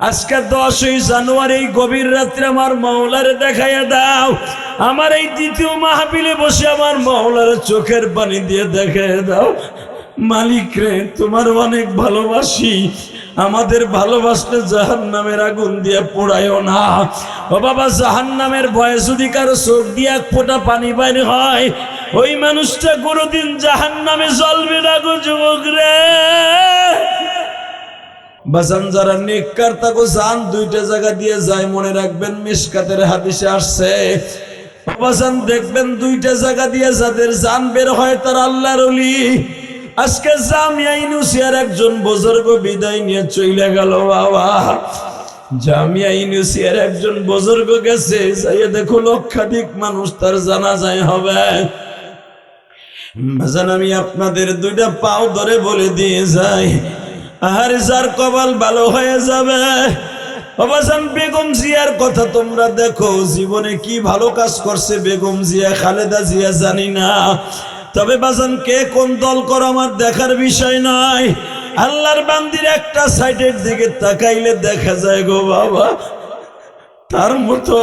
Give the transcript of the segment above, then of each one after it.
আজকে 10ই জানুয়ারি গভীর রাত্রে আমার মাওলারে দেখাইয়া দাও। আমার এই দ্বিতীয় মাহফিলে বসে আমার মাওলার চোখের পানি দিয়ে দেখাইয়া দাও। মালিক রে, তোমার অনেক ভালোবাসি, আমাদের ভালোবাসলে জাহান্নামের আগুন দিয়ে পোড়ায়ও না। ও বাবা, জাহান্নামের ভয়ে যদি কারো চোখ দিয়ে এক ফোঁটা পানি বাইর হয়, ওই মানুষটা কোনোদিন জাহান্নামে জ্বলবে না গো যুবক রে। বাজান, যারা নেককার তাকে জান দুইটা জায়গা দিয়ে যায়, মনে রাখবেন মিশকাতের হাদিসে আসছে। বাজান দেখবেন দুইটা জায়গা দিয়ে যাদের জান বের হয় তারা আল্লাহর ওলি। আজকে জামিয়া ইউনুসিয়ার একজন বুজুর্গ বিদায় নিয়ে চলে গেল বাবা। জামিয়া ইউনুসিয়ার একজন বুজুর্গ গেছে, যাইয়া দেখো লক্ষাধিক মানুষ তার জানাজায় হবে। বাজান, আমি আপনাদের দুইটা পাও ধরে বলে দিয়ে যাই, আর যার কপাল ভালো হয়ে যাবে। বাবাজান, বেগম জিয়ার কথা তোমরা দেখো, জীবনে কি ভালো কাজ করছে বেগম জিয়া, খালেদা জিয়া জানি না, তবে বাজান কে কোন দল করো আমার দেখার বিষয় নয়। আল্লাহর বান্দির একটা সাইডের দিকে তাকাইলে দেখা যায় গো বাবা, তার মতো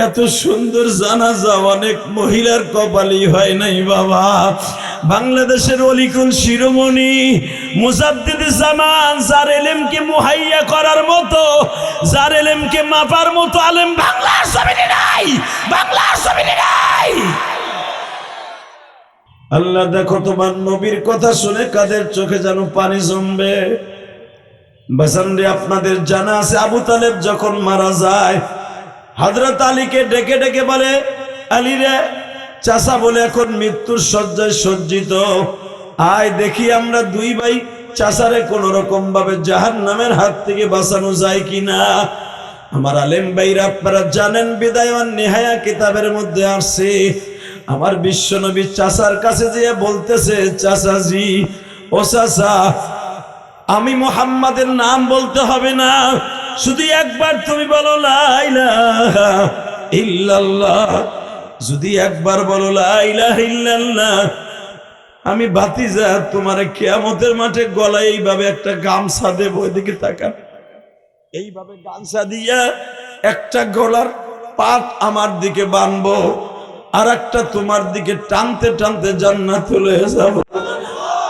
এত সুন্দর জানাজা অনেক মহিলার কপালই হয় নাই বাবা। বাংলাদেশের অলিকুল শিরোমণি মুজাদ্দিদ জামান, যার এলেমকে মুহাইয়া করার মতো, যার এলেমকে মাপার মতো আলেম বাংলার জমিনে নাই, বাংলার জমিনে নাই। আল্লাহ দেখো, তোমার নবীর কথা শুনে কাদের চোখে যেন পানি জমবে। বাজান রে, আপনাদের জানা আছে আবু তালেব যখন মারা যায়, হযরত আলীকে ডেকে ডেকে বলে, আলী রে, চাচা বলে এখন মৃত্যুর শয্যায় সজ্জিত, আয় দেখি আমরা দুই ভাই চাচারে কোন রকম ভাবে জাহান্নামের হাত থেকে বাঁচানো যায় কিনা। আমার আলেম ভাইরা, আপনারা জানেন বিদায় ওয়ান নিহায়া কিতাবের মধ্যে আসছে, আমার বিশ্বনবী চাচার কাছে যেয়ে বলতেছে, চাচাজি, ও চাচা, আমি মুহাম্মাদের নাম বলতে হবে না, শুধু একবার তুমি বলো লা ইলাহা ইল্লাল্লাহ, যদি একবার বলো লা ইলাহা ইল্লাল্লাহ, আমি ভাতিজা তোমার কিয়ামতের মাঠে গলায় এইভাবে একটা গামছা দেব, ওইদিকে তাকান, এইভাবে গামছা দিয়া একটা গলার পাট আমার দিকে বানবো, আর একটা তোমার দিকে টানতে টানতে জান্নাতে লয়ে যাব,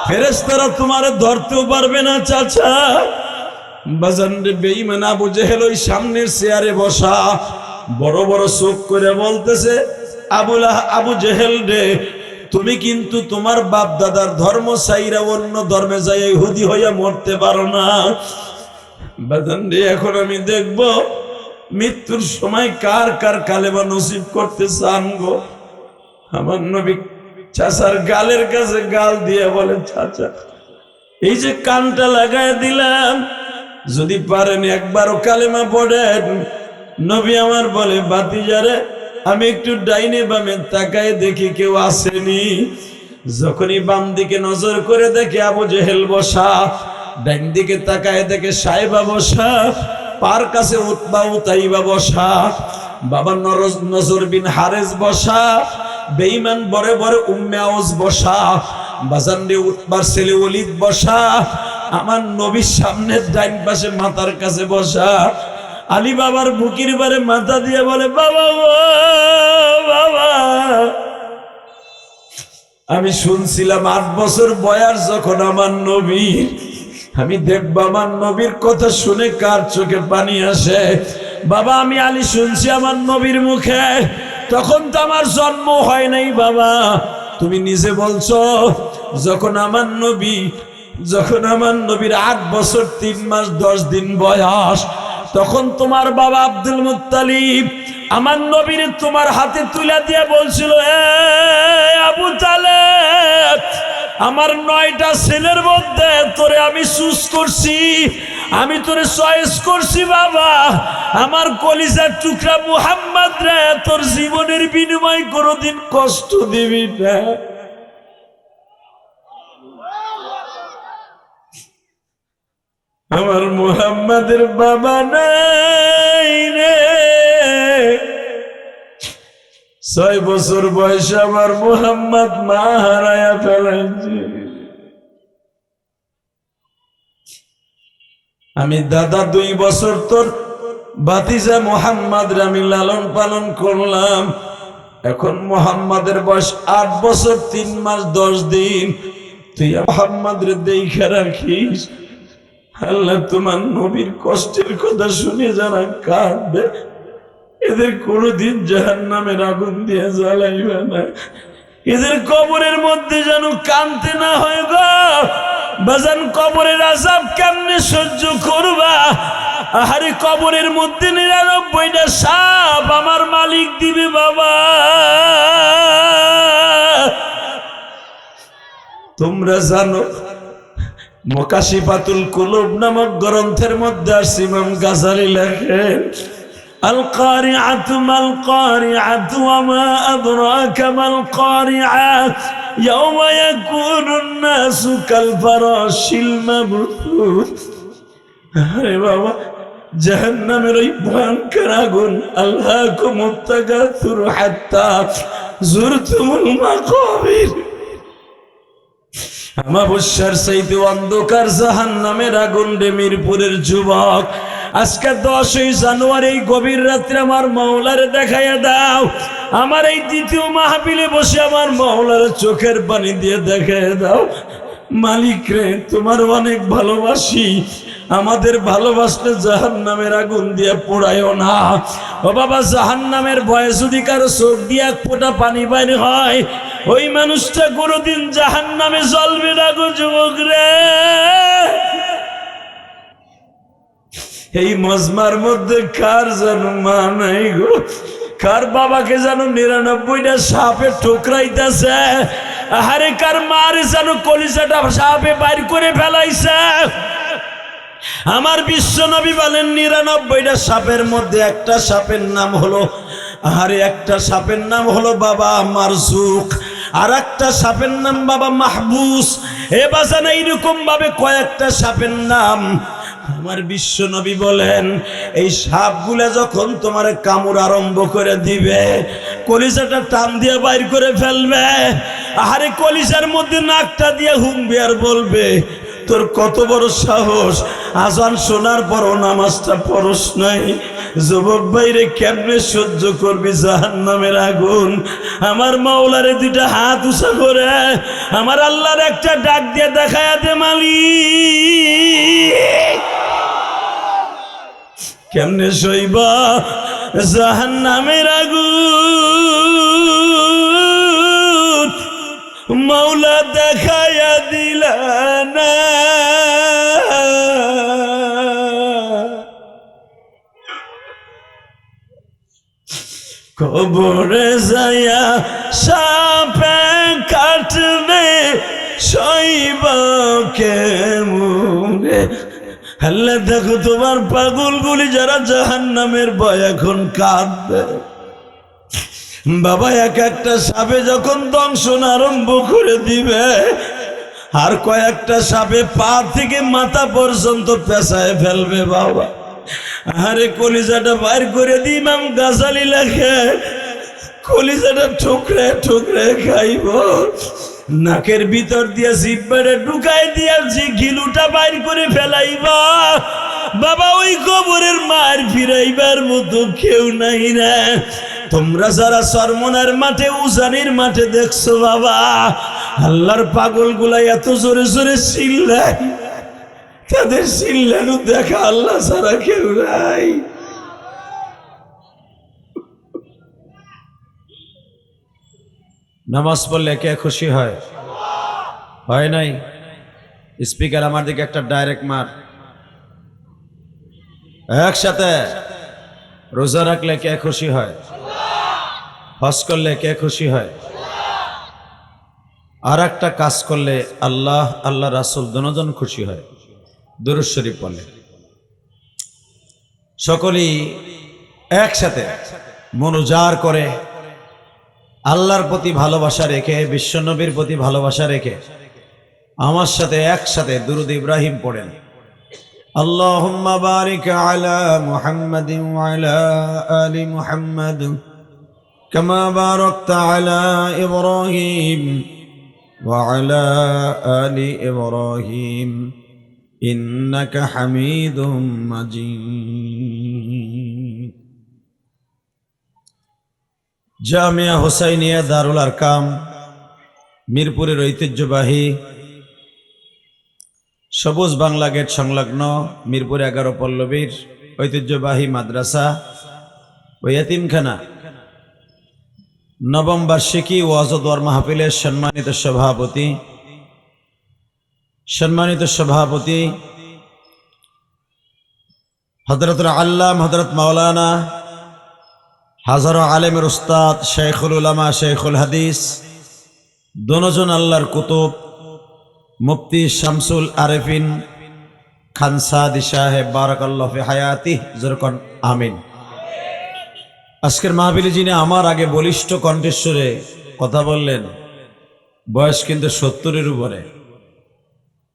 ফেরেশতারা তোমারে ধরতেও পারবে না চাচা। বাজান রে, বেঈমান আবু জেহেল ওই সামনের চেয়ারে বসা, বড় বড় চোখ করে বলতেছে, আবু জেহেল রে, তুমি কিন্তু তোমার বাপ দাদার ধর্ম ছাইরা অন্য ধর্মে যাই ইহুদি হইয়া মরতে পারো না। বাজান রে, এখন আমি দেখব মৃত্যুর সময় কার কার কালেমা নসিব করতে চান গো। আমার নবী চাচার গালের কাছে গাল দিয়ে বলে, চাচা, এই যে কানটা লাগায় দিলাম, যদি পারেন একবারও কালেমা পড়েন। নবী আমার বলে, ভাতিজারে, আমি একটু ডাইনে বামে তাকায় দেখি কেউ আসেনি। যখনই বাম দিকে নজর করে দেখে আবু জেহেল বসা, ডাইন দিকে তাকায় দেখে সাইবা বসা, পার কাছে উতবা উতাইবা বসা, বাবা নজর বিন হারেস বসা, বেঈমান বরে বরে উম্মে আউস বসা, বাজান রে উতবার ছেলে ওলীদ বসা, আমার নবীর সামনে ডাইন পাশে মাথার কাছে বসা। আলী বাবার বুকির বারে মাথা দিয়ে বলে, বাবা গো বাবা, আমি শুনছিলাম 8 বছর বয়স যখন আমার নবী, আমি দেখব আমার নবীর কথা শুনে কার চোখে পানি আসে। বাবা, আমি আলী শুনছি আমার নবীর মুখে, তখন তো আমার জন্ম হয় নাই বাবা, তুমি নিজে বলছো যখন আমার নবীর 8 বছর 3 মাস 10 দিন বয়স, তখন তোমার বাবা আব্দুল মুত্তালিব আমার নবীর তোমার হাতে তুলে দিয়ে বলছিল, আবু তালেব, আমার 9টা ছেলের মধ্যে তোরে আমি চুজ করছি, আমি তোরে চয়েস করছি বাবা, আমার কলিজার টুকরা মুহাম্মদ রে, তোর জীবনের বিনিময় কোনোদিন কষ্ট দিবি না। আমার মুহাম্মাদের বাবা নাই রে, 6 বছর বয়সে আমার মুহাম্মদ মা হারায়া ফেলাইছে। আমি দাদা 2 বছর তোর ভাতিজা মোহাম্মদ আমি লালন পালন করলাম, এখন মোহাম্মদের বয়স 8 বছর 3 মাস 10 দিন, তুই মোহাম্মদ রে দেখে রাখিস। আল্লাহ তোমার নবীর কষ্টের কথা শুনে যারা কাঁদবে এদের কোনদিন জাহান্নামের আগুন দিয়ে জ্বালাইবে না, এদের কবরের মধ্যে যেন কাঁদতে না হয় গো বাজান। কবরের আযাব কেমনে সহ্য করবা? আহারে কবরের মধ্যে 99টা সাপ আমার মালিক দিবে বাবা। তোমরা জানো মুকাশিফাতুল কুলুব নামক গ্রন্থের মধ্যে আসছে, ইমাম গাজালি লেখেন আল কারিআতু মাল কারিআতু ওয়া মা আদরাকা মাল কারিআ ইয়াওমা ইয়াকুনুন নাসু কাল ফারাশিল মাবথুথ। আরে বাবা, জাহান্নামের ওই ভয়ঙ্কর আগুন, আল্লাহুকুমুত তাকাসুর হাত্তা যুরতুমুল মাকাবির। আমাবস্যার চাইতে অন্ধকার জাহান্নামের আগুন রে মিরপুরের যুবক, আজকে 10ই জানুয়ারি এই গভীর রাত্রে আমার মাওলারে দেখাইয়া দাও। আমার এই দ্বিতীয় মাহফিলে বসে আমার মাওলার চোখের পানি দিয়ে দেখাইয়া দাও। মালিক রে, তোমার অনেক ভালোবাসি, আমাদের ভালোবাসলে জাহান্নামের আগুন দিয়ে পোড়ায়ও না। ও বাবা, জাহান্নামের ভয়ে যদি কারো চোখ দিয়ে এক ফোঁটা পানি বাইর হয়, ওই মানুষটা কোনোদিন জাহান্নামে জ্বলবে না গো যুবক রে। এই মজমার মধ্যে কার যেন মা নাই গো, কার বাবাকে যেন 99টা সাপে ঠোকরাইতেছে, আহারে কার মারে যেন কলিজাটা সাপে বাইর করে ফেলাইছে। আমার বিশ্ব নবী বলেন 99টা সাপের মধ্যে একটা সাপের নাম হলো, আহারে একটা সাপের নাম হলো বাবা মারজুক, আর একটা সাপের নাম বাবা মাহবুস। এ বাজান এইরকম ভাবে কয়েকটা সাপের নাম আমার বিশ্ব নবী বলেন, এই সাপগুলা যখন তোমার কামড় আরম্ভ করে দিবে, কলিজাটা টান দিয়ে বাইর করে ফেলবে, আহারে কলিজার মধ্যে নাকটা দিয়ে হুমবে আর বলবে, তোর কত বড় সাহস, আজান শোনার পরও নামাজটা পড়স নাই। যুবক ভাইরে, কেমনে সহ্য করবি জাহান্নামের আগুন? আমার মাওলারে 2টা হাত উঁচা করে আমার আল্লাহর একটা ডাক দিয়ে দেখায়া দে মালিক। কেমনে সইবা জাহান্নামের আগুন? মাওলা দেখায়া দিলা না। কবরে যায়া সাপে কাটবে সইবা কেমনে? আল্লাহ দেখো তোমার পাগলগুলি যারা জাহান্নামের ভয় এখন কাঁদবে বাবা। এক একটা সাপে যখন দংশন আরম্ভ করে দিবে, আর কয়েকটা সাপে পা থেকে মাথা পর্যন্ত পেঁচায় ফেলবে বাবা। আরে কলিজাটা বাইর করে দি, ইমাম গাজালি লেখে কলিজাটা ঠুকরে ঠুকরে খাইব, নাকের ভিতর দিয়া জিহ্বাটা ঢুকাই দিয়া যে গিলুটা বাইর করে ফেলাইবা বাবা। ওই কবরের মার ফিরাইবার মতো কেউ নাই না। তোমরা যারা চরমনার মাঠে উজানির মাঠে দেখছো বাবা, আল্লাহর পাগল গুলা এত জোরে জোরে চিল্লায়, তাদের চিল্লানো দেখা আল্লাহ ছাড়া কেউ নাই। নামাজ পড়লে কে খুশি হয়? হয় নাই? স্পিকার আমার দিকে একটা ডাইরেক্ট মার। একসাথে রোজা রাখলে কে খুশি হয়? হজ করলে কে খুশি হয়? আর একটা কাজ করলে আল্লাহ আল্লাহ রাসূল দুজন খুশি হয়। দুরূদ শরীফ পড়লে সকলেই একসাথে মনোজার করে আল্লাহর প্রতি ভালোবাসা রেখে, বিশ্বনবীর প্রতি ভালোবাসা রেখে আমার সাথে একসাথে দুরূদ ইব্রাহিম পড়েন। আল্লাহুম্মা বারিক আলা মুহাম্মাদিন ওয়া আলা আলি মুহাম্মাদ কামা বারাকতা আলা ইব্রাহিম ওয়া আলা আলি ইব্রাহিম ইন্নাকা হামিদুম মাজিদ। জামিয়া হুসাইনিয়া দারুল আরকাম মিরপুরের ঐতিহ্যবাহী সবুজ বাংলা গেট সংলগ্ন মিরপুর 11 পল্লবীর ঐতিহ্যবাহী মাদ্রাসা ও ইয়াতিমখানা নবম বার্ষিকী ওয়াজ ও দোয়ার মাহফিলের সম্মানিত সভাপতি হযরতুল আল্লাম হযরত মাওলানা হাজারো আলেমের উস্তাদ শেখুল উলামা শেখুল হাদিস দোনোজন আল্লাহর কুতুব মুফতি শামসুল আরেফিন খান সাদি সাহেব বারাকাল্লাহু ফি হায়াতি জোরকন আমিন। আজকের মাহফিলে যিনি আমার আগে বলিষ্ঠ কণ্ঠেশ্বরে কথা বললেন, বয়স কিন্তু 70-এর উপরে।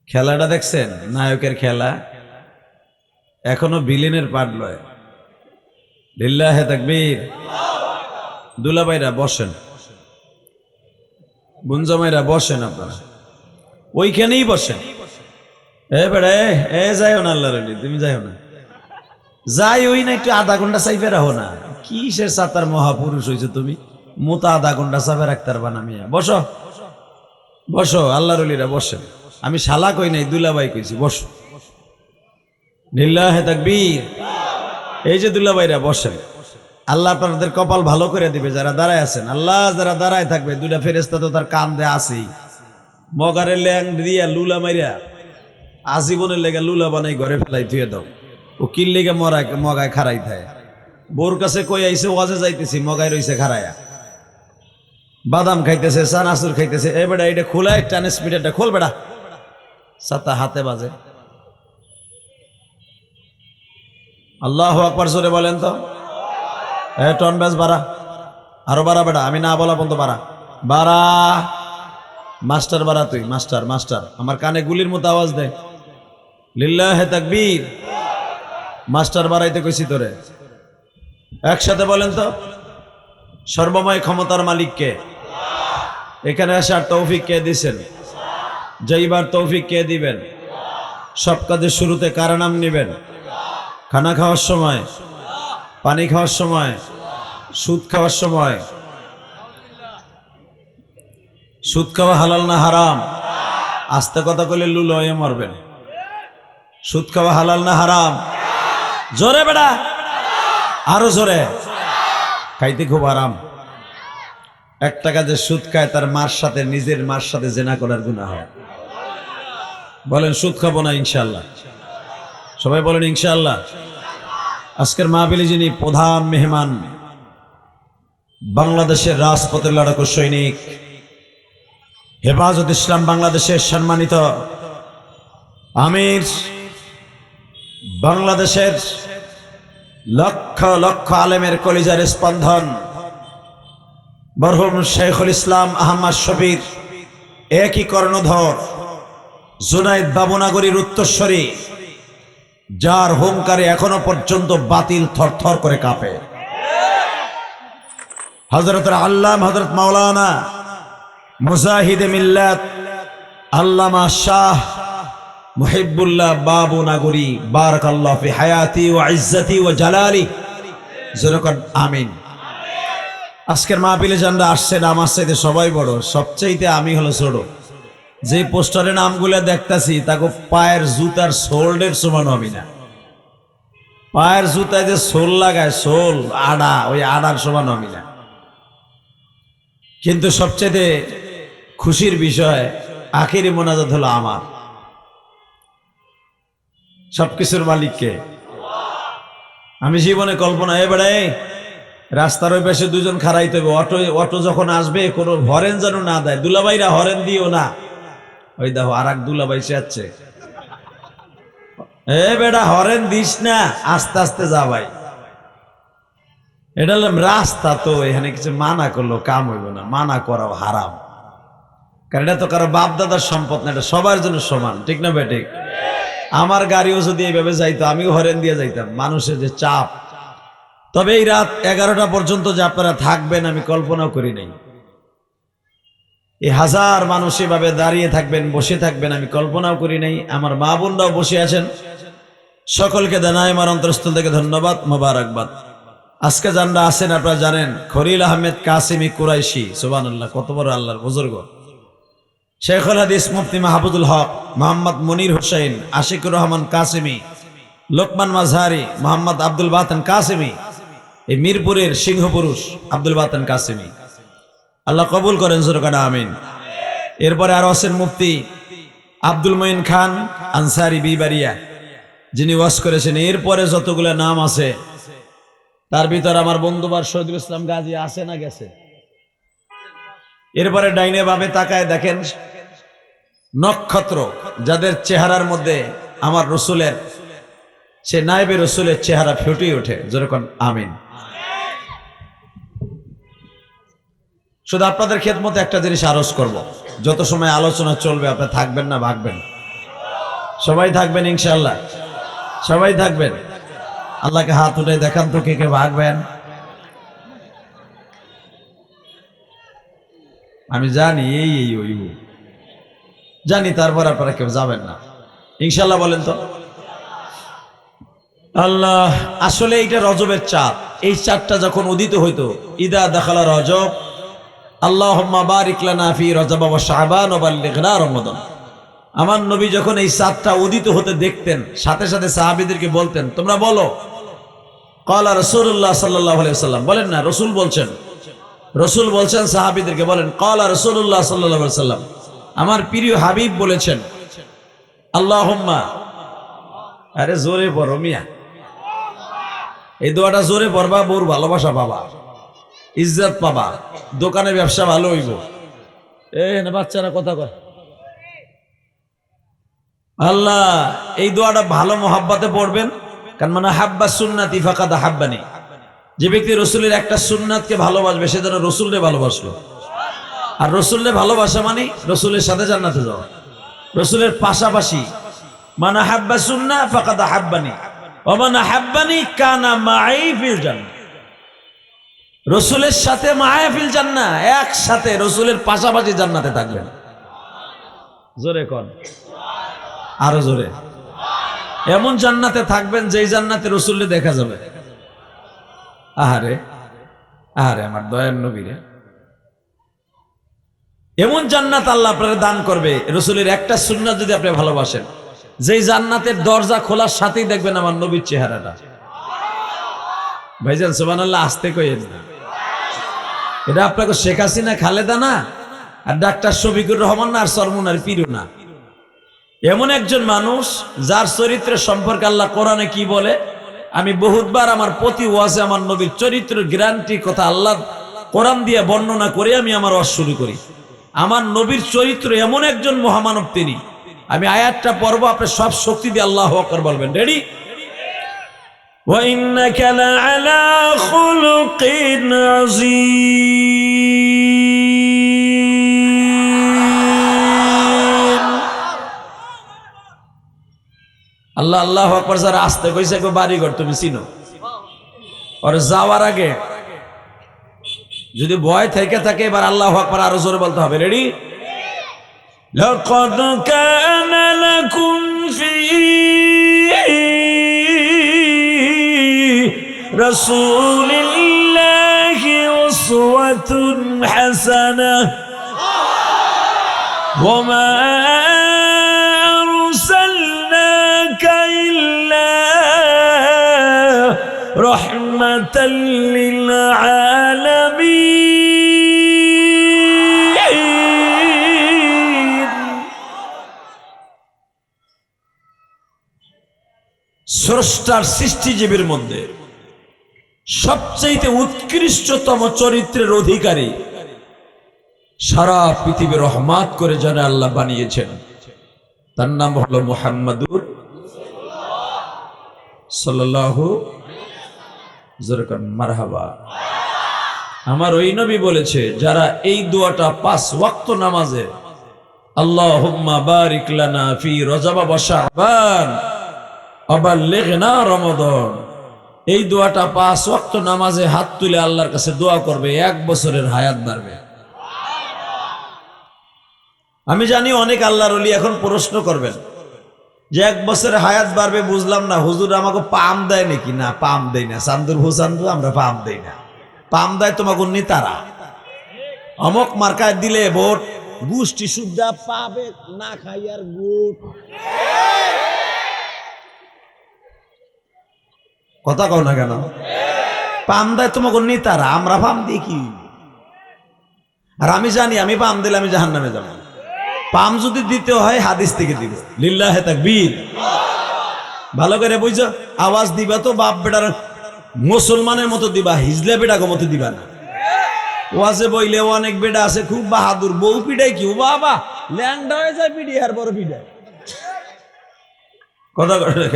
খেলাটা দেখছেন, নায়কের খেলা, এখনো ভিলেনের পার্ট লয়। লিল্লাহে তাকবীর। দুলাভাইরা বসেন, বুনজামাইরা বসেন, আপনারা ওইখানেই বসেন। এ বেড়া এ যাইও না, আল্লাহর ওলি তুমি যাইও না, যাই ওই না, একটু আধা ঘন্টা চাইবে রাখো না। কিসের সাতার মহাপুরুষ হয়েছে তুমি, মোতা আধা ঘন্টা চাপে রাখতে পারবা না। মিয়া বসো বসো, আল্লাহর ওলিরা বসেন। আমি শালা কই নাই, দুলাভাই কইছি, বসো। লিল্লাহে তাকবীর। এই যে দুলাভাইরা বসেন, আল্লাহ আপনাদের কপাল ভালো করে দিবে যারা দাঁড়ায় আছেন। আল্লাহ যারা দাঁড়ায় থাকবে, দুইটা ফেরেশতা তো তার কান দিয়ে আসেই, মগারের ল্যাং দিয়া লুলা মাইরা আজীবনের লেগে লুলা বানাই ঘরে ফেলাই ধুয়ে দাও। ও কিল লেগে মগায় খারাই থাকে। বোর কাছে কই আইছে ওয়াজে যাইতেছি, মগায় রইছে খারাইয়া, বাদাম খাইতেছে, চানাচুর খাইতেছে। এ বেটা এটা খোলা, ট্রান্সমিটারটা খোল বেটা, ছাতা হাতে বাজে। আল্লাহু আকবার জোরে বলেন তো। টন ব্যাস বাড়া, আরো বাড়া বেটা, আমি না বলা পর্যন্ত বাড়া বাড়া। মাস্টার বাড়া, তুই মাস্টার মাস্টার, আমার কানে গুলির মতো আওয়াজ দেয়। লিল্লাহে তাকবীর। মাস্টার বাড়াইতে কইছি তোরে। একসাথে বলেন তো, সর্বময় ক্ষমতার মালিক কে? এখানে আসার তৌফিক কে দিছেন? যাইবার তৌফিক কে দিবেন? সব কাজের শুরুতে কার নাম নিবেন? খানা খাওয়ার সময়, পানি খাওয়ার সময়, সুদ খাওয়ার সময়। সুদ খাওয়া হালাল না হারাম? আস্তে কথা কইলে লুল হয়ে মরবেন। সুদ খাওয়া হালাল না হারাম? জোরে বেড়া, আরো জোরে। খাইতে খুব আরাম। 1 টাকা যে সুদ খায়, তার মার সাথে, নিজের মার সাথে জেনা করার গুনাহ হয়। বলেন সুদ খাবো না ইনশাআল্লাহ। সবাই বলেন ইনশাআল্লাহ। আজকের মাহফিলে যিনি প্রধান মেহমান, বাংলাদেশের রাজপথের লড়াকু সৈনিক, হেফাজত ইসলাম বাংলাদেশের সম্মানিত আমির, বাংলাদেশের লক্ষ লক্ষ আলেমের কলিজার স্পন্দন, মরহুম শেখুল ইসলাম আহমদ শফির একই কর্ণধর, জুনাইদ বাবুনগরীর উত্তরস্বরী, যার হুঙ্কারে এখনো পর্যন্ত বাতিল থরথর করে কাঁপে, হযরত আল্লামা হযরত মাওলানা মুজাহিদে মিল্লাত আল্লামা শাহ মুহিবুল্লাহ বাবুনগরী বারাকাল্লাহু ফি হায়াতি ওয়া ইজ্জতি ওয়া জালালি জোরকন আমিন। আজকের মাহফিলে যারা আসছেন, আমার চাইতে সবাই বড়, সবচাইতে আমি হলো ছোট। যে পোস্টারে নামগুলো দেখতাছি, তাকে পায়ের জুতার সোল্ডের সমান হবে না। পায়ের জুতায় যে সোল লাগায়, সোল আড়া, ওই আড়ার সমান হবে না। কিন্তু সবচেয়ে খুশির বিষয়, আখিরি মোনাজাত হলো আমার। সবকিছুর মালিককে আমি জীবনে কল্পনা, এবারে রাস্তার ওই পাশে 2 জন খাড়াইতে হবে, অটো যখন আসবে কোনো হরেন যেন না দেয়। দুলাভাইরা হরেন দিও না। ওই দেখো আর এক দুলাভাই সে আছে, এ বেটা হরেন দিস না, আস্তে আস্তে যা ভাই। এটা রাস্তা, তো এখানে কিছু মানা করলো কাম হইব না, মানা করাও হারাম। কারণ এটা তো কারো বাপ দাদার সম্পদ না, এটা সবার জন্য সমান, ঠিক না বেঠিক? আমার গাড়িও যদি এইভাবে যাইতো, আমিও হরেন দিয়ে যাইতাম। মানুষের যে চাপ। তবে এই রাত 11টা পর্যন্ত যে আপনারা থাকবেন, আমি কল্পনাও করি নাই। এই হাজার মানুষ এভাবে দাঁড়িয়ে থাকবেন, বসে থাকবেন, আমি কল্পনাও করি নাই। আমার মা বোনরাও বসে আছেন, সকলকে জানাই আমার অন্তরস্থল থেকে ধন্যবাদ, মোবারকবাদ। আজকে যারা আছেন আপনারা জানেন, খলিল আহমেদ কাসেমি কুরাইশি, সুবহানাল্লাহ, কত বড় আল্লাহর বুজুর্গ। শেখুল হাদিস মুফতি মাহবুবুল হক, মোহাম্মদ মনির হোসেন, আশিকুর রহমান কাসেমি, লোকমান মাজহারি, মোহাম্মদ আব্দুল বাতেন কাসেমি, এই মিরপুরের সিংহপুরুষ আব্দুল বাতেন কাসেমি, আল্লাহ কবুল করেন, জোরকানা আমিন। এরপরে আরো আছেন মুফতি আব্দুল মঈন খান আনসারি বিবারিয়া, যিনি ওয়াজ করেছেন। এরপরে যতগুলো নাম আছে তার ভিতর আমার বন্ধুবার শহীদুল ইসলাম গাজী আছে না গেছে? এরপরে ডাইনে বামে তাকায় দেখেন নক্ষত্র, যাদের চেহারার মধ্যে আমার রসুলের, সে নায়েবে রসুলের চেহারা ফুটে ওঠে, যেরকম আমিন। শুধু আপনাদের খেদমতে একটা জিনিস আরজ করব, যত সময় আলোচনা চলবে আপনি থাকবেন না ভাগবেন? সবাই থাকবেন ইনশাআল্লাহ, সবাই থাকবেন। আল্লাহকে হাত উঠে দেখান তো কে কে ভাগবেন। আমি জানি এই ওই জানি, তারপর আপনারা কেউ যাবেন না ইনশাআল্লাহ, বলেন তো। আল্লাহ, আসলে এইটা রজবের চাঁদ। এই চাঁদটা যখন উদিত হইতো, ইদা দাখালা রজব আল্লাহুম্মা বারিক লানা ফি রজব ওয়া শাবান ওয়া বাল্লিগনা রমাদান। আমার নবী যখন এই চাঁদটা উদিত হতে দেখতেন, সাথে সাথে সাহাবীদেরকে বলতেন, তোমরা বলো ক্বালা রাসূলুল্লাহ সাল্লাল্লাহু আলাইহি ওয়াসাল্লাম। বলেন না, রাসূল বলছেন, রাসূল বলছেন সাহাবীদেরকে বলেন ক্বালা রাসূলুল্লাহ সাল্লাল্লাহু আলাইহি ওয়াসাল্লাম, আমার প্রিয় হাবিব বলেছেন। আল্লাহুম্মা, আরে জোরে পড়ো মিয়া, এই দোয়াটা জোরে পড়বা, বউর ভালোবাসা পাবা, ইজ্জত পাবা, দোকানে ব্যবসা ভালো হইব। না বাচ্চারা কথা কয়। আল্লাহ, এই দোয়াটা ভালো মহাব্বতে পড়বেন, কারণ মানে হাব্বা সুন্নাতি ফাকাদ হাব্বানি। যে ব্যক্তি রসুলের একটা সুন্নাতকে ভালোবাসবে, সে যেন রসুলরে ভালোবাসলো। আর রসুলরে ভালোবাসা মানে রসুলের সাথে জান্নাতে যাওয়া, রসুলের পাশাপাশি। মানে হাব্বা সুন্নাহ ফাকাদ হাব্বানি ওয়া মান হাব্বানি কানা মাই ফিল জান্নাহ। রসুলের সাথে মায়া ফিল জান্নাহ, একসাথে রসুলের পাশাপাশি জান্নাতে থাকবেন। জোরে কোন, আরো জোরে। এমন জান্নাতে থাকবেন যেই জান্নাতে রসুলকে দেখা যাবে। আহারে আহারে আমার দয়ার নবীরে, এমন জান্নাত আল্লাহ আপনারা দান করবে রসুলের একটা সুন্নাত যদি আপনি ভালোবাসেন, যেই জান্নাতের দরজা খোলার সাথেই দেখবেন আমার নবীর চেহারাটা। ভাইজান সুবহানাল্লাহ, আসতে কইেন না। এটা আপনাকে শেখ হাসিনা খালেদা না, আর ডাক্তার শফিকুর রহমান না, আর সরমুনার পীর না। এমন একজন মানুষ যার চরিত্র সম্পর্কে আল্লাহ কোরআনে কি বলে, আমি বহুতবার আমার প্রতি ওয়াজে আমার নবীর চরিত্র গ্যারান্টি কথা আল্লাহ কোরআন দিয়ে বর্ণনা করে আমি আমার ওয়াজ শুরু করি। আমার নবীর চরিত্র এমন একজন মহামানব তিনি। আমি আয়াতটা পড়ব, আপনি সব শক্তি দিয়ে আল্লাহু আকবার বলবেন। রেডি? ওয়া ইন্নাকা লাআলা খুলুকিন আযীম। আল্লাহ আল্লাহু আকবার যারা আসতে কইছে গো বাড়িঘর তুমি চিনো, আর যাওয়ার আগে যদি ভয় থেকে থাকে এবার আল্লাহু আকবার আরো জোরে বলতে হবে। রেডি? লাকাদ কানা লাকুম ফি রাসূলিল্লাহি উসওয়াতুন হাসানাহ ওয়া মা আরসালনাকা ইল্লা রাহমাতাল লিল আলামিন। স্রষ্টার সৃষ্টিজীবীর মধ্যে সবচেয়ে উৎকৃষ্টতম চরিত্রের অধিকারী, সারা পৃথিবী রহমত করে জানে আল্লাহ বানিয়েছেন, তার নাম হলো মুহাম্মাদুর সাল্লাল্লাহু মারহাবা। আমার ওই নবী বলেছে, যারা এই দোয়াটা 5 ওয়াক্ত নামাজে আল্লাহুম্মা বারিক লানা ফি রজব ওয়া শাবান ওয়া বাল্লিগনা রমাদান, এই দোয়াটা 5 ওয়াক্ত নামাজে হাত তুলে আল্লাহর কাছে দোয়া করবে, 1 বছরের হায়াত বাড়বে। আমি জানি অনেক আল্লাহর ওলি এখন প্রশ্ন করবেন যে 1 বছর হায়াত বাড়বে, বুঝলাম না হুজুর আমাকে পাম দেয় নাকি? না, পাম দেয় না। চান্দুর হুসান্দু আমরা পাম দেই না। পাম দেয় তোমাকে তারা অমক মার্কায় দিলে ভোট, গোষ্ঠী সুদ্ধা পাবে না খাইয়ার গুট। কথা কও না কেন? পাম দেয় তোমাকে তারা, আমরা পাম দিই কি? আর আমি জানি আমি পাম দিলে আমি জাহান্নামে যাব। পাম যদি দিতে হয় হাদিস থেকে দিব, লিল্লাহে তাকবীর। ভালো করে বুঝছো, আওয়াজ দিবা তো বাপ বেটার মুসলমানের মতো দিবা, হিজলে বেটাকে মতো দিবা না। ওয়াজে বইলে অনেক বেটা আছে খুব বাহাদুর, বউ পিটাই কি বাবা ল্যান্ড হয়ে যায় পিডি আর বড় পিটায়। কথা করে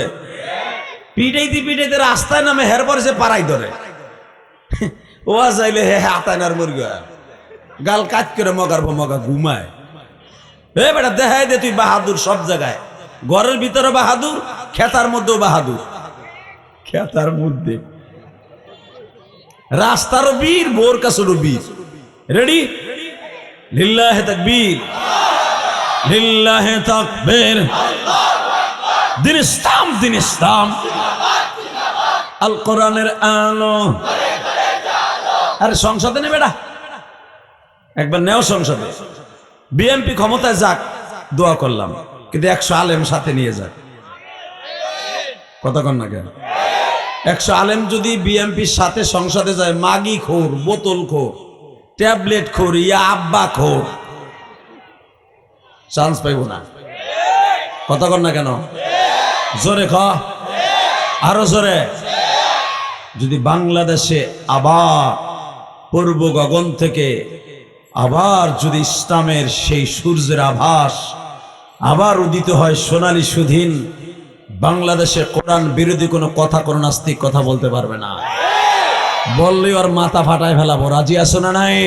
পিটাইতে পিটাইতে রাস্তায় নামে হের পরে সে পাড়াই ধরে। ওয়াজ আইলে হে হাতানার মুরগা গাল কাজ করে মগার মগা ঘুমায়। হে বেটা দেখাই দে তুই বাহাদুর সব জায়গায়, ঘরের ভিতরে বাহাদুর, খেতার মধ্যেও বাহাদুর। খেতার মধ্যে রাস্তারও বীর, বোর কাছেরও বীর। রেডি? লিল্লাহে তাকবীর, লিল্লাহে তাকবীর। দিন ইসলাম, দিন ইসলাম, আল কোরআনের আলো। আরে সংসদে নেবে না, একবার নেও সংসদে। বিএনপি ক্ষমতায় যাক, দোয়া করলাম, কিন্তু 100 আলেম সাথে নিয়ে যাক। কথা কন না কেন? 100 আলেম যদি বিএনপির সাথে সংসদে যায়, মাগি খোর, বোতল খোর, ট্যাবলেট খোর, ইয়া আব্বা খোর, চান্স পাইব না। কথা কন না কেন? জোরে খ, আরো জোরে। যদি বাংলাদেশে আবার পূর্ব গগন থেকে আবার যদি ইসলামের সেই সূর্যের আভাস আবার উদিত হয় সোনালী সুদিন, বাংলাদেশে কোরআন বিরোধী কোনো কথা, কোনো নাস্তিক কথা বলতে পারবে না। বললেই ওর মাথা ফাটায় ফেলাবো। রাজি আছো না নাই?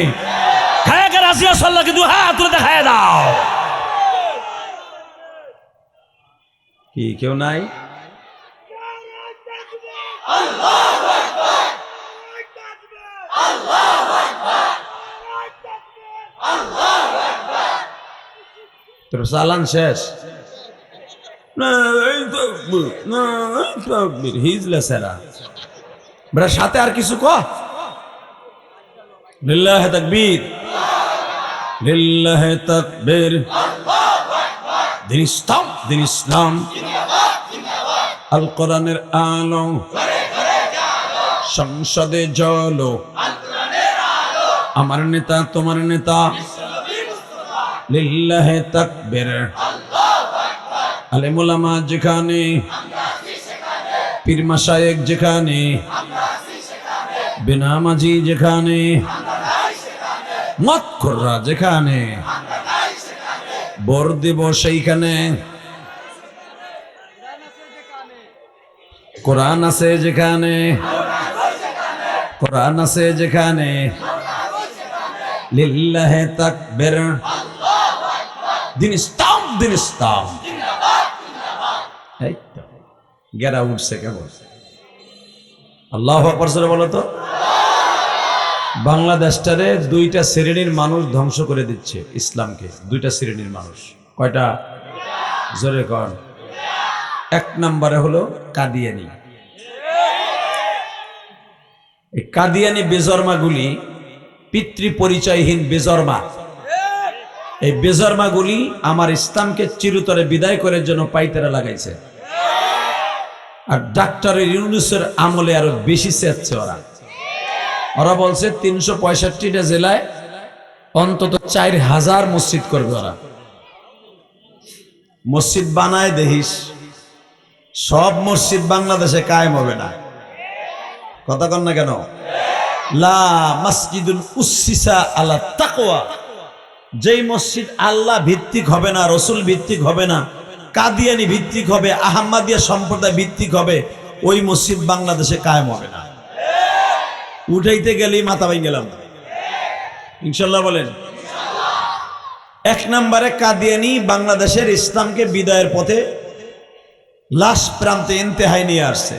খায় কে রাজি আছো? আল্লাহকে দু হাত তুলে দেখায় দাও। কি কেউ নাই? আল্লাহু আকবার, আল্লাহু আকবার, আল্লাহু আকবার। তোর সালান শেষ? না এই তাকবীর, না এই তাকবীর, হিজলা সারা বড় সাথে আর কিছু কো। লিল্লাহে তাকবীর, লিল্লাহে তাকবীর, আল্লাহু আকবার। দিন ইসলাম, দিন ইসলাম, জিন্দাবাদ, জিন্দাবাদ। আল কোরআনের আলো, ঘরে ঘরে জালো, সংসদে জ্বলো, আল কোরআনের আলো। আমার নেতা তোমার নেতা বিশ্বনবী মুস্তাফা, লিল্লাহে তাকবীর, আল্লাহু আকবার। আলেম ওলামা যেখানে, আমরা আছি সেখানে। পীর মাশায়েখ যেখানে, আমরা আছি সেখানে। বেনামাজি যেখানে, আমরা নাই সেখানে। মতখোররা যেখানে, আমরা নাই সেখানে। ভোট দেব সেইখানে। কোরআন আছে যেখানে, কোরআন আছে যেখানে। লিল্লাহে তাকবীর, আল্লাহু আকবার। দিন ইসলাম, দিন ইসলাম, জিন্দাবাদ, জিন্দাবাদ। এই তো গেরা উঠছে কেমন? আল্লাহু আকবার জোরে বলো তো। বাংলাদেশটারে 2টা শ্রেণীর মানুষ ধ্বংস করে দিচ্ছে ইসলামকে। 2টা শ্রেণীর মানুষ। কয়টা? জোরে কর। 1 নম্বরে হলো কাদিয়ানি। এই কাদিয়ানি বেজরমাগুলি পিতৃ পরিচয়হীন বেজরমা। এই বেজরমাগুলি আমার ইসলামকে চিরতরে বিদায় করার জন্য পাইতেরা লাগাইছে। আর ডাক্তার ইউনূসের আমলে আরো বেশি চেয়েছে ওরা। ওরা বলছে 365টা জেলায় অন্তত 4000 মসজিদ করবে ওরা। মসজিদ বানায় দেখিস, সব মসজিদ বাংলাদেশে কায়েম হবে না। কথা কন না কেন? লা মসজিদুন উসসিসা আলা তাকওয়া, যেই মসজিদ আল্লাহ ভিত্তিক হবে না, রসুল ভিত্তিক হবে না, কাদিয়ানি ভিত্তিক হবে, আহমদিয়া সম্প্রদায় ভিত্তিক হবে, ওই মসজিদ বাংলাদেশে কায়েম হবে না। উঠাইতে গেলেই মাথা ভাঙ গেলাম। ইনশাল্লাহ বলেন। 1 নম্বরে কাদিয়ানি বাংলাদেশের ইসলামকে বিদায়ের পথে লাশ প্রান্তে ইন্তেহায় নিয়ে আসছে।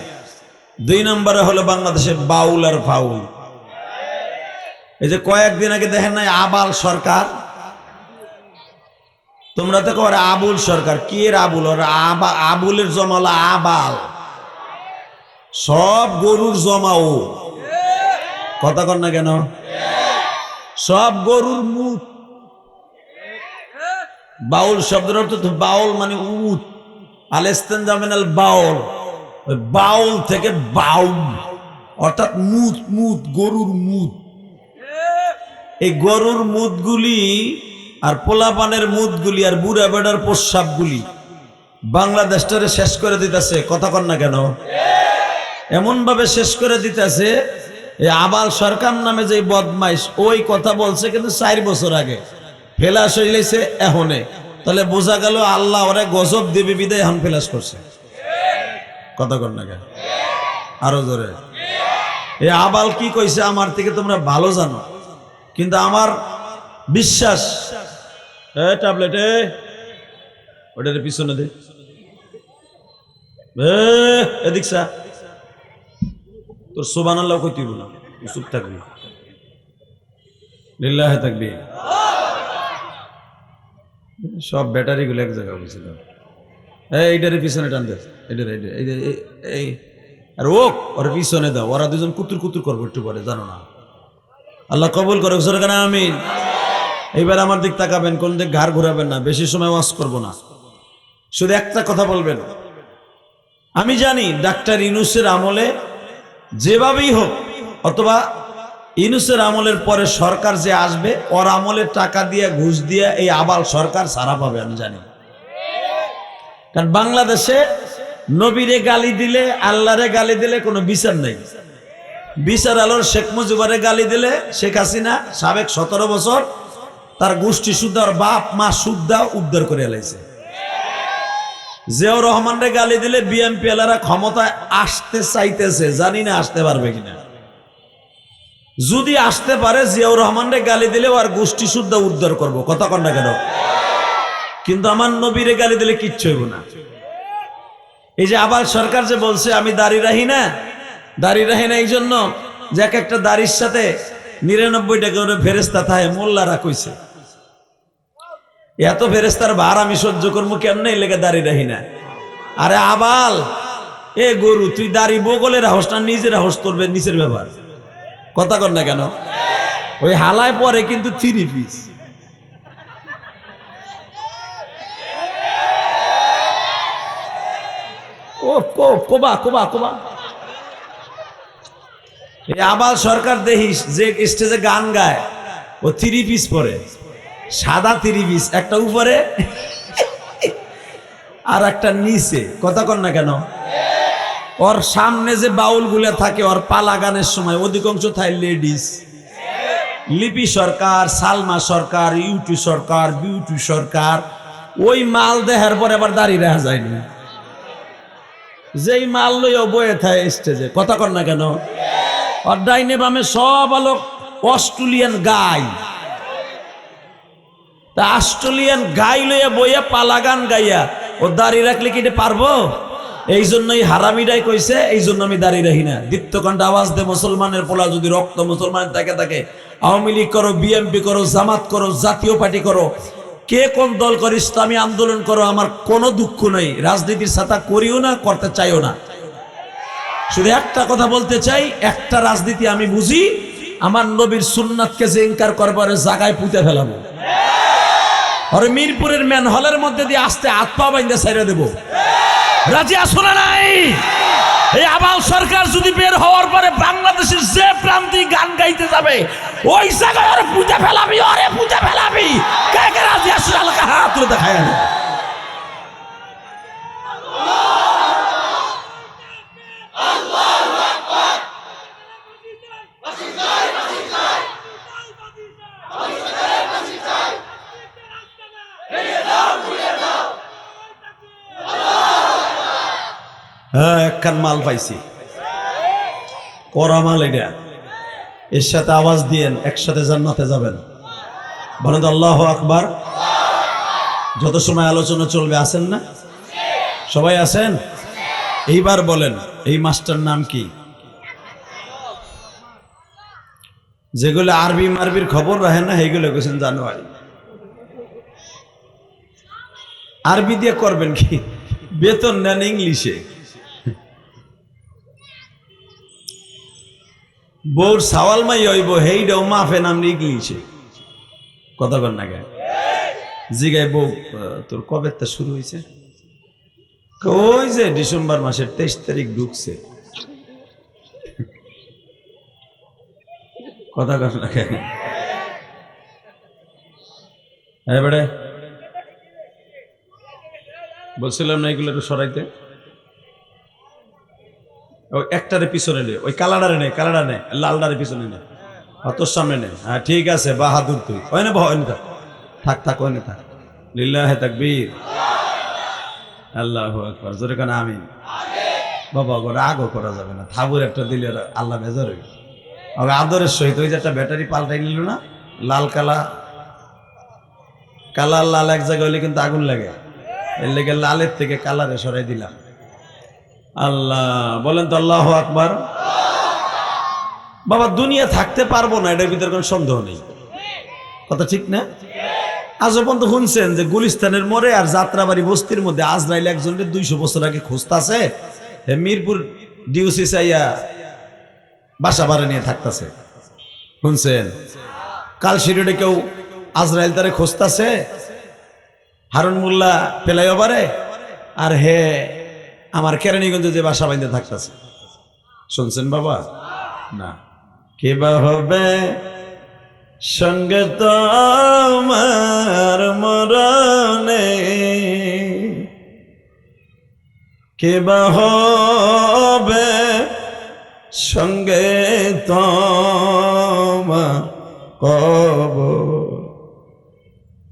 2 নম্বরে হলো বাংলাদেশের বাউল আর ফাউল। এই যে কয়েকদিন আগে দেখেন নাই আবাল সরকার, তোমরা তো কর আবুল সরকার, কি এর আবুল? ওর আবুলের জমালা আবাল, সব গরুর জমাও। কথা কর না কেন? সব গরুর মুখ। বাউল শব্দের অর্থ তো বাউল মানে উট, আলেস্তেন জামিনাল বাউল, বাউল থেকে বাউল অর্থাৎ মুত, মুত গরুর মুত। এই গরুর মুতগুলি আর পোলাপানের মুতগুলি আর বুড়া বেড়ার প্রস্রাবগুলি বাংলাদেশটারে শেষ করে দিতেছে। কথা কন না কেন? এমন ভাবে শেষ করে দিতেছে, এই আবাল সরকার নামে যে বদমাইশ ওই কথা বলছে কিন্তু 4 বছর আগে, ফেলাস হইলেছে এখনে। তাহলে বোঝা গেল আল্লাহ ওরে গজব দেবে বিদায় এখন ফেলাস করছে। কথা কন না কেন? আরো জোরে। এই আবাল কি কইছে আমার থেকে তোমরা ভালো জানো, কিন্তু আমার বিশ্বাস ট্যাবলেট ওটার পিছনে দে, এদিক সা, তোর সুবহানাল্লাহ কইতে হইব না, চুপ থাকবি, লিল্লাহে থাকবি। সব ব্যাটারি গুলো এক জায়গায় বলছিল। এইটারে পিছনে টান দে, এই আর ওর পিছনে দাও, ওরা দুজন কুতুর কুতুর করবো একটু পরে, জানো না? আল্লাহ কবুল করে কেন? আমিন। এইবার আমার দিক তাকাবেন, কোন দিক ঘাড় ঘুরাবেন না, বেশি সময় ওয়াজ করবো না, শুধু একটা কথা বলবেন। আমি জানি ডাক্তার ইউনূসের আমলে যেভাবেই হোক, অথবা ইউনূসের আমলের পরে সরকার যে আসবে ওর আমলে টাকা দিয়ে ঘুষ দিয়ে এই আবাল সরকার সারা পাবে, আমি জানি। কারণ বাংলাদেশে নবীরে গালি দিলে, আল্লাহরে গালি দিলে কোনো বিচার নেই। বিচার আলোর শেখ মুজিবরে গালি দিলে শেখ হাসিনা সাবেক 17 বছর তার গোষ্ঠী শুদ্ধ, আর বাপ মা শুদ্ধা উদ্ধার করে এলাইছে। জিয়াউর রহমানরে গালি দিলে বিএনপি এলারা ক্ষমতায় আসতে চাইতেছে, জানি না আসতে পারবে কিনা। যদি আসতে পারে জিয়াউর রহমানরে গালি দিলে আর গোষ্ঠী শুদ্ধ উদ্ধার করবো। কথা কন না কেন? কিন্তু আমার নবীরে গালি দিলে কিচ্ছু হইব না। এই যে আবার সরকার যে বলছে আমি দাড়ি রাখি না, দাড়ি রাখি না এই জন্য যে এক একটা দাড়ির সাথে 99টা করে ফেরেস্তা থাকে, মোল্লারা কইছে এত ফেরেস্তার ভার আমি সহ্য করবো কেমনে, এই লেগে দাড়ি রাখি না। আরে আবাল, এ গরু, তুই দাড়ি বগলে রাহস না নিজে রাহস, করবে নিচের ব্যাপার। কথা কর না কেন? ওই হালায় পরে কিন্তু 3 পিস। কোবা কোবা কোবা। এই আবাল সরকার দেখিস যে স্টেজে গান গায়, ও 3 পিস পরে, সাদা 3 পিস, একটা উপরে আর একটা নিচে। কথা কর না কেন? ওর সামনে যে বাউল গুলা থাকে ওর পালা গানের সময় অধিকাংশ থাকে লেডিস। লিপি সরকার, সালমা সরকার, ইউটি সরকার, বিউটি সরকার, ওই মাল দেখার পরে আবার দাঁড়িয়ে রাখা যায়নি, যেই মাল লইয়া বয়ে থাকে স্টেজে। কথা কর না কেন? আর ডাইনে বামে সব আলোক অস্ট্রেলিয়ান গাই, তা অস্ট্রেলিয়ান গাই লইয়া বইয়া পালা গান গাইয়া ও দাঁড়িয়ে রাখলে কি এটা পারবো? এই জন্যই হারামিরাই কইছে, এই জন্য আমি দাঁড়িয়ে রাখি না। দীপ্তকণ্ঠ আওয়াজ দে, মুসলমানের পোলা যদি রক্ত মুসলমানের থাকে, আওয়ামী লীগ করো, বিএনপি করো, জামাত করো, জাতীয় পার্টি করো, কে কোন দল করে, ইসলামী আন্দোলন করো, আমার কোনো দুঃখ নেই। রাজনীতির ছাতা করিও না, করতে চাইও না। শুধু একটা কথা বলতে চাই, একটা রাজনীতি আমি বুঝি, আমার নবীর সুন্নাতকে যে ইনকার করবার জায়গায় পুঁতে ফেলাবো। আরে মিরপুরের ম্যান হলের মধ্যে দিয়ে আসতে হাত পা বাইন্দা ছাইড়া দেবো। রাজি আসো না নাই? এই আবাল সরকার যদি বের হওয়ার পরে বাংলাদেশের যে প্রান্তে গান গাইতে যাবে ওই জায়গায় আরে পুঁতে ফেলাবি, আরে পুঁতে ফেলাবি। কে কে রাজি আসো? আলাদা হাত তুলে দেখায় না। হ্যাঁ, একখান মাল পাইছি, করা মাল এটা। এর সাথে আওয়াজ দিয়েন, একসাথে জান্নাতে যাবেন। বলেন তো আল্লাহু আকবার। যত সময় আলোচনা চলবে আছেন না? সবাই আছেন? এইবার বলেন এই মাস্টার নাম কি? যেগুলো আরবি মারবির খবর রাখেন না, এইগুলো কেছেন জানুয়ারি। আরবি দিয়ে করবেন কি, বেতন নেন ইংলিশে। বউর সাওয়াল মাই হইব হেইডাও মাফে নাম ইংলিশে, কথা কর না কেন? জিগাই বউ তোর কবে তা শুরু হয়েছে? ওই যে ডিসেম্বর মাসের 23 তারিখ ঢুকছে, কথা কর না কেন? এবারে বলছিলাম না এগুলো একটু সরাইতে, ওই একটারে পিছনে নে, ওই কালাডারে নে, কালাডা নে, লালডারে পিছনে নে, তোর সামনে নে। হ্যাঁ ঠিক আছে, বাহাদুর তুই। ওই না বাহ, থাক থাক, ওই না থাক। লিল্লাহে তাকবীর, আল্লাহু আকবার, জোরে কানা আমিন। বাবা গো রাগও করা যাবে না, থাবুর একটা দিলে আল্লাহ বেজার হইবে। ওকে আদরের সহিত ওই যে একটা ব্যাটারি পাল্টাই নিল না, লাল কালা, কালা লাল এক জায়গায় হইলে কিন্তু আগুন লাগে, এর লেগে লালের থেকে কালারে সরাই দিলাম। আল্লাহ বলেন তো আল্লাহু আকবার। বাবা দুনিয়া থাকতে পারবো না, এটার ভিতরে কোনো সন্দেহ নেই, কথা ঠিক না? আজও পর্যন্ত শুনছেন যে গুলিস্তানের মোড়ে আর যাত্রাবাড়ি বস্তির মধ্যে আজরাইল একজনের 200 বছর আগে খুঁজতাছে, মিরপুর ডিউসি চাইয়া বাসা ভাড়া নিয়ে থাকতেছে, শুনছেন? কাল শিরোডে কেউ আজরাইল তারে খুঁজতাছে, হারুন মোল্লা ফ্লাইওভারে, আর হে আমার কেরানীগঞ্জে যে বাসা বাইন্দে থাকতেছে, শুনছেন বাবা? না, কে বা হবে সঙ্গে তোমার মরণে, কে বা হবে সঙ্গে তোমার কবর,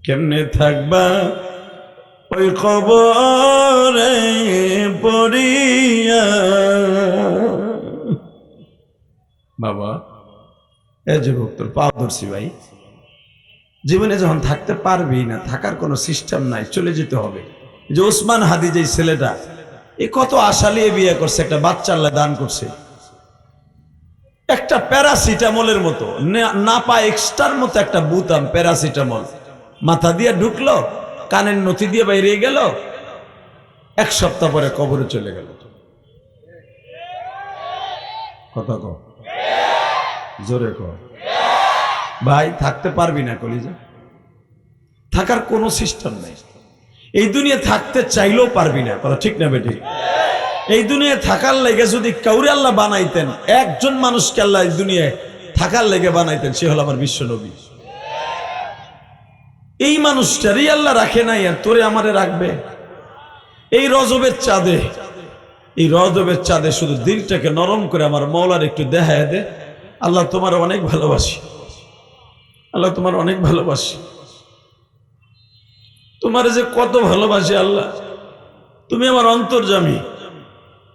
কেমনে থাকবা ওই কবরে পড়িয়া। বাবা এ যুবক তোর পা ধরছি ভাই, জীবনে যখন থাকতে পারবি না, থাকার কোনো সিস্টেম নাই, চলে যেতে হবে। যে ওসমান হাদি যে ছেলেটা, এ কত আশা নিয়ে বিয়ে করছে, একটা বাচ্চা আল্লাহ দান করছে, একটা প্যারাসিটামলের মতো না পা এক্সট্রার মতো একটা বুতাম প্যারাসিটামল মাথা দিয়ে ঢুকলো, কানের নথি দিয়ে বাইরে গেল, 1 সপ্তাহ পরে কবরে চলে গেল। কথা কও, জোরে কও ভাই, থাকতে পারবি না কলিজা, থাকার কোনো সিস্টেম নেই। এই দুনিয়া থাকতে চাইলেও পারবি না, কথা ঠিক না বেটি? এই দুনিয়া থাকার লেগে যদি কাউরে আল্লাহ বানাইতেন, একজন মানুষকে আল্লাহ এই দুনিয়ায় থাকার লেগে বানাইতেন, সে হলো আমার বিশ্ব নবী। এই মানুষটারই আল্লাহ রাখে নাই, আর তোরে আমারে রাখবে? এই রজবের চাঁদে, এই রজবের চাঁদে শুধু দিলটাকে নরম করে আমার মওলার একটু দেখায় দে, আল্লাহ তোমার অনেক ভালোবাসি, আল্লাহ তোমার অনেক ভালোবাসি, তোমার যে কত ভালোবাসি আল্লাহ, তুমি আমার অন্তর্যামী,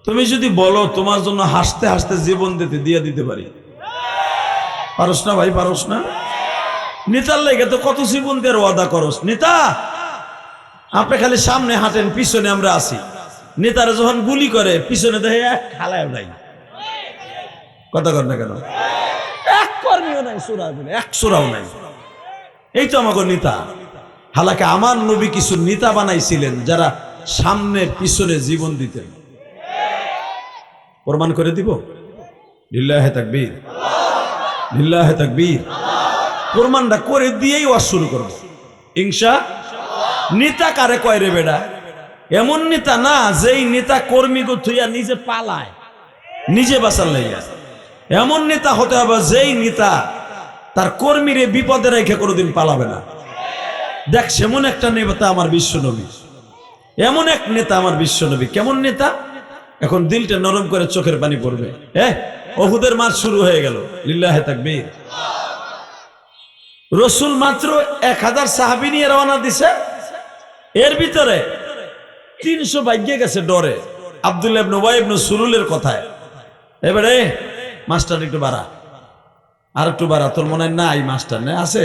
তুমি যদি বলো তোমার জন্য হাসতে হাসতে জীবন দিয়ে দিতে পারি। পারস না ভাই, পারস না? নেতার লেগে তো কত জীবন দেওয়ার ওয়াদা করস। নেতা আপনি খালি সামনে হাঁটেন, পিছনে আমরা আসি। নেতারা যখন গুলি করে পিছনে দেখে এক খালায় নাই, কথা কর না কেন? এক কর্মীও নাই, এক সোরাও নাই। এই তো আমাকে নেতা। হালাকে আমার নবী কিছু নেতা বানাইছিলেন যারা সামনে পিছনে জীবন দিতেন। প্রমাণ করে দিব। লিল্লাহে তাকবীর, লিল্লাহে তাকবীর। প্রমাণটা করে দিয়েই ওয়াজ শুরু করব ইনশাআল্লাহ। নেতা কারে কয় রে বেটা? এমন নেতা না যেই নেতা কর্মী গো থুইয়া নিজে পালায়, নিজে বাঁচার লাইয়া। এমন নেতা হতে হবে যেই নেতা তার কর্মীরে বিপদে রেখে কোনোদিন পালাবে না। দেখ সেমন একটা নেতা আমার বিশ্ব নবী, এমন এক নেতা আমার বিশ্ব নবী। কেমন নেতা? এখন দিলটা নরম করে চোখের পানি পড়বে। উহুদের মাঠ শুরু হয়ে গেল। লিল্লাহে তাকবীর। রসুল মাত্র 1000 সাহাবী নিয়ে রওনা দিছে, এর ভিতরে 300 ভাগ্যে গেছে ডরে। আব্দুল্লাহ ইবনে উবাই ইবনে সুলুলের কথায়, এবারে মাস্টার একটু বাড়া, আর একটু বাড়া। তোর মনে হয় নাই মাস্টার? না আছে?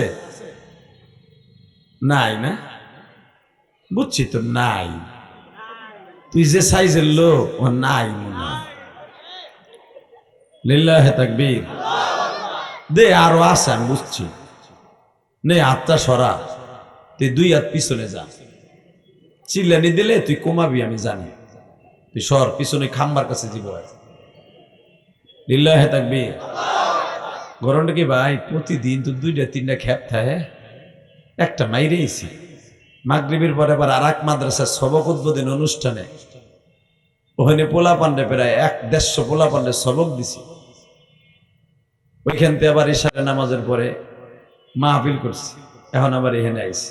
নাই না? বুঝছি তো নাই, তুই যে সাইজের লোক ও নাই মনে হয়। লিল্লাহে তাকবীর। দে আরো আছে, আমি বুঝছি। নে হাতটা সরা, তুই 2 হাত পিছনে যা, চিল্লানি দিলে তুই কমাবি আমি জানি, তুই সর পিছনে খাম্বার কাছে জীব আছে। লিল্লাহে তাকবীর। গরমটা কি ভাই প্রতিদিন তো 2-3টা খেপ থাকে, একটা মাইরেইছি। মাগরিবের পরে আবার আর এক মাদ্রাসার সবক উদ্বোধন অনুষ্ঠানে ওখানে পোলা পান্ডে প্রায় 150 পোলা পান্ডে সবক দিছি। ওইখান থেকে আবার ইশারে নামাজের পরে মাহফিল করছি, এখন আবার এখানে আইছি।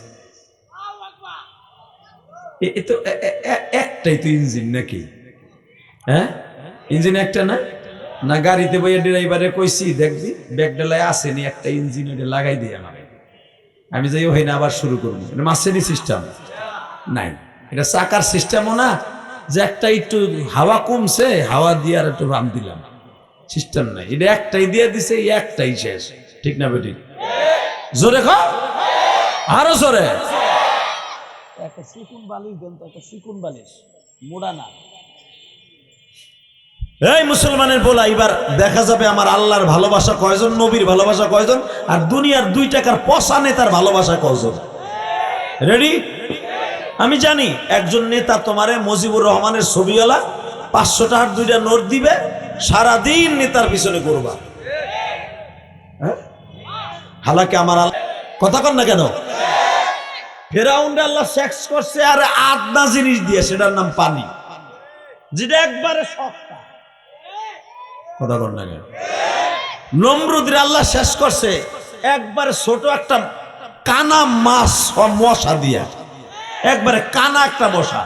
একটাই তো ইঞ্জিন নাকি? হ্যাঁ, ইঞ্জিন একটা না? না গাড়িতে বইয়ে ড্রাইভারে কইছি দেখবি ব্যাগডালায় আসেনি একটা ইঞ্জিন, ওটা লাগাই দিয়ে আমি যাই ওই না আবার শুরু করবো। এটা মাসেরই সিস্টেম নাই, এটা চাকার সিস্টেমও না যে একটা একটু হাওয়া কমছে হাওয়া দিয়ে আর একটু রাম দিলাম, সিস্টেম নাই। এটা একটাই দিয়ে দিছে, একটাই শেষ। ঠিক না বেটি? জোরে খাও, আরো জোরে। একটা চিকুন বালিশ দেন তো, একটা চিকুন বালিশ, মোড়া না। এই মুসলমানের বলা, এবার দেখা যাবে আমার আল্লাহর ভালোবাসা কয়জন, নবীর ভালোবাসা কয়জন, আর দুনিয়ার 2 টাকার পয়সা নেতার ভালোবাসা কয়জন। রেডি? আমি জানি একজন নেতা তোমারে মুজিবুর রহমানের ছবিওয়ালা 500 টাকার 2টা নোট দিবে, সারাদিন নেতার পিছনে করবা। হালাকি আমার কথা কন না কেন? ফেরাউন আল্লাহ সেক্স করছে আর আদনা জিনিস দিয়ে, সেটার নাম পানি, যেটা একবারে সস্তা। কথা কন না কেন? নমরুদের আল্লাহ শেষ করছে একবারে ছোট একটা কানা মাছ মশা দিয়া, একবারে কানা একটা মশা।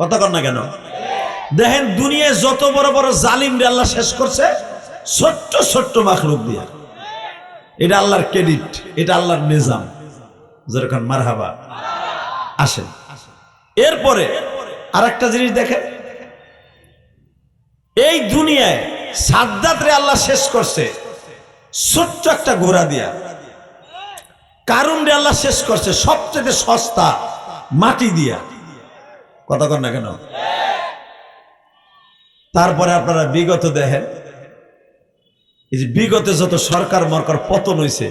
কথা কন না কেন? দেখেন দুনিয়ায় যত বড় বড় জালিম রে আল্লাহ শেষ করছে ছোট্ট ছোট্ট মাখলুক দিয়া। এটা আল্লাহর ক্রেডিট, এটা আল্লাহর নিজাম। যেরকম মারহাবা। আসেন এরপরে আর একটা জিনিস দেখেন, এই দুনিয়ায় সাদ্দাত রে আল্লাহ শেষ করছে ছোট্ট একটা ঘোড়া দিয়া। কারুন রে আল্লাহ শেষ করছে সবচেয়ে সস্তা মাটি দিয়া। কথা কন না কেন? তারপরে আপনারা বিগত দেখেন, এই যে বিগতে যত সরকার মরকার পতন হয়েছে,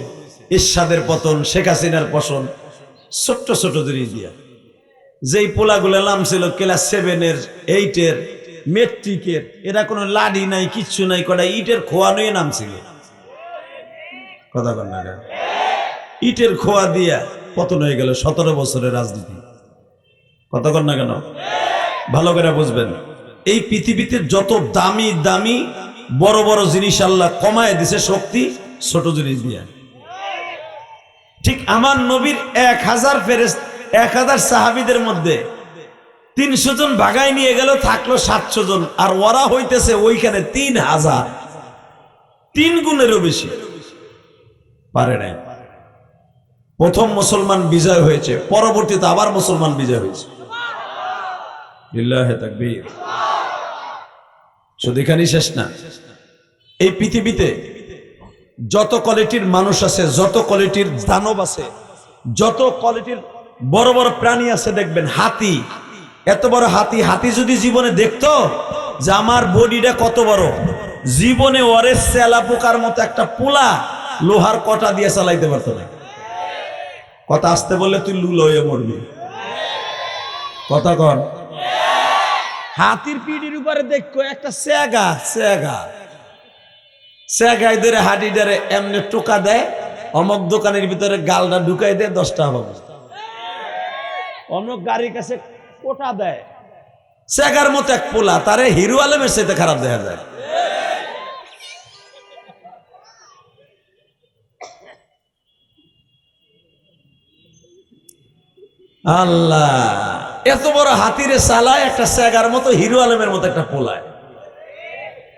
এরশাদের পতন, শেখ হাসিনার পতন, ছোট্ট ছোট জিনিস দিয়া। যেই পোলাগুলো নাম ছিল ক্লাস 7-এর 8-এর মেট্রিকের, এরা কোনো লাডি নাই কিচ্ছু নাই, কটা ইটের খোয়া নিয়ে নাম ছিল। কথা কন না কেন? ইটের খোয়া দিয়া পতন হয়ে গেল 17 বছরের রাজনীতি। কথা কন না কেন? ভালো করে বুঝবেন, এই পৃথিবীতে যত দামি দামি বড় বড় জিনিস আল্লাহ কমায় দিছে শক্তি ছোট জিনিস দিয়া। ঠিক আমার নবীর 1000 ফেরেশতা 1000 সাহাবীদের মধ্যে 300 জন ভাগাই নিয়ে গেল, থাকলো 700 জন, আর ওরা হইতেছে ওইখানে 3000, 3 গুণেরও বেশি। পারে নাই। প্রথম মুসলমান বিজয় হয়েছে, পরবর্তীতে আবার মুসলমান বিজয় হয়েছে। লিল্লাহে তাকবীর। শুধু এখানেই শেষ না, এই পৃথিবীতে যত কোয়ালিটির মানুষ আছে, যত কোয়ালিটির দানব আছে, যত কোয়ালিটির বড় বড় প্রাণী আছে, দেখবেন হাতি, এত বড় হাতি, হাতি যদি জীবনে দেখতো যে আমার বডিটা কত বড়, জীবনে ওরে সেলা পোকার মতো একটা পোলা লোহার কটা দিয়ে চালাইতে পারতো না। কথা আসতে বললে তুই লুল হয়ে মরবি। কথা কর। হাতির পিঠির উপরে দেখো একটা সেগা সেগা সেগাই ধরে হাঁটি ধরে এমনি টোকা দেয়, অমক দোকানের ভিতরে গালটা ঢুকাই দেয় 10 টাকা পাবে। অমক গাড়ির কাছে কোটা দেয়, সেগার মতো এক পোলা, তারে হিরো আলমের সাথে খারাপ দেখা যায়। আল্লাহ এত বড় হাতিরে চালায় একটা সেগার মতো হিরো আলমের মতো একটা পোলায়।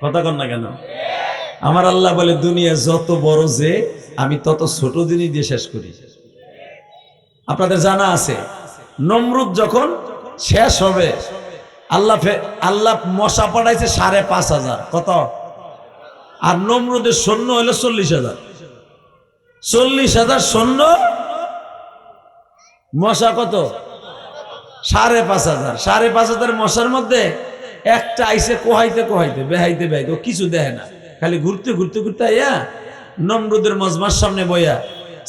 কথা কন না কেন? আমার আল্লাহ বলে দুনিয়া যত বড় যে আমি তত ছোট জিনিস দিয়ে শেষ করি। আপনাদের জানা আছে নমরুদ যখন শেষ হবে, আল্লাহ মশা পাঠাইছে 5,500। কত? আর নমরুদের সৈন্য হলো 40,000। 40,000 সৈন্য, মশা কত? 5,500। 5,500 মশার মধ্যে একটা আইসে কোহাইতে কোহাইতে বেহাইতে ও কিছু দেখে না, খালি ঘুরতে ঘুরতে ঘুরতে আইয়া নমরুদের মজমার সামনে বইয়া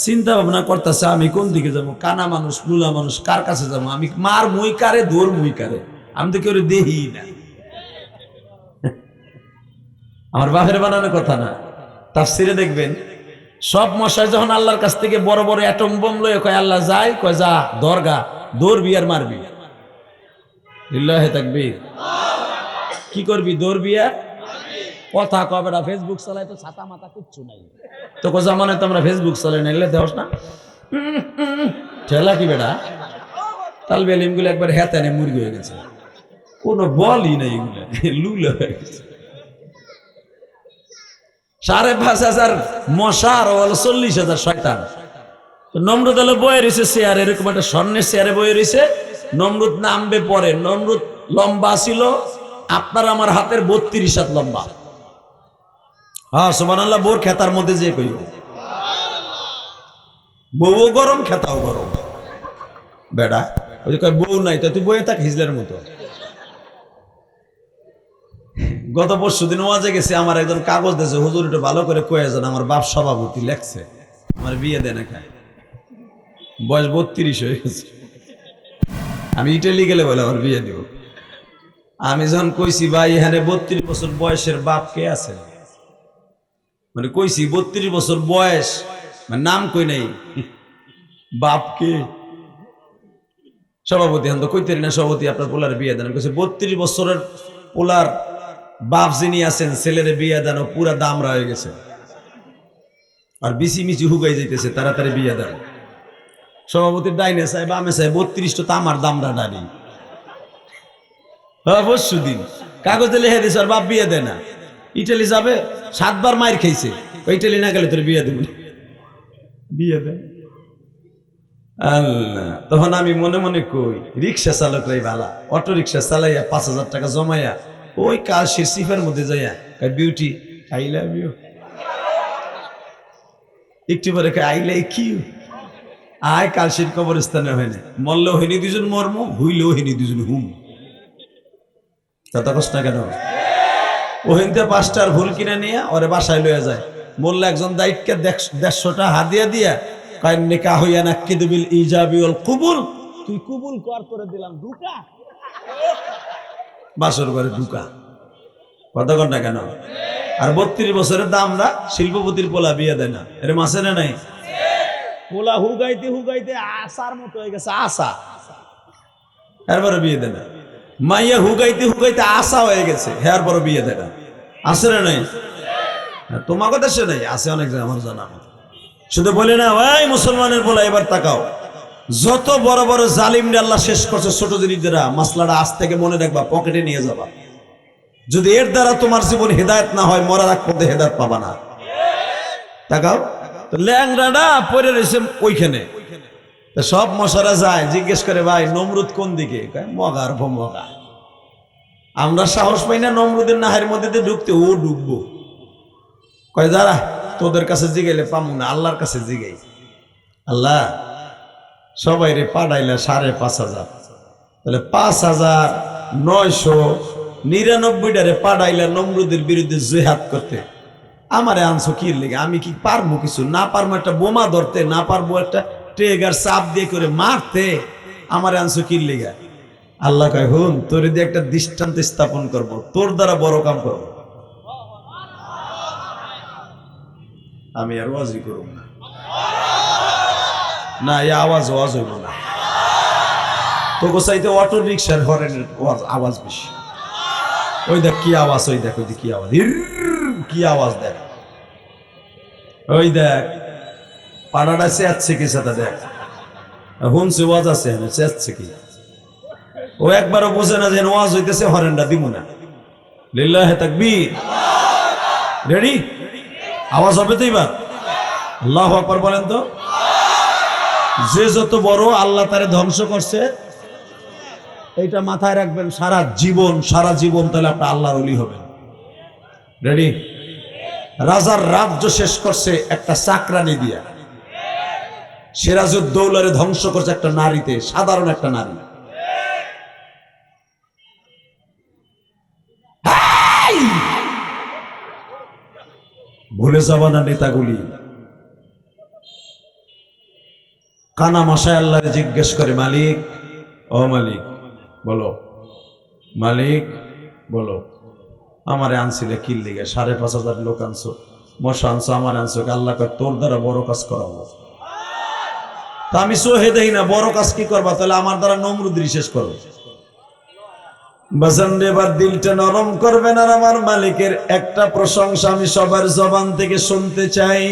চিন্তা ভাবনা করতেছে আমি কোন দিকে যাবো, কানা মানুষ লুলা মানুষ, কার কাছে যাবো, আমি মার মুই কারে দৌড় মুই কারে, আমি তো কেউ দেহি না। আমার বাপের বানানোর কথা না, তাফসিরে দেখবেন সব মশাই যখন আল্লাহর কাছ থেকে বড় বড় অ্যাটম বোম লয়ে কয় আল্লাহ যায়, কয় যা দরগা দৌড়বি আর মারবি, লিল্লাহি তাকবীর। কি করবি, দৌড়বি আর কথা কবে না, ফেসবুক চালাই তো ছাতা মাথা কিচ্ছু নাই, তো কোজা মানে তো আমরা ফেসবুক চালাই নাইলে দেওস না ঠেলা কি বেটা, তালবে এলিমগুলো একবার হেতানে মুরগি হয়ে গেছে, কোনো বলই নাই, এগুলো লুলে হয়ে গেছে। 5,500 মশা আর 40,000 শয়তান। নমরুদ আলো বয়ে রয়েছে চেয়ার, এরকম একটা স্বর্ণের চেয়ারে বয়ে রয়েছে। নমরুদ নামবে পরে, নমরুদ লম্বা ছিল আপনার আমার হাতের 32 হাত লম্বা। হ্যাঁ সুবহানাল্লাহ, বোর খেতার মধ্যে যে কই বউ গরম খেতাও গরম বেড়া, ওই যে কয় বউ নাই তো তুই বয়ে থাক হিজলের মতো। গত পরশু দিন ওয়াজে গেছে, আমার একজন কাগজ দিয়েছে, হুজুর একটু ভালো করে কয়ে যান, আমার বাপ সভাপতি লেখছে আমার বিয়ে দেয় না খায়, বয়স 32 হয়ে গেছে, আমি ইটালি গেলে বলে আমার বিয়ে দিব। আমি যখন কইছি ভাই এখানে 32 বছর বয়সের বাপ কে আছে, মানে কইছি 32 বছর বয়স, মানে নাম কই নাই, বাপ কে? সভাপতি এখন তো কইতে না, সভাপতি আপনার পোলার বিয়ে দেন, কইছে 32 বছরের পোলার বাপ যিনি আছেন ছেলের বিয়ে দেন, পুরা দামরা হয়ে গেছে আর বিচি মিচি হুগাই যাইতেছে, তাড়াতাড়ি বিয়ে দেন। সভাপতির ডাইনে চাই বামে চাই 32 তো আমার দামরা ডালি। পরশু দিন কাগজে লিখে দিছে আর বাপ বিয়ে দেয় না, ইটালি যাবে 7 বার মাইর খাইছে, ইটালি না গেলে তোর বিয়ে দেব, বিয়ে দেয় আল্লাহ। তখন আমি মনে মনে কই রিক্সা চালকরাই ভালা, অটো রিক্সা চালাইয়া 5,000 টাকা জমাইয়া ওই কাশির সিফের মধ্যে যাইয়া বিউটি আই লাভ ইউ, একটু পরে আই লাইক ইউ, আয় কালশির কবরস্থানে হয়নি, মরলেও হয়নি দুজন মর্ম, হইলেও হয়নি দুজন হুম, তত কষ্ট কেন? ওহিনতে 5টার ভুল কিনে নিয়ে ওরে বাসায় লইয়া যায়, বললে একজন দায়িত্বকে 150টা হাদিয়া দিয়া কায় নিকা হইয়া না কিদবিল ইজাবি ওয়াল কুবুল, তুই কুবুল কর করে দিলাম, ঢুকা বাসর ঘরে ঢুকা, কথা কর না কেন? আর 32 বছরের দামরা শিল্পপতির পোলা বিয়ে দেয় না, এর মাসে না নাই, পোলা হুগাইতে হুগাইতে আসার মতো হয়ে গেছে, আসা, এরপরে বিয়ে দেয় না। মাইয়া হুগাইতে হুগাইতে আসা হয়ে গেছে, হ্যার পরে বিয়ে দেয় না, আসে না নাই? তোমার কথা সে নাই, আছে অনেক জায়গায় আমার জানা মতো। শুধু বলে না ওই মুসলমানের বলা, এবার তাকাও যত বড় বড় জালিমরা আল্লাহ শেষ করছে, ছোট জিনিস দ্বারা মাসলাটা আজ থেকে মনে রাখবা, পকেটে নিয়ে যাবা, যদি এর দ্বারা তোমার জীবন হেদায়েত না হয়, মরার আগ পর্যন্ত হেদায়েত পাবা না। তাকাও তো, ল্যাংরাটা পড়ে রয়েছে ওইখানে, সব মশারা যায় জিজ্ঞেস করে ভাই নমরুদ কোন দিকে, মগার ভমগা, আমরা সাহস পাই না নমরুদের নাহের মধ্যে ঢুকতে, ও ঢুকবো, কয় যারা তোদের কাছে জিগাইলে পামু না, আল্লাহর কাছে জিগাই, আল্লাহ সবাই রে পাঠাইলে 5,500, তাহলে 5,999 পাঠাইলে নমরুদের বিরুদ্ধে জিহাদ করতে, আমারে আনছো কি লেগে, আমি কি পারবো কিছু, না পারবো একটা বোমা ধরতে, না পারবো একটা ট্রেগার চাপ দিয়ে করে মারতে, আমারে আনছো কি লেগে? আল্লাহ কয় হুন, তোর দিয়ে একটা দৃষ্টান্ত স্থাপন করব, তোর দ্বারা বড় কাম করব, আমি আর ওয়াজি করব না, না এই আওয়াজ ওয়াজ হইব না, তোকে চাইতে অটো রিক্সার হরেনের আওয়াজ বেশি, ওই দেখ কি আওয়াজ, ওই দেখ ওই কি আওয়াজ, কি আওয়াজ দেখ, ওই দেখ পাড়াটা চেয়াচ্ছে কি, সেটা দেখ হুনছে ওয়াজ আছে চেয়াচ্ছে কি, ও একবারও বোঝে না যে ওয়াজ হইতেছে, হরেনটা দিব না, লিল্লাহি তাকবীর, রেডি, আওয়াজ হবে তো এবার, আল্লাহু আকবার বলেন তো। যে যত বড় আল্লাহ তারে ধ্বংস করছে, এইটা মাথায় রাখবেন সারা জীবন, সারা জীবন, তাহলে আপনি আল্লাহর ওলি হবেন। রেডি? রাজার রাজ্য শেষ করছে একটা চাকরানি দিয়া, সিরাজউদ্দৌলারে ধ্বংস করছে একটা নারীতে, সাধারণ একটা নারী। ভুলে যাবা না নেতাগুলি, কানা মশাই আল্লাহরে জিজ্ঞেস করে, মালিক, ও মালিক বলো, মালিক বলো, আমারে আনছিলে কি লিগে? 5,500 লোক আনছো, মশা আনছো, আমার আনছো, আল্লাহ কয় তোর দ্বারা বড় কাজ করাবো। তা আমি সহে দেই না, বড় কাজ কি করবা? তাহলে আমার দ্বারা নমরুদ শেষ করো। বাজান রে, এবার দিলটা নরম করবেন। আর আমার মালিকের একটা প্রশংসা আমি সবার জবান থেকে শুনতে চাই।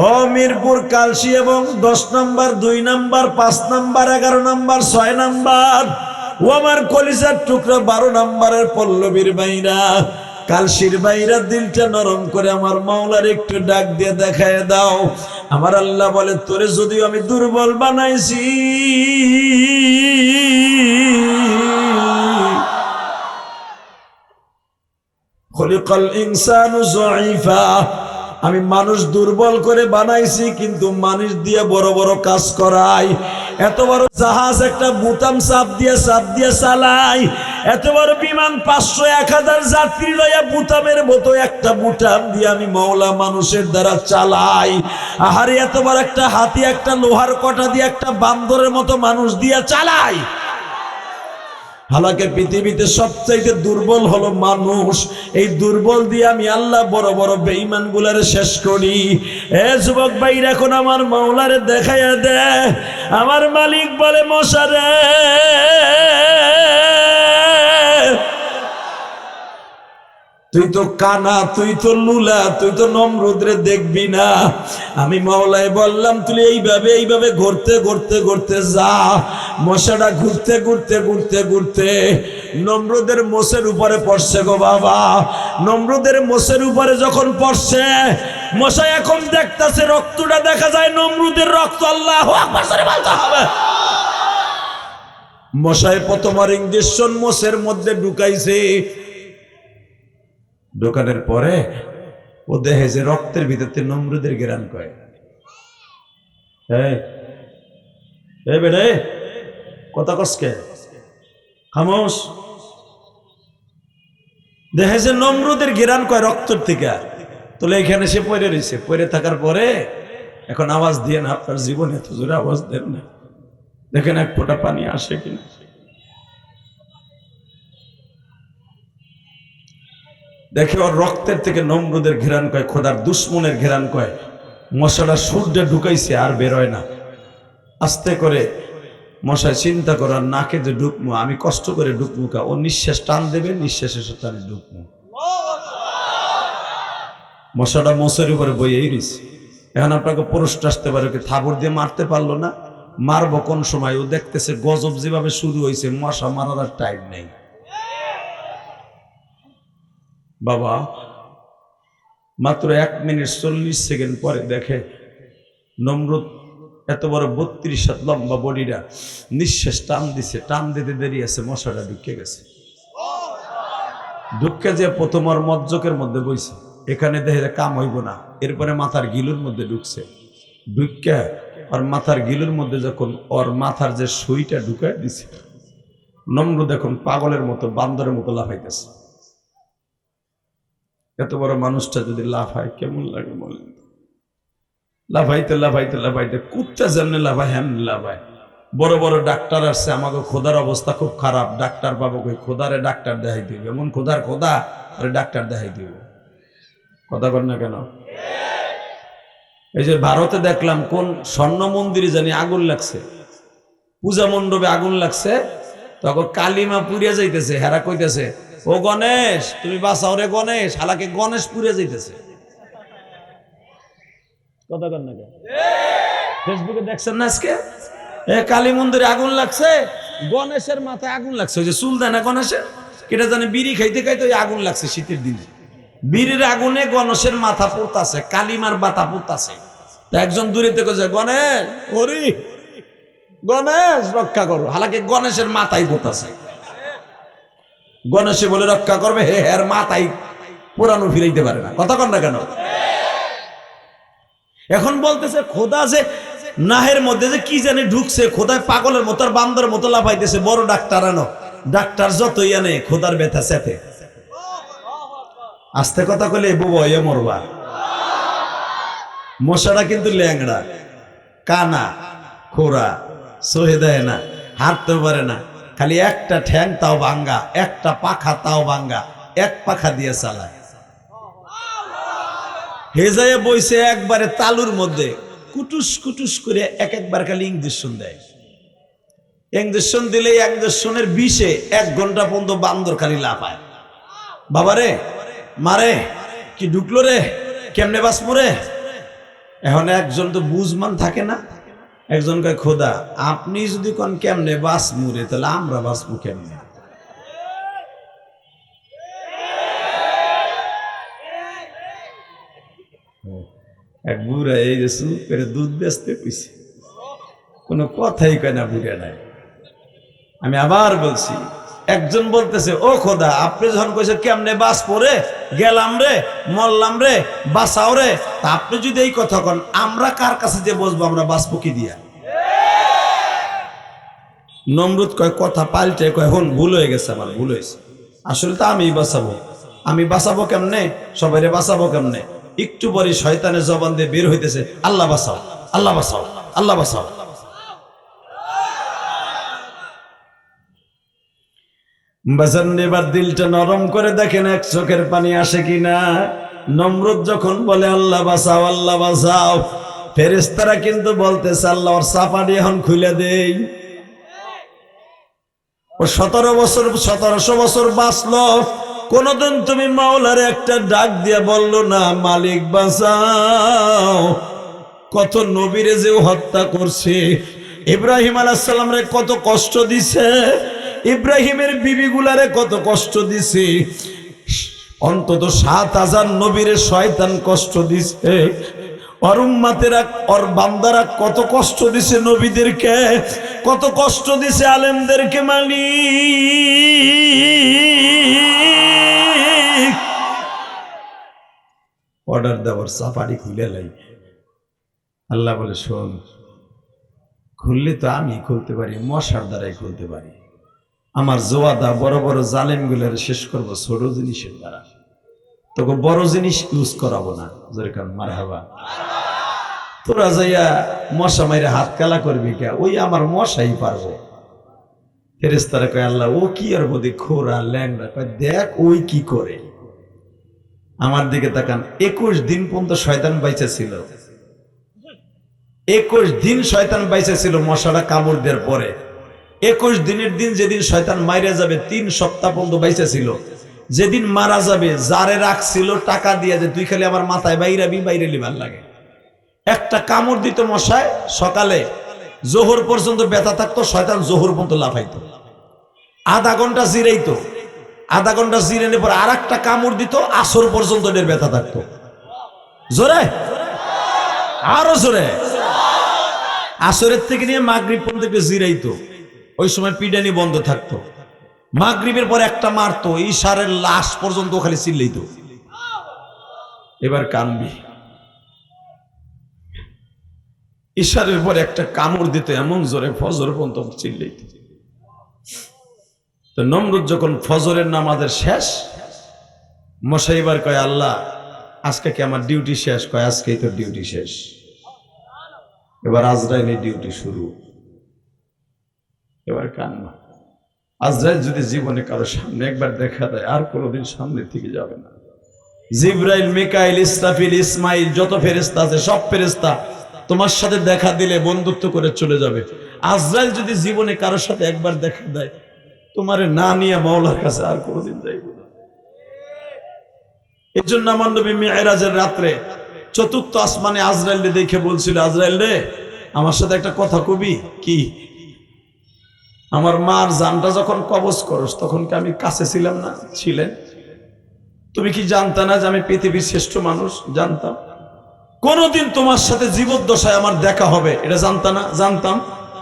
ও মিরপুর, কালসি এবং 10 নম্বর, 2 নম্বর, 5 নম্বর, 11 নম্বর, 6 নম্বর, ও আমার কলিজার টুকরা 12 নম্বরের পল্লবীর বাইরা, কালসির বাইরা, দিলটা নরম করে আমার মাওলার একটু ডাক দিয়ে দেখায় দাও। আমার আল্লাহ বলে, তোরে যদিও আমি দুর্বল বানাইছি, খলিকাল ইনসানু যায়ীফা, আমি মানুষ দুর্বল করে বানাইছি, কিন্তু মানুষ দিয়ে বড় বড় কাজ করাই। এত বড় জাহাজ একটা বুতাম চাপ দিয়ে চালাই, এত বড় বিমান 500-1000 যাত্রী লইয়া বুতামের মতো একটা বুতাম দিয়ে আমি মাওলা মানুষের দ্বারা চালাই। আহারে, এত বড় একটা হাতি একটা লোহার কটা দিয়ে একটা বান্দরের মতো মানুষ দিয়ে চালাই। হালাকে পৃথিবীতে সবচাইতে দুর্বল হলো মানুষ। এই দুর্বল দিয়ে আমি আল্লাহ বড় বড় বেঈমান গুলারে শেষ করি। এ যুবক ভাইরা, এখন আমার মাওলারে দেখাইয়া দে। আমার মালিক বলে, মশারে, তুই তো কানা, তুই তো লুলা, তুই তো নমরুদরে দেখবি না। আমি মাওলায় বললাম, তুই এইভাবে এইভাবে ঘুরতে ঘুরতে ঘুরতে যা। মশাটা ঘুরতে ঘুরতে ঘুরতে ঘুরতে নমরুদের মোষের উপরে পড়ছে গো বাবা। নমরুদের মোষের উপরে যখন পড়ছে, মশা এখন দেখতেছে রক্তটা দেখা যায় নমরুদের রক্ত। আল্লাহু আকবার বলতে হবে। মশায় প্রথমবার ইঞ্জেকশন মোষের মধ্যে ঢুকাইছে। ঢোকানোর পরে ও দেখে যে রক্তের ভিতরে নমরুদের ঘেরান কয়। বেড়ে কথা কসকে খামোশ। দেখে যে নমরুদের ঘেরান কয় রক্তর থেকে। তাহলে এখানে সে পড়ে রয়েছে। পড়ে থাকার পরে এখন আওয়াজ দিয়ে না, আপনার জীবনে এত জোরে আওয়াজ দেন না, দেখেন এক ফোঁটা পানি আসে কিনা। দেখে ওর রক্তের থেকে নমরুদের ঘেরান কয়, খোদার দুশ্মনের ঘেরান কয়। মশাটা সূর্যে ঢুকাইছে আর বেরোয় না। আস্তে করে মশায় চিন্তা করার, নাকে যে ঢুকমু, আমি কষ্ট করে ঢুকমু কা, ও নিঃশ্বাস টান দেবে, নিঃশ্বাসের সাথে আমি ঢুকমু। মশাটা মোষের উপরে বইয়েই রয়েছে। এখন আপনাকে প্রশ্ন আসতে পারে, থাবর দিয়ে মারতে পারলো না, মারবো কোন সময়? ও দেখতেছে গজব যেভাবে শুরু হয়েছে, মশা মারার আর টাইম নেই। বাবা মাত্র 1 মিনিট 40 সেকেন্ড পরে দেখে নমরুদ এত বড় 32 হাত লম্বা বডিটা নিঃশ্বাস টান দিছে। টান দিতে দেরি আছে, মশাটা ঢুকে গেছে। ঢুকে যে প্রথম ওর মজ্জকের মধ্যে বইছে। এখানে দেখে কাম হইব না, এরপরে মাথার গিলুর মধ্যে ঢুকছে। ঢুকে ওর মাথার গিলুর মধ্যে যখন ওর মাথার যে সুইটা ঢুকায় দিছে, নমরুদ এখন পাগলের মতো বান্দরের মতো লাফাইতেছে। এত বড় মানুষটা যদি লাফায় কেমন লাগে বলেন? লাফাইতে লাফাইতে লাফাইতে কুত্তা যেমনি লাফায় হেমনি লাফায়। বড় বড় ডাক্তার আসছে, আমাকে খোদার অবস্থা খুব খারাপ, ডাক্তার পাবো কই? খোদারে ডাক্তার দেখাই দিব, এমন খোদার খোদা ডাক্তার দেখাই দিব। কথা বল না কেন? এই যে ভারতে দেখলাম কোন স্বর্ণ মন্দিরে জানি আগুন লাগছে, পূজা মণ্ডপে আগুন লাগছে, তখন কালিমা পুড়িয়া যাইতেছে। হেরা কইতেছে, ও গণেশ তুমি বাঁচাও রে গণেশ। হালাকে গণেশ পুড়িয়া যাইতেছে। কথা বল না কেন? ফেসবুকে দেখছেন না আজকে? কালী মন্দিরে আগুন লাগছে, গণেশের মাথায় আগুন লাগছে। ওই যে চুল দেয় না গণেশের, কেটা জানে বিড়ি খাইতে খাইতে ওই আগুন লাগছে শীতের দিনে। বীরের আগুনে গণেশের মাথা পড়তাছে, কালিমার বাতা পড়তাছে। একজন দূরে থেকে যায়, গণেশ হরি গণেশ রক্ষা করো। হালাকে গণেশের মাথায় পড়তাছে। গণেশে বলে রক্ষা করবে, হে হের মাথায় পুরানো ফিরাইতে পারে না। কথা কন না কেন? এখন বলতেছে খোদা যে নাহের মধ্যে যে কি জানি ঢুকছে, খোদায় পাগলের মতো আর বান্দরের মতো লাফাইতেছে। বড় ডাক্তার আনো, ডাক্তার যতই আনে খোদার ব্যথা চেপে। আস্তে কথা কইলে বুবো এ মরবা। মশাটা কিন্তু ল্যাংড়া, কানা, খোরা সহে দেয় না, হাঁটতে পারে না, খালি একটা ঠ্যাং তাও ভাঙ্গা, একটা পাখা তাও ভাঙ্গা, এক পাখা দিয়ে চালায়। হেজায় বইছে একবারে তালুর মধ্যে কুটুস কুটুস করে একবার খালি ইঞ্জেকশন দেয়। ইঞ্জেকশন দিলে ইঞ্জেকশনের বিষে 1 ঘন্টা পর্যন্ত বান্দর খালি লাফায়। বাবারে মারে কি ঢুকলো রে, কেমনে বাঁচবো রে। এখন একজন তো বুঝমান থাকে না, একজন কয় খোদা আপনি যদি কোন কেমনে বাঁচবো রে, তাহলে আমরা বাঁচবো কেমনে। এক বুড়া এই যে চুপ করে দুধ বেচতে কইছে, কোনো কথাই কয় না বুড়া নাই। আমি আবার বলছি, একজন বলতেছে ও খোদা আপনি যখন কইছে কেমনে বাঁচবো রে, গেলাম রে, মরলাম রে, বাঁচাও রে, তা আপনি যদি এই কথা কন আমরা কার কাছে যে বসবো, আমরা বাঁচবো কি দিয়া। নমরুদ কয় কথা পাল্টে কয় হন ভুল হয়ে গেছে, আমার ভুল হয়েছে, আসলে তো আমি বাঁচাবো। আমি বাঁচাবো কেমনে, সবাইরে বাঁচাবো কেমনে। একটু পরে শয়তানের জবান দিয়ে বের হইতেছে আল্লাহ বাঁচাও, আল্লাহ বাঁচাও, আল্লাহ বাঁচাও। বাজান এবার দিলটা নরম করে দেখেন এক চোখের পানি আসে কিনা। নমরুদ যখন বলে আল্লাহ বাঁচাও, আল্লাহ বাঁচাও, ফেরেশতারা কিন্তু বলতেছে আল্লাহ ওর চাপাটি এখন খুলে দেই। ও 1700 বছর বাঁচলো, কোনদিন তুমি মাওলার একটা ডাক দিয়ে বললো না মালিক বাঁচাও। কত নবীরে যে হত্যা করছে, ইব্রাহিম আলাইহিস সালাম রে কত কষ্ট দিছে, ইব্রাহিমের বিবিগুলারে কত কষ্ট দিছে, অন্তত 7000 নবীরে শয়তান কষ্ট দিছে। ওর উম্মতেরা ওর বান্দারা কত কষ্ট দিছে, নবীদেরকে কত কষ্ট দিছে, আলেমদেরকে। মালিক অর্ডার দেওয়ার চাপাড়ি খুলে লাই। আল্লাহ বলে শোন, খুললে তো আমি খুলতে পারি, মশার দ্বারাই খুলতে পারি। আমার জোয়াদা বড় বড় জালেম গুলার শেষ করবো ছোট জিনিসের দ্বারা, তোকে বড় জিনিস ইউজ করাবো না। যেরকম মারহাবা, তোরা যাইয়া মশা মাইরে হাত কালা করবি কে, ওই আমার মশাই পারবো। ফেরেশতারা কয় আল্লাহ ও কি আর বোধে খোরা ল্যাংড়া, কয় দেখ ওই কি করে। আমার দিকে তাকান, 21 দিন পর্যন্ত শয়তান বাইচা ছিল। 21 দিন শয়তান বাইচা ছিল মশাটা কামড় দেওয়ার পরে। 21 দিনের দিন যেদিন শয়তান মাইরা যাবে, 3 সপ্তাহ পর্যন্ত বাইচা ছিল। যেদিন মারা যাবে যারে রাখছিল টাকা দিয়ে যে তুই খালি আমার মাথায় বাইরাবি, বাইরে লিবার লাগে। একটা কামড় দিত মশায়, সকালে জোহর পর্যন্ত ব্যথা থাকতো, শয়তান জোহর পর্যন্ত লাফাইতো। আধা ঘন্টা জিরাইতো, আধা ঘন্টা জিরানোর পর আর একটা কামড় দিত, আসর পর্যন্ত এর ব্যথা থাকতো। জোরে আরো জোরে, আসরের থেকে নিয়ে মাগরিব পর্যন্ত জিরাইতো। ওই সময় পিডানি বন্ধ থাকতো। মাগরিবের পর একটা মারতো, ইশারের লাশ পর্যন্ত খালি চিল্লাইতো। এবার কানবি, ইশারের পর একটা কামড় দিত এমন জোরে, ফজর পর্যন্ত চিল্লাইতো। তো নমরুদ যখন ফজরের নামাজের শেষ, মশাই এবার কয় আল্লাহ আজকে কি আমার ডিউটি শেষ, কয় আজকেই তো ডিউটি শেষ, এবার আজরাইলের ডিউটি শুরু। এবার কান্না। আজরাইল যদি জীবনে কারো সামনে একবার দেখা দেয় আর কোনোদিন সামনে থেকে যাবে না। জিবরাইল, মিকাইল, ইসরাফিল, ইসমাইল, যত ফেরেশতা আছে সব ফেরেশতা তোমার সাথে দেখা দিলে বন্ধুত্ব করে চলে যাবে। আজরাইল যদি জীবনে কারোর সাথে একবার দেখা দেয়, তোমারে না নিয়ে মাওলার কাছে আর কোনোদিন যাইব না। এই জন্য আমার নবী মিরাজের রাত্রে 4র্থ আসমানে আজরাইলকে দেখে বলছিল, আজরাইল রে আমার সাথে একটা কথা কবি। কি? আমার মার জানটা যখন কবজ করস তখন কি আমি কাছে ছিলাম না? ছিলেন। তুমি কি জানতা না যে আমি পৃথিবীর শ্রেষ্ঠ মানুষ? জানতাম। কোনদিন তোমার সাথে জীবদ্দশায় আমার দেখা হবে এটা জানতা না? জানতাম।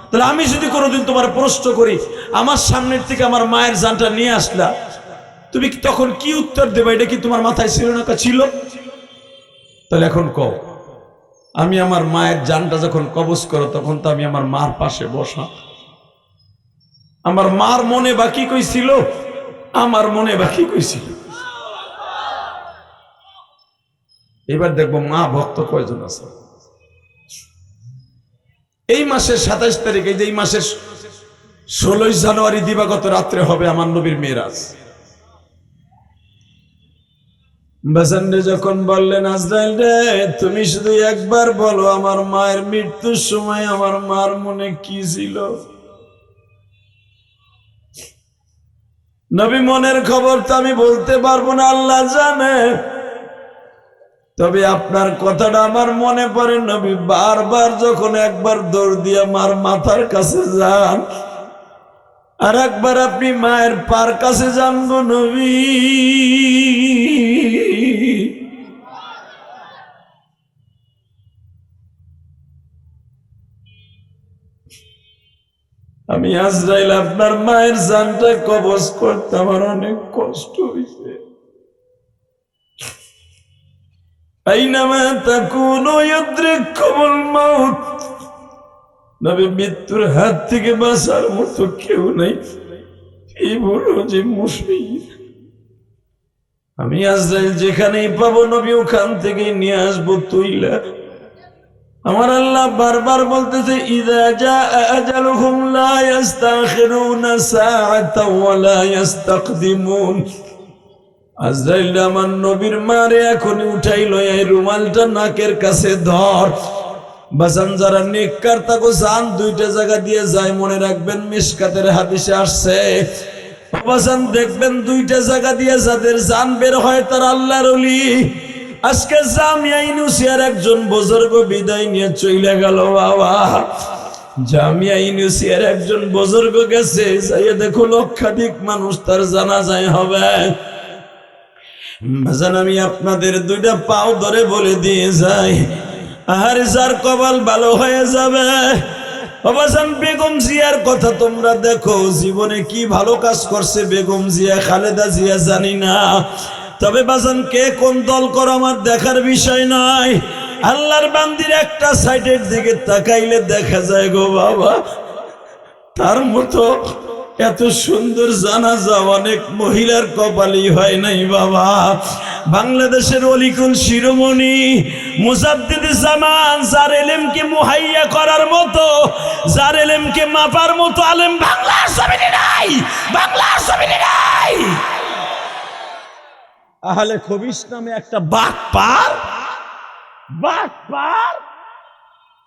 তাহলে আমি যদি কোনোদিন তোমার প্রশ্ন করি, আমার সামনের থেকে আমার মায়ের জানটা নিয়ে আসলা, তুমি তখন কি উত্তর দেবে? এটা কি তোমার মাথায় ছিল না? ছিল। তাহলে এখন কও, আমি আমার মায়ের জানটা যখন কবজ করো তখন তো আমি আমার মার পাশে বসা। আমার মার মনে বাকি কইছিল, আমার মনে বাকি কইছিল। এবার দেখবো মা ভক্ত কয়জন আছে। এই মাসের 27 তারিখে, এই মাসের 16 জানুয়ারি দিবাগত রাত্রে হবে আমার নবীর মেরাজ। বাজানরে যখন বললেন আজরাইল রে তুমি শুধু একবার বলো আমার মায়ের মৃত্যুর সময় আমার মার মনে কি ছিল। নবী মনের খবর তো আমি বলতে পারবো না, আল্লাহ জানে, তবে আপনার কথাটা আমার মনে পড়ে। নবী বারবার যখন একবার দৌড় দিয়ে মার মাথার কাছে যান, আর একবার আপনি মায়ের পার কাছে যান গো নবী। আমি আজরাইল আপনার মায়ের জানটা কবজ করতে আমার অনেক কষ্ট হয়েছে। আইনামা তাকুনু ইউদরিকুমুল মাউত, নবী মৃত্যুর হাত থেকে বাঁচার মতো কেউ নাই। এই বলো যে মুশরিক, আমি আজরাইল যেখানেই পাবো নবী ওখান থেকে নিয়ে আসবো তুইলা। আমার আল্লাহ বারবার বলতেছে ইযা জাআ আজালুহুম লা ইস্তাখিরুনা সাআতাও ওয়া লা ইস্তাকদিমুন। আজরাইল আমার নবীর মারে এখনই উঠাইলো, এই রুমালটা নাকের কাছে ধর। বাজান যারা নেককার তাকে জান দুইটা জায়গা দিয়ে যায়, মনে রাখবেন মিশকাতের হাদিসে আসছে। বাজান দেখবেন দুইটা জায়গা দিয়ে যাদের জান বের হয় তারা আল্লাহর ওলি। আজকে জামিয়া ইউনিভার্সিটির একজন বুজুর্গ বিদায় নিয়ে চলে গেল বাবা। জামিয়া ইউনিভার্সিটির একজন বুজুর্গ গেছে, যাইয়া দেখো লক্ষাধিক মানুষ তার জানাজায় হবে। বাজান আমি আপনাদের দুইটা পাও ধরে বলে দিয়ে যাই, আর যার কপাল ভালো হয়ে যাবে। বাবাজান বেগম জিয়ার কথা তোমরা দেখো, জীবনে কি ভালো কাজ করছে বেগম জিয়া, খালেদা জিয়া জানি না, তবে বাজান কে কোন দল করো আমার দেখার বিষয় নয়। আল্লাহর বান্দির একটা সাইডের দিকে তাকাইলে দেখা যায় গো বাবা, তার মতো এত সুন্দর জানাজা অনেক মহিলার কপালই হয় নাই বাবা। বাংলাদেশের অলিকুল শিরোমণি মুজাদ্দিদে জামান, যার ইলমকে মুহাইয়া করার মতো, যার ইলমকে মাপার মতো আলেম বাংলার জমিনে নাই, বাংলার জমিনে নাই। আহলে খবিস নামে একটা বাটপার,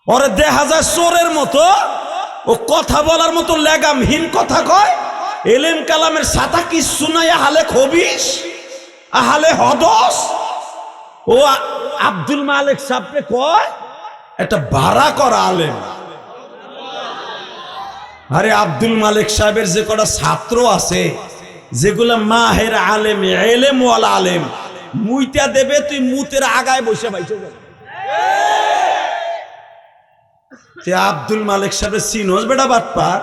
ওরে দেখা যায় চোরের মতো, ও কথা বলার মতো লেগামহীন কথা কয়। এলেম কালামের সাতা কিচ্ছু নাই, আহলে খবিস, আহলে হদস। ও আব্দুল মালিক সাহেবকে কয় একটা ভাড়া করা আলেম। আরে আব্দুল মালিক সাহেবের যে কটা ছাত্র আছে, যেগুলা মাহের আলেম, এলেম ওয়ালা আলেম, মুইটা দেবে তুই মুতের আগায় বসে পাইছো। আব্দুল মালিক সাহেবের চিনোস বেটা বাটপার,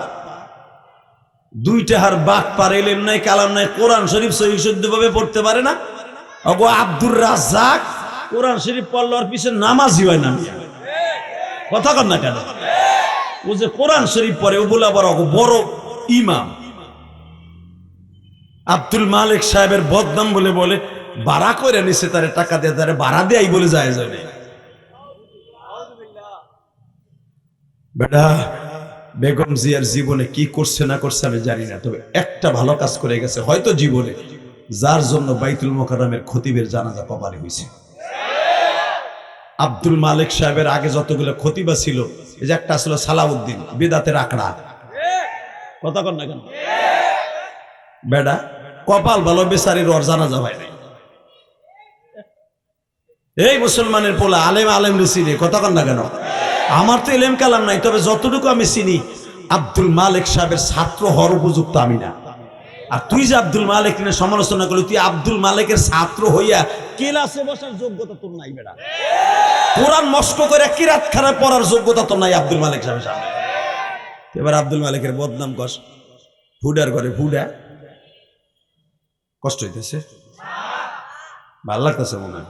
দুইটা হার বাটপার, এলেম নাই কালাম নাই, কোরআন শরীফ সহিহ শুদ্ধ ভাবে পড়তে পারে না। অগো আব্দুর রাজ্জাক কোরআন শরীফ পড়লোর পিছনে নামাজি হয় না, কথা কর না কেন? ও যে কোরআন শরীফ পড়ে ও বলে আবার বড় ইমাম। আব্দুল মালিক সাহেবের বদনাম বলে বলে ভাড়া করে নিছে, তারে টাকা দিয়ে তারে ভাড়া দেয় বলে যায় যাবে। বেটা বেগম জিয়ার জীবনে কি করছে না করছে আমি জানি না, তবে একটা ভালো কাজ করে গেছে হয়তো জীবনে, যার জন্য বাইতুল মোকাররমের খতিবের জানাজা কবরে হয়েছে। আব্দুল মালিক সাহেবের আগে যতগুলো খতিবা ছিল, এই যে একটা ছিল সালাউদ্দিন বিদাতের আকড়া, কথা কর না কেন? বেটা কপাল ভালো, বেচারির ওর জানাজা হয় নাই। এই মুসলমানের পোলা আলেম আলেম চিনি, কথা কর না কেন? আমার তো এলেম কালাম নাই, তবে যতটুকু আমি চিনি আব্দুল মালিক সাহেবের ছাত্র হওয়ার উপযুক্ত আমি না। আর তুই যে আব্দুল মালিক নিয়ে সমালোচনা করলি, তুই আব্দুল মালিকের ছাত্র হইয়া ক্লাসে বসার যোগ্যতা তোর নাই বেটা। কোরআন মস্ক করে কিরাত খানা পড়ার যোগ্যতা তোর নাই আব্দুল মালিক সাহেবের সামনে। এবার আব্দুল মালিকের বদনাম কস, ফুডার করে ফুডা, কষ্ট হইতেছে, ভাল লাগতেছে মনে হয়,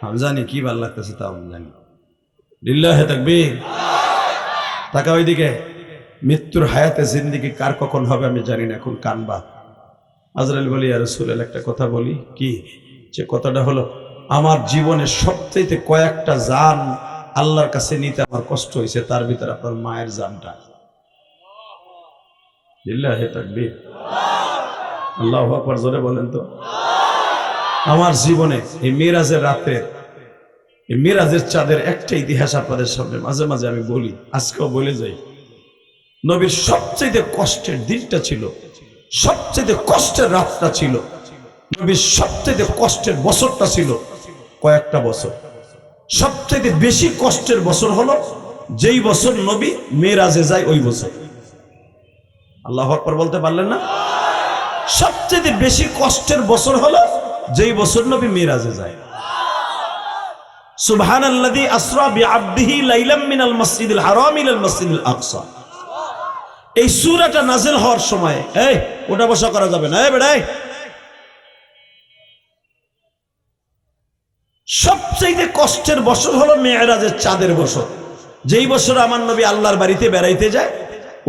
আমি জানি কি ভাল লাগতেছে, তাও আমি জানি। লিল্লাহে তাকবীর। তাকা ওইদিকে, মৃত্যুর হায়াতে জিন্দেগি কার কখন হবে আমি জানি না, এখন কানবা। আজরাইল বলি ইয়া রাসূলুল্লাহ একটা কথা বলি, কি যে কথাটা হলো আমার জীবনে সবচাইতে কয়েকটা জান আল্লাহর কাছে নিতে আমার কষ্ট হয়েছে, তার ভিতরে আপনার মায়ের জানটা। লিল্লাহি তাকবীর, আল্লাহু আকবার, জোরে বলেন তো। আমার জীবনে এই মিরাজের রাতের, এই মিরাজের চাঁদের একটা ইতিহাস আপনাদের সামনে মাঝে মাঝে আমি বলি, আজকেও বলে যাই। নবীর সবচেয়ে কষ্টের দিনটা ছিল, সবচেয়ে কষ্টের রাতটা ছিল, নবীর সবচেয়ে কষ্টের বছরটা ছিল কয়েকটা বছর। সবচেয়ে বেশি কষ্টের বছর হলো যেই বছর নবী মেরাজে যায় ওই বছর। আল্লাহু আকবার বলতে পারলেন না? সবচেয়ে বেশি কষ্টের বছর হলো যেই বছর নবী মেরাজে যায়। সুবহানাল্লাযী আসরা বিআবদিহি লাইলাম মিনাল মাসজিদিল হারাম ইলাল মাসজিদিল আকসা। এই সূরাটা নাযিল হওয়ার সময়, এই ওটা বসা করা যাবে না, এই বেড়াই, সবচেয়ে কষ্টের বছর হলো মেরাজের চাঁদের বছর। যেই বছর আমার নবী আল্লাহর বাড়িতে বেড়াইতে যায়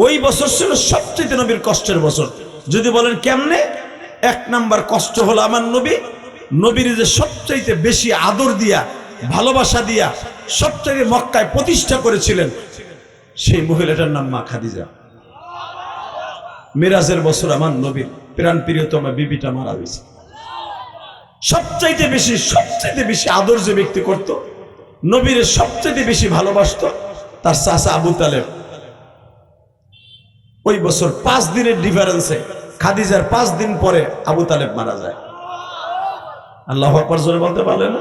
ওই বছর ছিল সবচেয়ে নবীর কষ্টের বছর। যদি বলেন কেমনে, এক নাম্বার কষ্ট হলো আমার নবীর যে সবচেয়ে বেশি আদর দিয়া, ভালোবাসা দিয়া সবচেয়ে মক্কায় প্রতিষ্ঠা করেছিলেন সেই মহিলাটার নাম মা খাদিজা। মেরাজের বছর আমার নবীর প্রাণ প্রিয়তমা বিবিটা মারা গেছে। সবচাইতে বেশি আদর যে ব্যক্তি করত, নবীর সবচাইতে বেশি ভালোবাসত, তার চাচা আবু তালেব। ওই বছর 5 দিনের ডিফারেন্সে খাদিজার 5 দিন পরে আবু তালেব মারা যায়। আল্লাহু আকবার জোরে বলতে পারলেন না?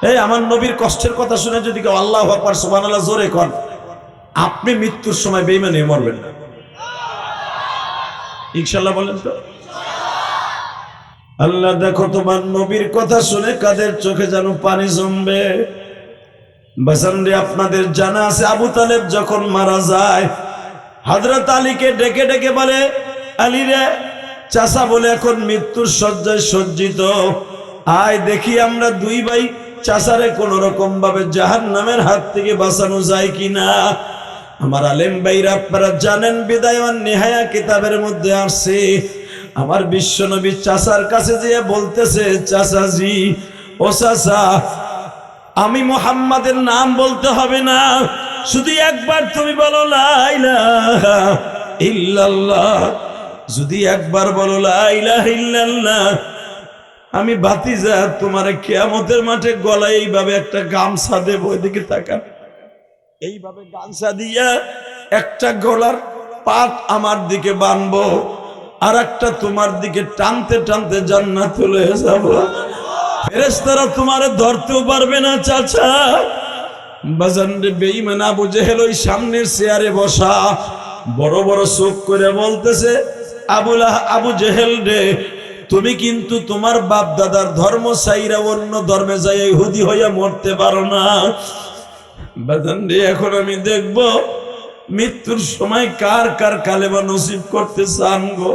এই আমার নবীর কষ্টের কথা শুনে যদি কেউ আল্লাহু আকবার সুবহানাল্লাহ জোরে কন, আপনি মৃত্যুর সময় বেঈমানে মরবেন না ইনশাআল্লাহ, বলেন তো। আল্লাহ দেখো তোমার নবীর কথা শুনে কাদের চোখে যেন পানি জমবে। বাসানরে আপনাদের জানা আছে আবু তালেব যখন মারা যায় হযরত আলীকে ডেকে ডেকে বলে, আলী রে, চাচা বলে এখন মৃত্যুর শয্যায় সজ্জিত, আয় দেখি আমরা দুই ভাই চাচারে কোন রকম ভাবে জাহান্নামের হাত থেকে বাঁচানো যায় কিনা। আমার আলেম ভাইরা আপনারা জানেন বিদায় ওয়ান নিহায়া কিতাবের মধ্যে আসছে আমার বিশ্ব নবী চাচার কাছে যেয়ে বলতেছে, চাচাজি, ও চাচা, আমি মুহাম্মাদের নাম বলতে হবে না, শুধু একবার তুমি বলো লা ইলাহা ইল্লাল্লাহ, যদি একবার বলো লা ইলাহা ইল্লাল্লাহ, আমি ভাতিজা তোমার কিয়ামতের মাঠে গলায় এইভাবে একটা গামছা দেব, ওইদিকে তাকান, এইভাবে গামছা দিয়া একটা গলার পাট আমার দিকে বানবো, আর একটা তোমার দিকে টানতে টানতে জান্নাতুল যাব, ফেরেশতারা তোমারে ধরতেও পারবে না। চাচা বাজান রে, বেঈমান আবু জেহেল ওই সামনের চেয়ারে বসা বড় বড় চোখ করে বলতেছে, আবু জেহেল রে, তুমি কিন্তু তোমার বাপ দাদার ধর্ম ছাইরা অন্য ধর্মে যাই ইহুদি হইয়া মরতে পারো না। বাজান রে, এখন আমি দেখব মৃত্যুর সময় কার কার কালেমা নসিব করতে চান গো।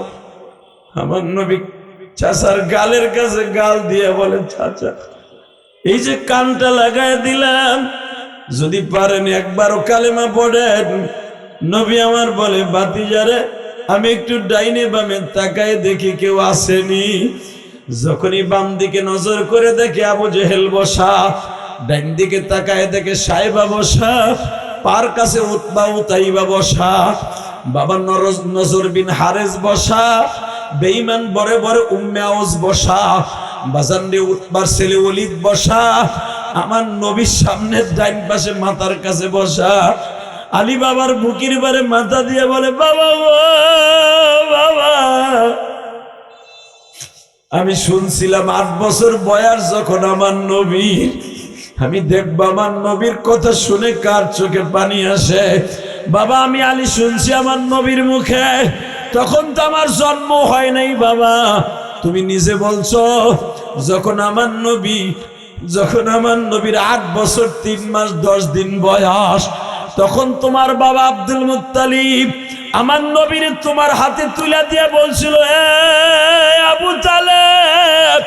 আমার নবী চাচার গালের কাছে গাল দিয়ে বলে, চাচা এই যে কানটা লাগায় দিলাম, যদি পারেন একবারও কালেমা পড়েন। নবী আমার বলে, ভাতিজারে, আমি একটু ডাইনে বামে তাকায় দেখি কেউ আসেনি। যখনই বাম দিকে নজর করে দেখে আবু জেহেল বসা, ডাইন দিকে তাকায় দেখে সাইবা বসা, পার কাছে উতবা উতাইবা বসা, বাবা নজর বিন হারেস বসা, বেঈমান বরে বরে উম্মে আউস বসা, বাজান রে উতবার ছেলে ওলীদ বসা, আমার নবীর সামনে ডাইন পাশে মাথার কাছে বসা। আলী বাবার বুকের বারে মাথা দিয়ে বলে, বাবা বাবা, আমি শুনছিলাম 8 বছর বয়স যখন আমার নবীর, আমি দেখব আমার নবীর কথা শুনে কার চোখে পানি আসে। বাবা আমি আলী শুনছি আমার নবীর মুখে, তখন তো আমার জন্ম হয় নাই। বাবা তুমি নিজে বলছো যখন আমার নবীর 8 বছর 3 মাস 10 দিন বয়স, তখন তোমার বাবা আব্দুল মুত্তালিব আমার নবীর তোমার হাতে তুলে দিয়ে বলছিল, আবু তালেব,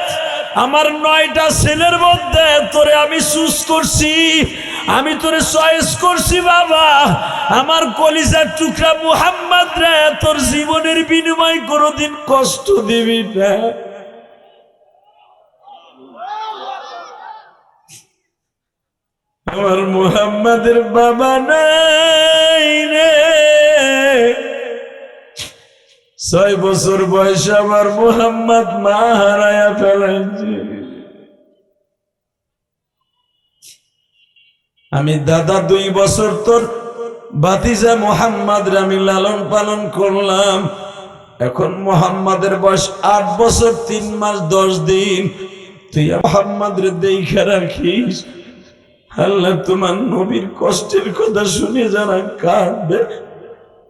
আমার 9টা ছেলের মধ্যে তোরে আমি চুজ করছি, আমি তোরে চয়েস করছি। বাবা আমার কলিজার টুকরা মুহাম্মদ রে, তোর জীবনের বিনিময় কোনোদিন কষ্ট দিবি না। আমার মুহাম্মাদের বাবা নাই রে। 6 বছর বয়সে আমার মুহাম্মদ মা হারায়া ফেলেছে। আমি দাদা 2 বছর তোর ভাতিজা মুহাম্মদ রে আমি লালন পালন করলাম। এখন মুহাম্মাদের বয়স 8 বছর 3 মাস 10 দিন। তুই মুহাম্মদ রে দেখে রাখিস। আল্লাহ তোমার নবীর কষ্টের কথা শুনে যারা কাঁদবে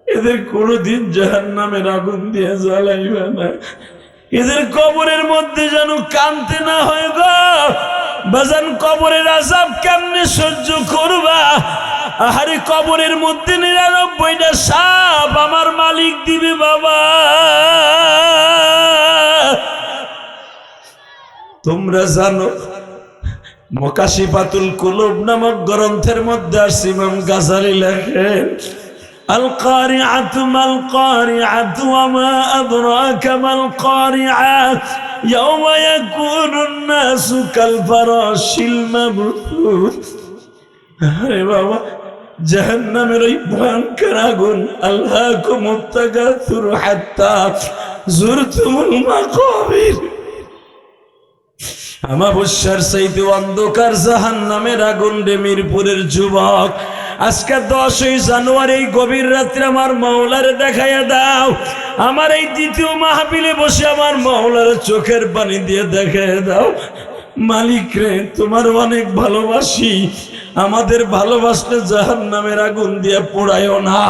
এদের কোনদিন জাহান্নামের আগুন দিয়ে জ্বালাইবে না। এদের কবরের মধ্যে যেন কাঁদতে না হয় গো বাজান। কবরের আযাব কেমনে সহ্য করবা? আহারে কবরের মধ্যে 99টা সাপ আমার মালিক দিবে বাবা। তোমরা জানো মুকাশিফাতুল কুলুব নামক গ্রন্থের মধ্যে আসছে ইমাম গাজালি লেখেন আল কারিআতু মাল কারিআতু ওয়া মা আদরাকা মাল কারিআ ইয়াওমা ইয়াকুনুন নাসু কাল ফারাশিল মাবথুথ। আরে বাবা জাহান্নামের ওই ভয়ঙ্কর আগুন আল্লাহকুমুত তাকাসুর হাত্তা যুরতুমুল মাকাবির। আমাবস্যার চাইতে অন্ধকার জাহান্নামের আগুন রে মিরপুরের যুবক। আজকে 10ই জানুয়ারি গভীর রাত্রে আমার মাওলারে দেখাইয়া দাও। আমার এই দ্বিতীয় মাহফিলে বসে আমার মাওলার চোখের পানি দিয়ে দেখাইয়া দাও। মালিক রে তোমার অনেক ভালোবাসি, আমাদের ভালোবাসলে জাহান্নামের আগুন দিয়ে পোড়ায়ও না।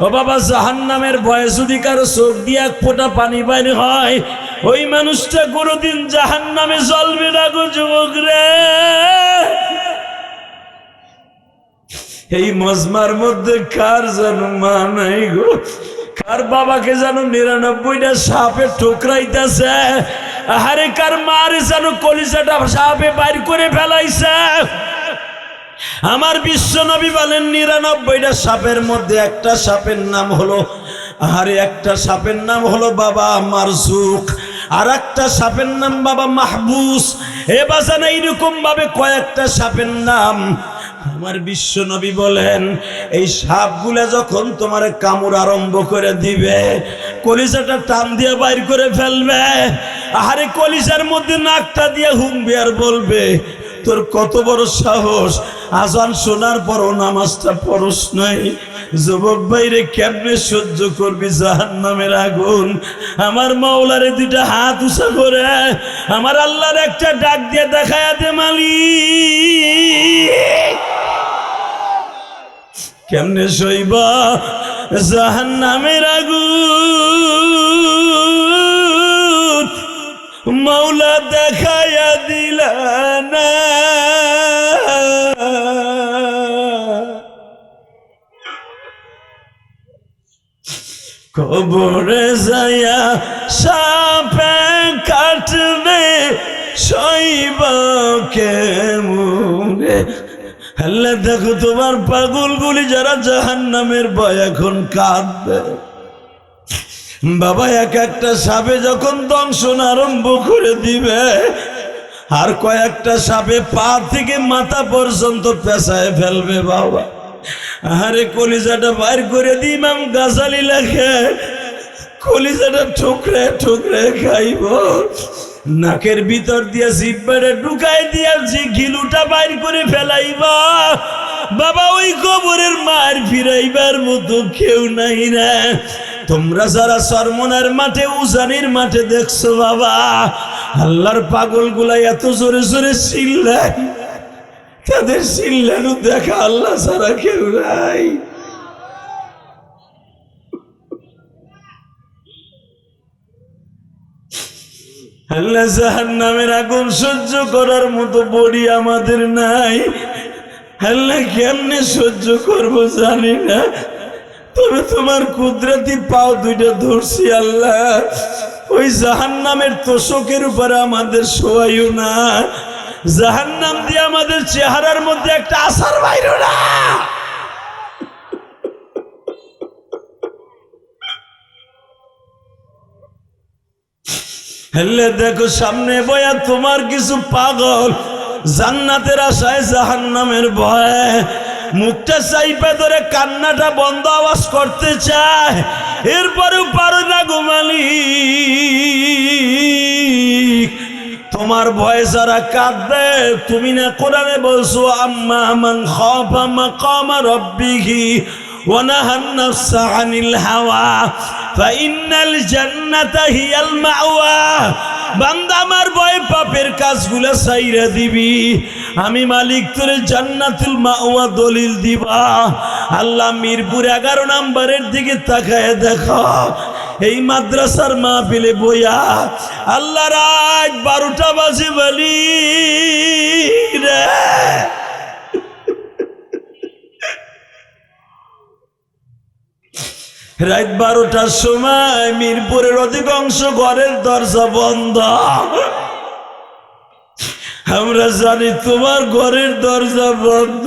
ও বাবা জাহান্নামের ভয়ে যদি কারো চোখ দিয়ে এক ফোঁটা পানি বাইর হয় ওই মানুষটা কোনোদিন জাহান্নামে জ্বলবে না গো যুবক রে। এই মজমার মধ্যে কার যেন মা নাই গো, কার বাবাকে যেন 99টা সাপে ঠোকরাইতেছে। আহারে কার মারে যেন কলিজাটা সাপে বাইর করে ফেলাইছে। আমার বিশ্ব নবী বলেন 99টা সাপের মধ্যে একটা সাপের নাম হলো একটা সাপের নাম হলো বাবা মারজুক, আর একটা সাপের নাম বাবা মাহবুস। এ বাজান এইরকম ভাবে কয়েকটা সাপের নাম। আমার বিশ্ব নবী বলেন এই সাপগুলা যখন তোমার কামড় আরম্ভ করে দিবে কলিজাটা টান দিয়ে বাইর করে ফেলবে। আহারে কলিজার মধ্যে নাকটা দিয়ে হুমবে আর বলবে তোর কত বড় সাহস, আজান শোনার পরও নামাজটা পড়স নাই। যুবক ভাইরে কেমনে সহ্য করবি জাহান্নামের আগুন? আমার মাওলারে 2টা হাত উঁচা করে আমার আল্লাহর একটা ডাক দিয়ে দেখায়া দে মালিক। কেমনে সইবা জাহান্নামের আগুন? মাওলা দেখায়া দিলা না। কবরে যায়া সাপে কাটবে সইবা কেমনে? আল্লাহ দেখো তোমার পাগলগুলি যারা জাহান্নামের ভয় এখন কাঁদবে বাবা। একটা সাপে যখন দংশন আরম্ভ করে দিবে আর কয়েকটা সাপে পা থেকে মাথা পর্যন্ত পেঁচায় ফেলবে বাবা। আরে কলিজাটা বাইর করে দি ইমাম গাজালি লেখে কলিজাটা ঠুকরে ঠুকরে খাইব। নাকের ভিতর দিয়ে জিহ্বাটা ঢুকাই দিয়া ঘিলুটা বাইর করে ফেলাইবা বাবা। ওই কবরের মার ফিরাইবার মতো কেউ নাই না। তোমরা যারা চরমনার মাঠে উজানির মাঠে দেখছো বাবা আল্লাহর পাগল গুলা এত জোরে জোরে চিল্লায়, তাদের চিল্লানো দেখা আল্লাহ ছাড়া কেউ নাই। আল্লাহ জাহান্নামের আগুন সহ্য করার মতো বডি আমাদের নাই। আল্লাহ কেমনে সহ্য করবো জানি না, তবে তোমার কুদরতি পাও 2টা ধরছি আল্লাহ। ওই জাহান্নামের তোষকের উপরে আমাদের শোয়াইও না। জাহান্নাম দিয়ে আমাদের চেহারার মধ্যে একটা আসার বাইরো না। দেখো সামনে বয়া তোমার কিছু পাগল জান্নাতের আশায় জাহান্নামের ভয়ে মুখটা চাইপা ধরে কান্নাটা বন্ধ আওয়াজ করতে চায়, এরপরেও পারো না গো মালিক। তোমার ভয়ে যারা কাঁদবে, তুমি না কোরআনে বলছো আম্মা মান খাফা মাকামা রাব্বিহি ওয়া নাহান নাফসা আনিল হাওয়া ফাইন্নাল জান্নাতা হিয়াল মাওয়া। বান্দা আমার ভয়ে পাপের কাজগুলো ছাইরা দিবি, আমি মালিক তোরে জান্নাতুল মাওয়া দলিল দিবা। আল্লাহ মিরপুর 11 নম্বরের দিকে তাকায় দেখো, এই মাদ্রাসার মাহফিলে বইয়া আল্লাহ রাত 12টা বাজে বলি রে, রাত 12টার সময় মিরপুরের অধিকাংশ ঘরের দরজা বন্ধ। আমরা জানি তোমার ঘরের দরজা বন্ধ,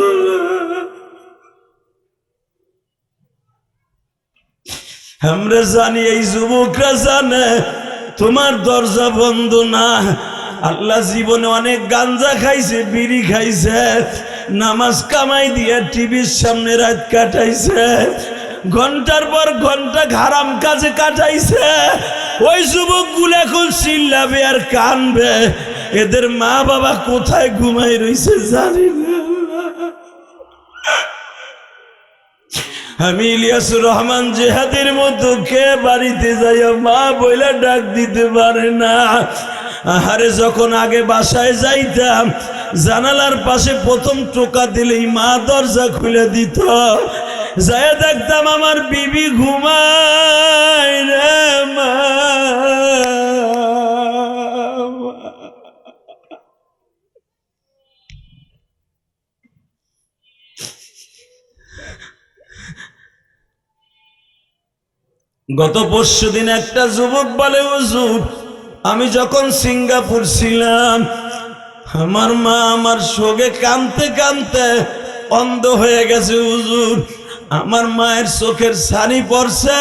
আমরা জানি এই যুবকরা জানে তোমার দরজা বন্ধ না। আল্লাহ জীবনে অনেক গাঞ্জা খাইছে, বিড়ি খাইছে, নামাজ কামাই দিয়ে টিভির সামনে রাত কাটাইছে, ঘন্টার পর ঘন্টা হারাম কাজে কাটাইছে। ওই যুবকগুলো এখন চিল্লাবে আর কানবে, এদের মা বাবা কোথায় ঘুমাই রইছে জানি না। আমি ইলিয়াসুর রহমান জেহাদের মতো কে বাড়িতে যাইয়া মা বইলা ডাক দিতে পারে না। আহারে যখন আগে বাসায় যাইতাম, জানালার পাশে প্রথম টোকা দিলেই মা দরজা খুলে দিত, যাইয়া দেখতাম আমার বিবি ঘুমায় রে মা। গত পরশুদিন একটা যুবক বলে, হুজুর আমি যখন সিঙ্গাপুর ছিলাম, আমার মা আমার শোকে কাঁদতে কাঁদতে অন্ধ হয়ে গেছে হুজুর, আমার মায়ের চোখের ছানি পড়ছে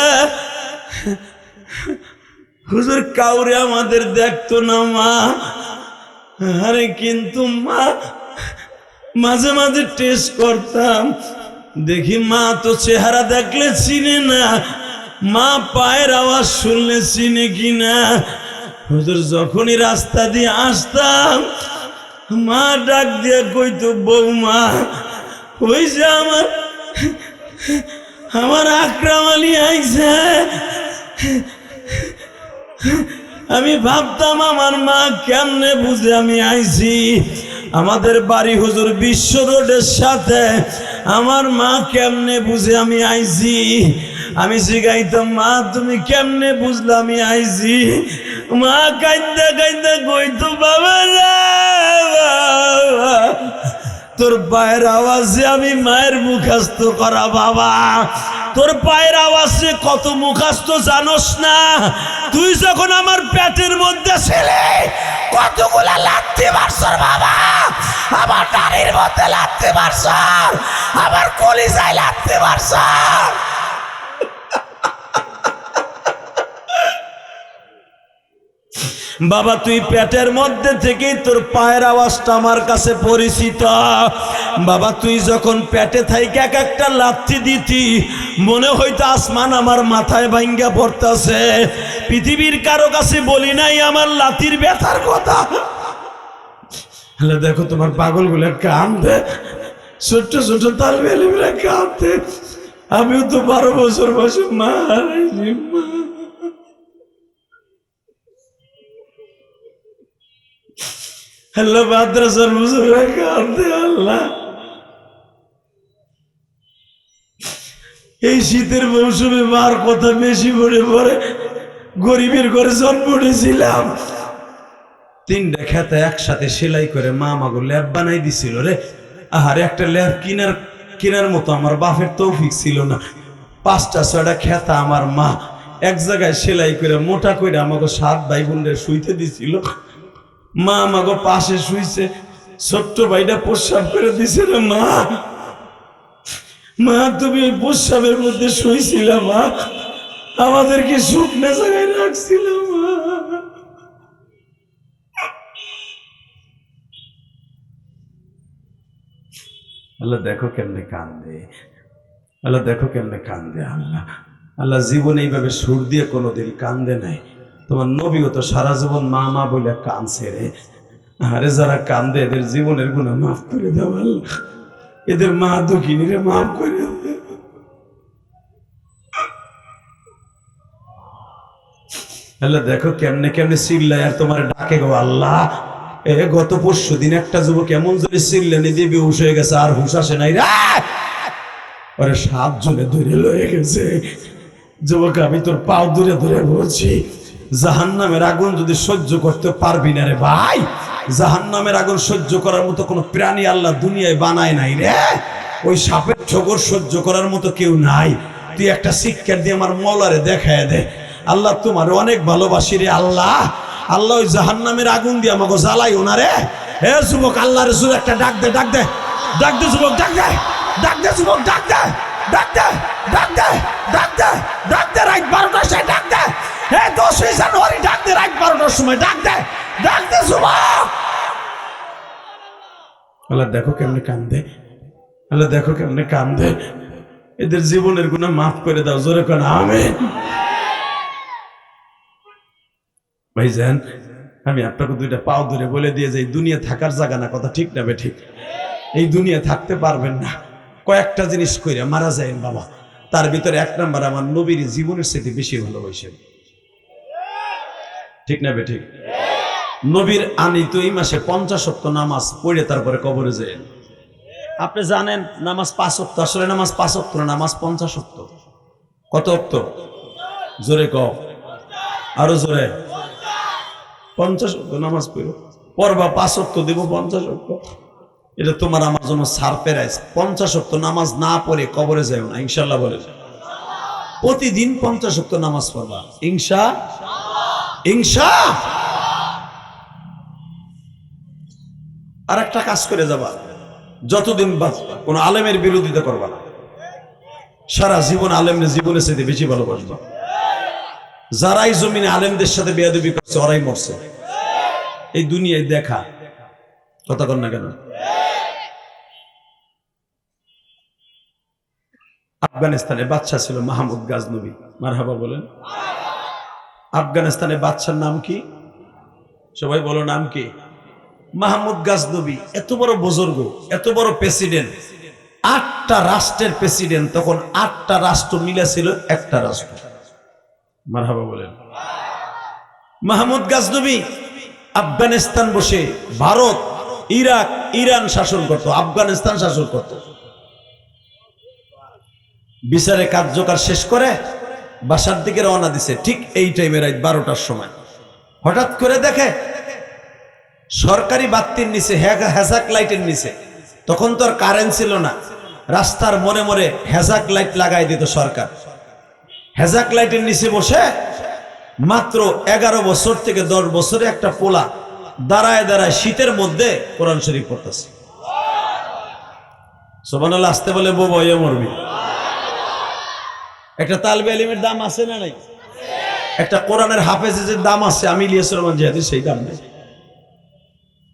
হুজুর, কাউরে আমাদের দেখতো না মা। আরে কিন্তু মা মাঝে মাঝে টেস্ট করতাম, দেখি মা তো চেহারা দেখলে চিনে না, মা পায়ের আওয়াজ শুনলে চিনে কিনা। হুজুর যখনই রাস্তা দিয়ে আসতাম, মা ডাক দিয়ে কইতো বৌমা, ওই যে আমার আকরাম আলী আইছে। আমি ভাবতাম আমার মা কেমনে বুঝে আমি আইছি। আমাদের বাড়ি হুজুর বিশ্ব রোডের সাথে, আমার মা কেমনে বুঝে আমি আইছি। আমি জিগাইতাম মা তুমি কেমনে বুঝলে আমি আইছি। মা কাইন্দা কাইন্দা কইতো বাবা রে, তোর পায়ের আওয়াজে আমি মায়ের মুখস্থ করা বাবা, তোর পায়ের আওয়াজে কত মুখস্থ জানোস না। তুই যখন আমার পেটের মধ্যে ছিলে কতগুলা লাথি মারছর বাবা, আমার নারীর মধ্যে লাথি মারছর, আমার কলিজায় লাথি মারছর। বাবা তুই পেটের মধ্যে থেকেই তোর পায়ের আওয়াজটা আমার কাছে পরিচিত। বাবা তুই যখন পেটে থাইকে এক একটা লাথি দিতি, মনে হইতো আসমান আমার মাথায় ভাঙ্গা পড়তাছে। পৃথিবীর কারো কাছে বলি নাই আমার লাথির ব্যথার কথা। দেখো তোমার পাগলগুলো কাঁদে, ছোট্ট ছোট্ট তালবেলিরা কাঁদে। আমিও তো 12 বছর বয়সে মা হারাইছি। মা আল্লাহ মাদ্রাসার হুজুররা কাঁদে। আল্লাহ এই শীতের মৌসুমে মার কথা বেশি মনে পড়ে। গরিবের ঘরে জন্ম নিয়েছিলাম, 3টা খেতে একসাথে সেলাই করে মা আমাকে ল্যাব বানাই দিছিল রে। আহারে একটা ল্যাব কেনার মতো আমার বাপের তৌফিক ছিল না। 5টা 6টা খেতা আমার মা এক জায়গায় সেলাই করে মোটা করে আমাকে 7 ভাই বোনদের শুইতে দিছিল। মা আমাকে পাশে শুইছে, ছোট্ট ভাইটা প্রস্রাব করে দিছে রে মা। মা তুমি প্রস্রাবের মধ্যে শুইছিল মা, আমাদেরকে শুকনো জায়গায় রাখছিল মা। আল্লাহ দেখো কেমনে কান্দে, আল্লাহ দেখো কেমনে কান্দে। আল্লাহ আল্লাহ জীবনে এইভাবে সুর দিয়ে কোনোদিন কান্দে নাই। তোমার নবীও তো সারা জীবন মা মা বলে কাঁদছে রে। আরে যারা কান্দে এদের জীবনের গুনাহ মাফ করে দাও আল্লাহ, এদের মা দুঃখিনী রে মাফ করে দাও। আল্লাহ দেখো কেমনে কেমনে চিল্লায় আর তোমার ডাকে গো আল্লাহ। গত পরশু দিন একটা যুবক এমন জোরে চিল্লানি দিয়ে বেহুশ হয়ে গেছে, আর হুশ আসে নাই রে। ওরে 7 জনে ধরে লয়ে গেছে। যুবক আমি তোর পাও ধরে ধরে বলছি, জাহান্নামের আগুন যদি সহ্য করতে পারবি না রে ভাই, জাহান্নামের আগুন সহ্য করার মতো কোনো প্রাণী আল্লাহ দুনিয়ায় বানায় নাই রে। ওই সাপের ঠোকর সহ্য করার মতো কেউ নাই। তুই একটা শিক্ষা দিয়ে আমার মৌলারে দেখায় দে। আল্লাহ তোমার অনেক ভালোবাসি রে আল্লাহ। আল্লাহ ওই জাহান্নামের আগুন দিয়ে আমাকে জ্বালাই ওনারে। হে যুবক, আল্লাহ রসুল একটা ডাক দে, ডাক দে, ডাক দে যুবক, ডাক দে, ডাক দে যুবক, ডাক দে, ডাক দে, ডাক দে, ডাক দে, ডাক দে, রাত 12টার সময় ডাক দে। হে 10 জানুয়ারি ডাক দে, রাত 12টার সময় ডাক দে, ডাক দে যুবক। আল্লাহ দেখো কেমনে কান্দে, আল্লাহ দেখো কেমনে কান্দে। এদের জীবনের গুনাহ মাফ করে দাও, জোরে কোন আমিন। ভাইজান আমি আপনাকে দুইটা পাও ধরে বলে দিয়ে যাই, দুনিয়া থাকার জায়গা না, কথা ঠিক না বেঠিক? এই দুনিয়া থাকতে পারবেন না, কয়েকটা জিনিস কইরা মারা যায় বাবা। তার ভিতরে 1 নাম্বার আমার নবীর জীবনের সাথে বেশি ভালোবাসেন, ঠিক না বেঠিক? নবীর আনি তো এই মাসে 50 ওয়াক্ত নামাজ পড়ে তারপরে কবরে যায়। আপনি জানেন নামাজ 5 ওয়াক্ত, আসলে নামাজ 5 ওয়াক্ত না, নামাজ 50 ওয়াক্ত। কত ওয়াক্ত? জোরে কও, আরো জোরে। 50 ওয়াক্ত নামাজ পড়বা, 5 ওয়াক্ত দেব 50 ওয়াক্ত। এটা তোমার আমার জন্য সারপ্রাইজ। 50 ওয়াক্ত নামাজ না পড়ে কবরে যাও না, ইনশাআল্লাহ বলে। প্রতিদিন 50 ওয়াক্ত নামাজ পড়বা, ইনশা। আর একটা কাজ করে যাবা, যতদিন বাঁচবা কোন আলেমের বিরোধিতা করবা না। সারা জীবন আলেমের জীবনের সাথে বেশি ভালোবাসবা। যারাই জমিনে আলেমদের সাথে বেয়াদবি করছে ওরাই মরছে। এই দুনিয়ায় দেখা কথা কর না কেন? আফগানিস্তানে বাদশা ছিল মাহমুদ গাজনবী, মারহাবা বলেন। আফগানিস্তানের বাদশার নাম কি? সবাই বলো নাম কি? মাহমুদ গাজনবী। এত বড় বুজুর্গ, এত বড় প্রেসিডেন্ট, 8টা রাষ্ট্রের প্রেসিডেন্ট। তখন 8টা রাষ্ট্র মিলে ছিল একটা রাষ্ট্র, মারহাবা বলেন। মাহমুদ গাজনবী আফগানিস্তান বসে ভারত, ইরাক, ইরান শাসন করত, আফগানিস্তান শাসন করত। বিচারে কার্যকর শেষ করে বাসার দিকে রওনা দিছে। ঠিক এই টাইমে রাত 12টার সময় হঠাৎ করে দেখে সরকারি বাতির নিচে, হ্যাজাক লাইটের নিচে, তখন তো আর কারেন্ট ছিল না, রাস্তার মোড়ে মোড়ে হ্যাজাক লাইট লাগাই দিত সরকার। হ্যাজাক লাইটের নিচে বসে মাত্র 11 বছর থেকে 10 বছরে একটা পোলা দাঁড়ায় দাঁড়ায় শীতের মধ্যে কোরআন শরীফ পড়তেছে। সুবহানাল্লাহ। আসতে বলে বউ ভয়ে মরবি। একটা তালবে ইলমের দাম আছে না নাই? একটা কোরআনের হাফেজের দাম আছে, আমি ইলিয়াস রহমান জিহাদি, সেই দাম নেই।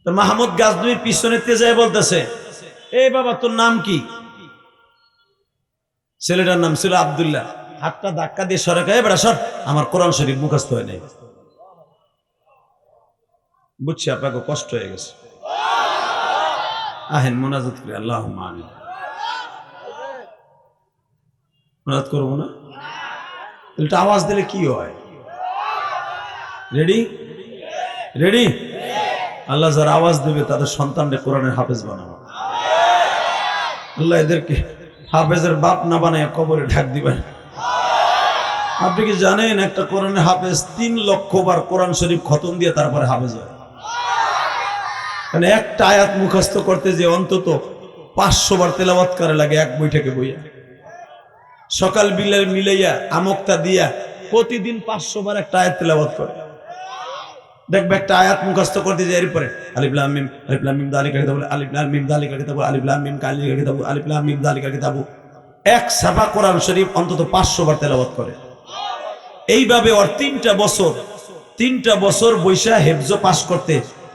তো মাহমুদ গাজনবী পিছনে তেজায় বলতেছে, এই বাবা তোর নাম কি? ছেলেটার নাম ছিল আব্দুল্লাহ। হাতটা ধাক্কা দিয়ে সরে গায়ে, বেড়া সর, আমার কোরআন শরীফ মুখস্থ হয় নাই। বুঝছি আপনাকে কষ্ট হয়ে গেছে, আহেন মোনাজাত করি। আল্লাহুম্মা আমিন। মোনাজাত করবো না? এটা আওয়াজ দিলে কি হয়? রেডি? রেডি? আল্লাহ যারা আওয়াজ দেবে তাদের সন্তানদের কোরআনের হাফেজ বানাবো। আল্লাহ এদেরকে হাফেজের বাপ না বানায় কবরে ঢাক দিবেন। আপনি কি জানেন একটা কোরআনের হাফেজ 3 লক্ষ বার কোরআন শরীফ খতম দিয়ে তারপরে হাফেজ হয়? মানে একটা আয়াত মুখস্থ করতে যে অন্তত 500 বার তেলাওয়াত করে লাগে এক বই থেকে বইয়া। সকাল বিলের মিলাইয়া আমক্তা দিয়া প্রতিদিন 500 বার একটা আয়াত তেলাওয়াত করে। দেখবে একটা আয়াত মুখস্থ করতে যায়, এরপরে আলিফ লাম মিম, আলিফ লাম মিম যালিকাল কিতাবু, আলিফ লাম মিম যালিকাল কিতাবু, আলিফ লাম মিম যালিকাল কিতাবু, আলিফ লাম মিম যালিকাল কিতাবু। এক সাফা কোরআন শরীফ অন্তত 500 বার তেলাওয়াত করে। এইভাবে ওর 3টা বছর বৈশা হেফজ পাস করতে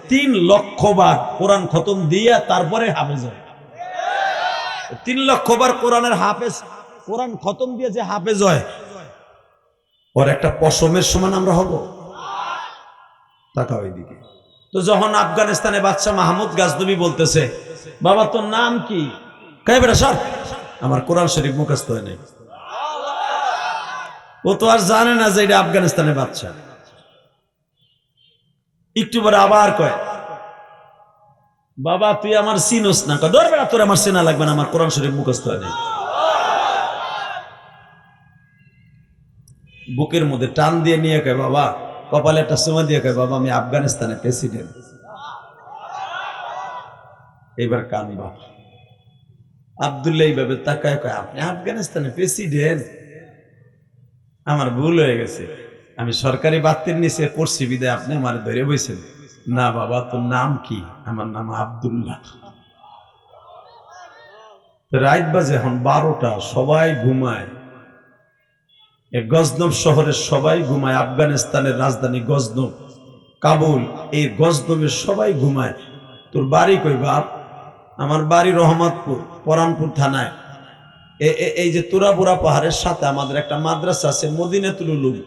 3 লক্ষ বার কোরআন খতম দিয়া তারপরে হাফেজ হয়। 3 লক্ষ বার কোরআনের হাফেজ, কোরআন খতম দিয়ে যে হাফেজ হয়, ওর একটা পশমের সমান আমরা হব? তাকাও এইদিকে। তো যখন আফগানিস্তানে বাদশা মাহমুদ গাজনবী বলতেছে, বাবা তোর নাম কি? কয় বেটা সর, আমার কোরআন শরীফ মুখস্থ হয় নাই। ও তো আর জানে না যে এটা আফগানিস্তানের বাদশা। একটু পরে আবার কয়, বাবা তুই আমার চিনোস না? কয় ধর বেটা, তোর আমার চেনা লাগবে না, আমার কোরআন শরীফ মুখস্থ হয় নাই। বুকের মধ্যে টান দিয়ে নিয়ে কয়, বাবা কপালে একটা চুমা দিয়ে কয়, বাবা আমি আফগানিস্তানের প্রেসিডেন্ট। এইবার কানবা। আব্দুল্লাহ এইভাবে তাকায় কয়, আপনি আফগানিস্তানের প্রেসিডেন্ট? আমার ভুল হয়ে গেছে, আমি সরকারি বাতির নিচে পড়ছি বিদায় আপনি আমার ধরে বইছেন। না বাবা তোর নাম কি? আমার নাম আব্দুল্লাহ। রাত বাজে এখন 12টা, সবাই ঘুমায়। গজনব শহরের সবাই ঘুমায়। আফগানিস্তানের রাজধানী গজনব, কাবুল, এই গজনবের সবাই ঘুমায়। তোর বাড়ি কই বাপ? আমার বাড়ি রহমতপুর, পরানপুর থানায়। এই যে তুরাপুরা পাহাড়ের সাথে আমাদের একটা মাদ্রাসা আছে, মদিনাতুল উলুম।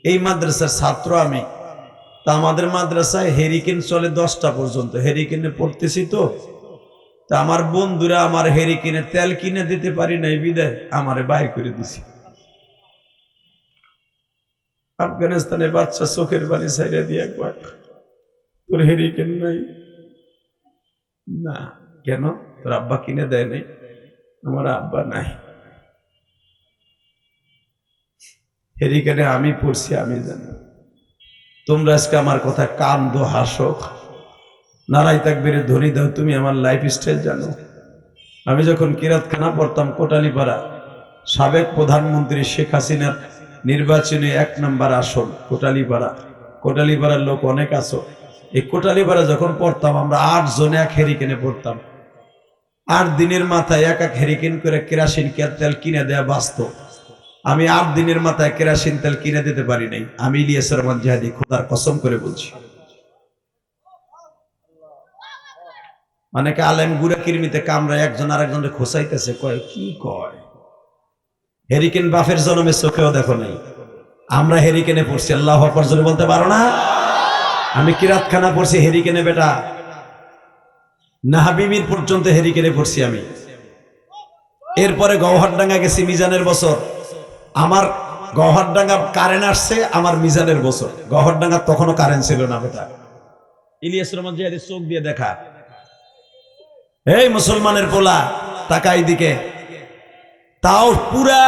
এই মাদ্রাসার ছাত্র আমি। তা আমাদের মাদ্রাসায় হেরিকেন চলে 10টা পর্যন্ত। হেরিকেনে পড়তেছি তো, তা আমার বন্ধুরা আমার হেরিকেনের তেল কিনে দিতে পারি নাই বিদায় আমারে বাইর করে দিছি। আফগানিস্তানের বাচ্চা চোখের পানি ছাইড়া দিয়ে কয়, তোর হেরিকেন নাই? না। কেন? তোর আব্বা কিনে দেয় নাই? আমার আব্বা নাই। হেরিকেনে আমি পড়ছি, আমি জানি। তোমরা আজকে আমার কথা কান্দো, হাসো, নারাই তাকবীরে ধ্বনি দাও, তুমি আমার লাইফ স্টাইল জানো। আমি যখন কিরাতখানা পড়তাম কোটালীপাড়া, সাবেক প্রধানমন্ত্রী শেখ হাসিনার নির্বাচনে 1 নম্বর আসন কোটালীপাড়া। কোটালীপাড়ার লোক অনেক আছো। এই কোটালীপাড়া যখন পড়তাম আমরা 8 জনে এক হেরিকেনে পড়তাম। 8 দিনের মাথায় এক হেরিকেন করে কেরাসিন তেল কিনে দেয়া বাস্তব। আমি 8 দিনের মাথায় কেরাসিন তেল কিনে দিতে পারি নাই। আমি ইলিয়াস রহমান জিহাদি খোদার কসম করে বলছি। অনেকে আলেম গুড়া কিরমিতে কামরা একজন আরেকজনকে খোসাইতেছে, কয় কি কয়? হেরিকেন বাফের জন্মে চোখেও দেখো নাই। আমরা হেরিকেনে পড়ছি, আল্লাহু আকবার জোরে বলতে পারো না? আমি কিরাতখানা পড়ছি হেরিকেনে বেটা, নাহাবিমির পর্যন্ত হেরিকেনে পড়ছি আমি। এরপরে গওহরডাঙ্গা গেছি মিজানের বছর। আমার গওহরডাঙ্গা কারেন্ট আসছে আমার মিজানের বছর। গওহরডাঙ্গা তখনও কারেন্ট ছিল না বেটা। ইলিয়াস রহমান জিহাদি চোখ দিয়ে দেখা, এই মুসলমানের পোলা তাকাই দিকে। তাও পুরা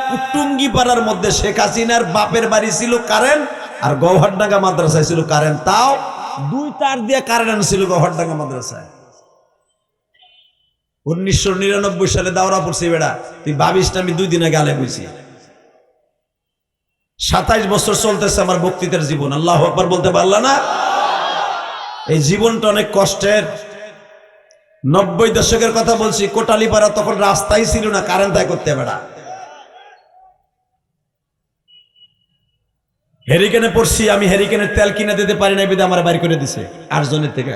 কুটুঙ্গি পাড়ার মধ্যে শেখ হাসিনার বাপের বাড়ি ছিল কারেন্ট, আর গওহরডাঙ্গা মাদ্রাসায় ছিল কারেন্ট। তাও 2 তার দিয়ে কারেন্ট আনছিল গওহরডাঙ্গা মাদ্রাসায়। 1999 সালে দাওরা পড়ছি বেড়া, তুই ভাবিস না আমি 2 দিন আগে আলে বইছি। 27 বছর চলতেছে আমার বক্তৃতার জীবন। আল্লাহু আকবার বলতে পারলা না? এই জীবনটা অনেক কষ্টের। 90 দশকের কথা বলছি। কোটালীপাড়া তখন রাস্তাই ছিল না, কারেন্ট তাই করতে বেড়া। হেরিকেনে পড়ছি আমি, হেরিকেনের তেল কিনে দিতে পারি না বিদে আমার বাড়ি করে দিছে 8 জনের থেকে।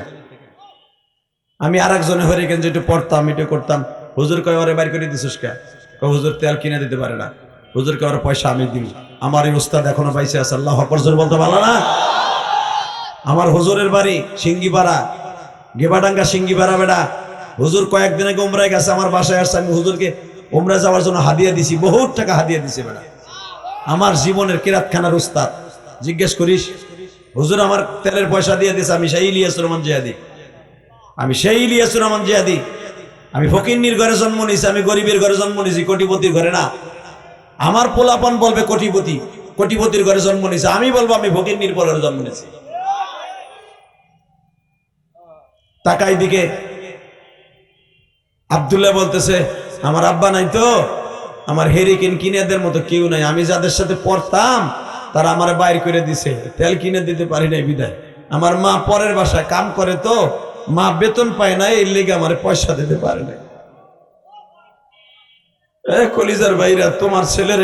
আমি আর একজনে হেরিকেন যেটা পড়তাম এটা করতাম। হুজুর কয় ওরে বাড়ি করে দিছিস কে? হুজুর তেল কিনে দিতে পারে না। হুজুর কয় ওর পয়সা আমি দিব। আমার এই উস্তাদ এখনো বাইসে আছে, আল্লাহু আকবার জোরে বলতে পারলা না? আমার হুজুরের বাড়ি সিঙ্গিপাড়া, গেবাডাঙ্গা সিঙ্গিপাড়া বেড়া। হুজুর কয়েকদিন আগে উমরায় গেছে, আমার বাসায় আসছে। আমি হুজুরকে উমরায় যাওয়ার জন্য হাদিয়া দিছি, বহুত টাকা হাদিয়া দিছি বেড়া। আমার জীবনের কিরাতখানার উস্তাদ। জিজ্ঞেস করিস, হুজুর আমার তেলের পয়সা দিয়ে দিছে। আমি সেই ইলিয়াস রহমান জিহাদি, আমি সেই ইলিয়াস রহমান জিহাদি। আমি ফকিন্নির ঘরে জন্ম নিয়েছি, আমি গরিবের ঘরে জন্ম নিয়েছি, কোটিপতির ঘরে না। আমার পোলাপন বলবে কোটিপতি, কোটিপতির ঘরে জন্ম নিয়েছে। আমি বলবো আমি ফকিন্নির ঘরে জন্ম নিয়েছি। তাকাই দিকে আব্দুল্লাহ বলতেছে, আমার আব্বা নাই তো, আমার হেরিকেন কিনেদের মতো কেউ নাই। আমি যাদের সাথে পড়তাম তারা আমার বাইর করে দিছে, তেল কিনে দিতে পারি নাই বিদায়। আমার মা পরের বাসায় কাম করে তো, মা বেতন পায় না, এর লেগে আমার পয়সা দিতে পারে নাই। কলিজার ভাইরা, তোমার ছেলের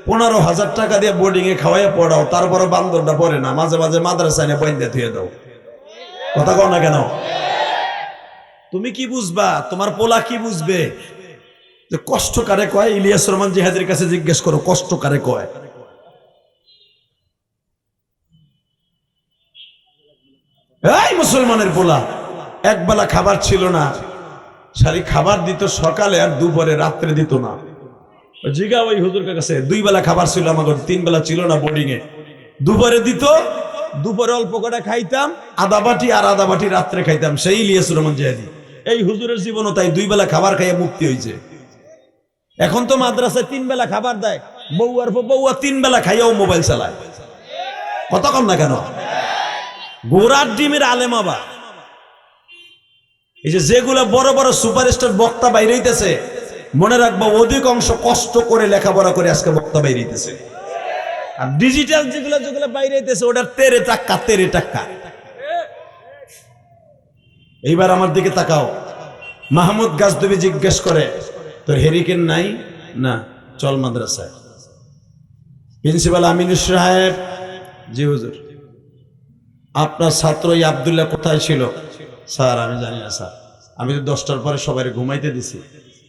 15,000 টাকা দিয়ে বোর্ডিং এ খাওয়াইয়া পড়াও, তারপরে বান্দরটা পড়ে না, মাঝে মাঝে মাদ্রাসায় বইন্দা ধুয়ে দাও। কথা কও না কেন? তুমি কি বুঝবা, তোমার পোলা কি বুঝবে যে কষ্ট কারে কয়? ইলিয়াস রহমান জিহাদের কাছে জিজ্ঞেস করো কষ্ট কারে কয়। এই মুসলমানের পোলা একবেলা খাবার ছিল না, সারি খাবার দিত সকালে আর দুপুরে, রাত্রে দিত না। জিগা ওই হুজুরের কাছে, 2 বেলা খাবার ছিল আমাদের, 3 বেলা ছিল না বোর্ডিং এ। দুপুরে দিত, দুপুরে অল্প করে খাইতাম, আধা বাটি আর আধা বাটি রাত্রে খাইতাম। সেই ইলিয়াস রহমান জিহাদি। এই হুজুরের জীবনও তাই, 2 বেলা খাবার খাইয়া মুক্তি হয়েছে। এখন তো মাদ্রাসায় 3 বেলা খাবার দেয়, বউয়া 3 বেলা খাইয়াও মোবাইল চালায়। কথা কম না কেন? গোড়ার ডিমের আলেম আবার। এই যে যেগুলা বড় বড় সুপারস্টার বক্তা বাইরে হইতেছে, মনে রাখবো অধিকাংশ কষ্ট করে লেখাপড়া করে আজকে বক্তা বাইরে হইতেছে। আর ডিজিটাল যেগুলা যেগুলা বাইরে হইতেছে ওটার তেরে টাক্কা। এইবার আমার দিকে তাকাও। মাহমুদ গাজদবি জিজ্ঞেস করে, তোর হেরিকেন নাই? না, চল মাদ্রাসায়। প্রিন্সিপাল আমিনুর সাহেব, জি হুজুর। আপনার ছাত্র এই আব্দুল্লাহ কোথায় ছিল? স্যার আমি জানি না স্যার, আমি তো 10টার পরে সবাই ঘুমাইতে দিছি,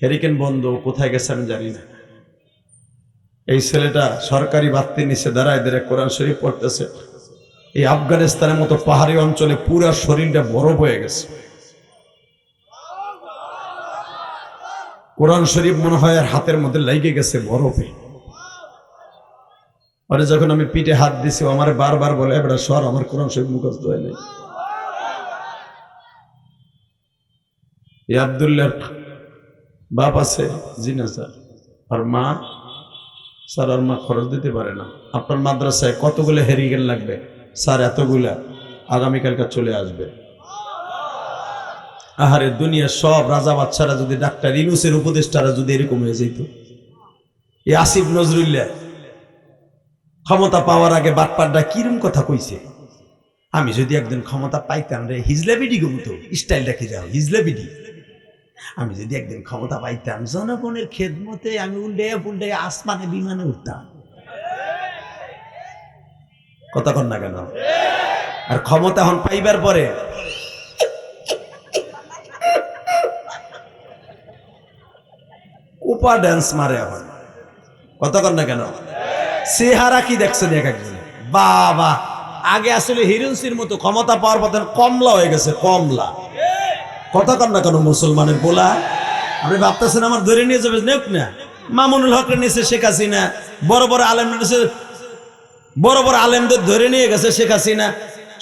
হেরিকেন বন্ধ, কোথায় গেছে আমি জানি না। এই ছেলেটা সরকারি বাত্তির নিচে দাঁড়ায় কোরআন শরীফ পড়তেছে। এই আফগানিস্তানের মতো পাহাড়ি অঞ্চলে পুরা শরীরটা বরফ হয়ে গেছে। কোরআন শরীফ মনে হয় আর হাতের মধ্যে লেগে গেছে বরফে। আরে যখন আমি পিঠে হাত দিছি, আমার বারবার বলে, এবার সর, আমার কোরআন শরীফ মুখস্থ হয় নাই। এই আব্দুল্লাহর বাপ আছে? জি না স্যার। আর মা? স্যার আর মা খরচ দিতে পারে না। আপনার মাদ্রাসায় কতগুলো হেরিকেন লাগবে? স্যার এতগুলা, আগামীকালকে চলে আসবে। আহারে দুনিয়ার সব রাজা বাচ্চারা যদি ডাক্তার ইউনূসের উপদেষ্টারা যদি এরকম হয়ে যেত। এই আসিফ নজরুল্লাহ ক্ষমতা পাওয়ার আগে বাটপাড়া কিরম কথা কইছে, আমি যদি একদিন ক্ষমতা পাইতাম রে, হিজলা বিডি গমতো স্টাইল রাখি যাও, হিজলা বিডি। আমি যদি একদিন ক্ষমতা পাইতাম, জনগণের খেদমতে আমি উল্টে আসমানে বিমানে উঠতাম। কথা কন না কেন? আর ক্ষমতা এখন পাইবার পরে কোপা ড্যান্স মারে এখন। কথা কন না কেন? চেহারা কি দেখছেন এক একজন, বাবা! আগে আসলে হিরোইনসির মতো, ক্ষমতা পাওয়ার পর কমলা হয়ে গেছে, কমলা। কথা কন না কেন মুসলমানের পোলা? আপনি ভাবতেছেন আমার ধরে নিয়ে যাবে? নেক না, মামুনুল হকের নিচে শেখ হাসিনা, বড় বড় আলেমদের ধরে নিয়ে গেছে শেখ হাসিনা।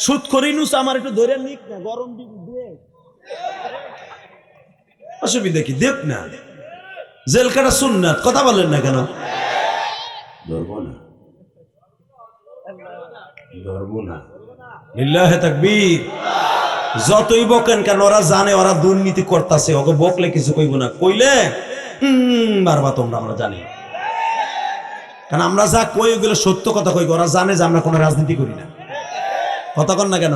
সুদখোর ইউনূস আমার একটু ধরে নিক না, গরম দিন দেখ, অসুবিধা কি? দেখ না, জেল কাটা সুন্নাত। কথা বলেন না কেন? ধরবো না। লিল্লাহে তাকবীর। যতই বকেন কেন, ওরা জানে ওরা দুর্নীতি করতেছে, ওকে বকলে কিছু কইব না, কইলে বারবার তোমরা, আমরা জানি। কারণ আমরা যা কই ওগুলো সত্য কথা কই, ওরা জানে যে আমরা কোনো রাজনীতি করি না। কথা কন না কেন?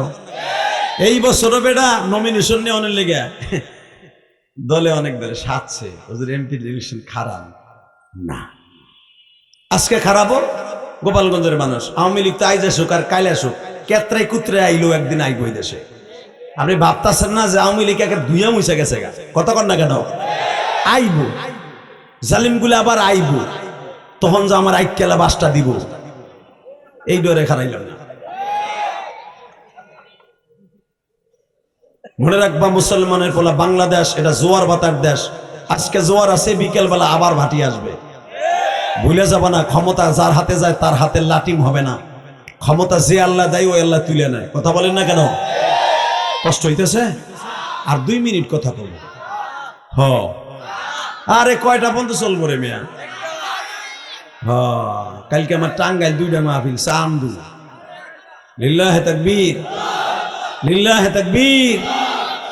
এই বছর বেটা নমিনেশন নিয়ে অনেক লেগে দলে অনেক দলে সাজছে, ওদের এমপি ইলেকশন খারাপ না। আজকে খারাপও গোপালগঞ্জের মানুষ, আওয়ামী লীগ তো আইজ আসুক আর কাইল আসুক, কেত্রাই কুত্রে আইলো একদিন আইব এই দেশে। আপনি ভাবতেছেন না যে আওয়ামী লীগ একে ধুইয়া মুছে গেছে গা? কথা কন না কেন? আইব, জালিম গুলো আবার আইব, তখন যে আমার আইকেলা বাসটা দিব, এই ডরে খারাইল না। মনে রাখবা মুসলমানের পোলা, বাংলাদেশ এটা জোয়ার বাতার দেশ। আজকে জোয়ার আছে, বিকেল বেলা আবার ভাটি আসবে। ভুলে যাবা না, ক্ষমতা যার হাতে যায় তার হাতে লাটিম হবে না। ক্ষমতা যে আল্লাহ দেয় ওই আল্লাহ তুলে নেয়। কথা বলেন না কেন? কষ্ট হইতেছে? আর 2 মিনিট কথা বলবো। আরে কয়টা পর্যন্ত চলবো রে মিয়া? কালকে আমার টাঙ্গাইল 2টা মাহফিল, চান্দু। লিল্লাহে তাকবীর, লিল্লাহে তাকবীর।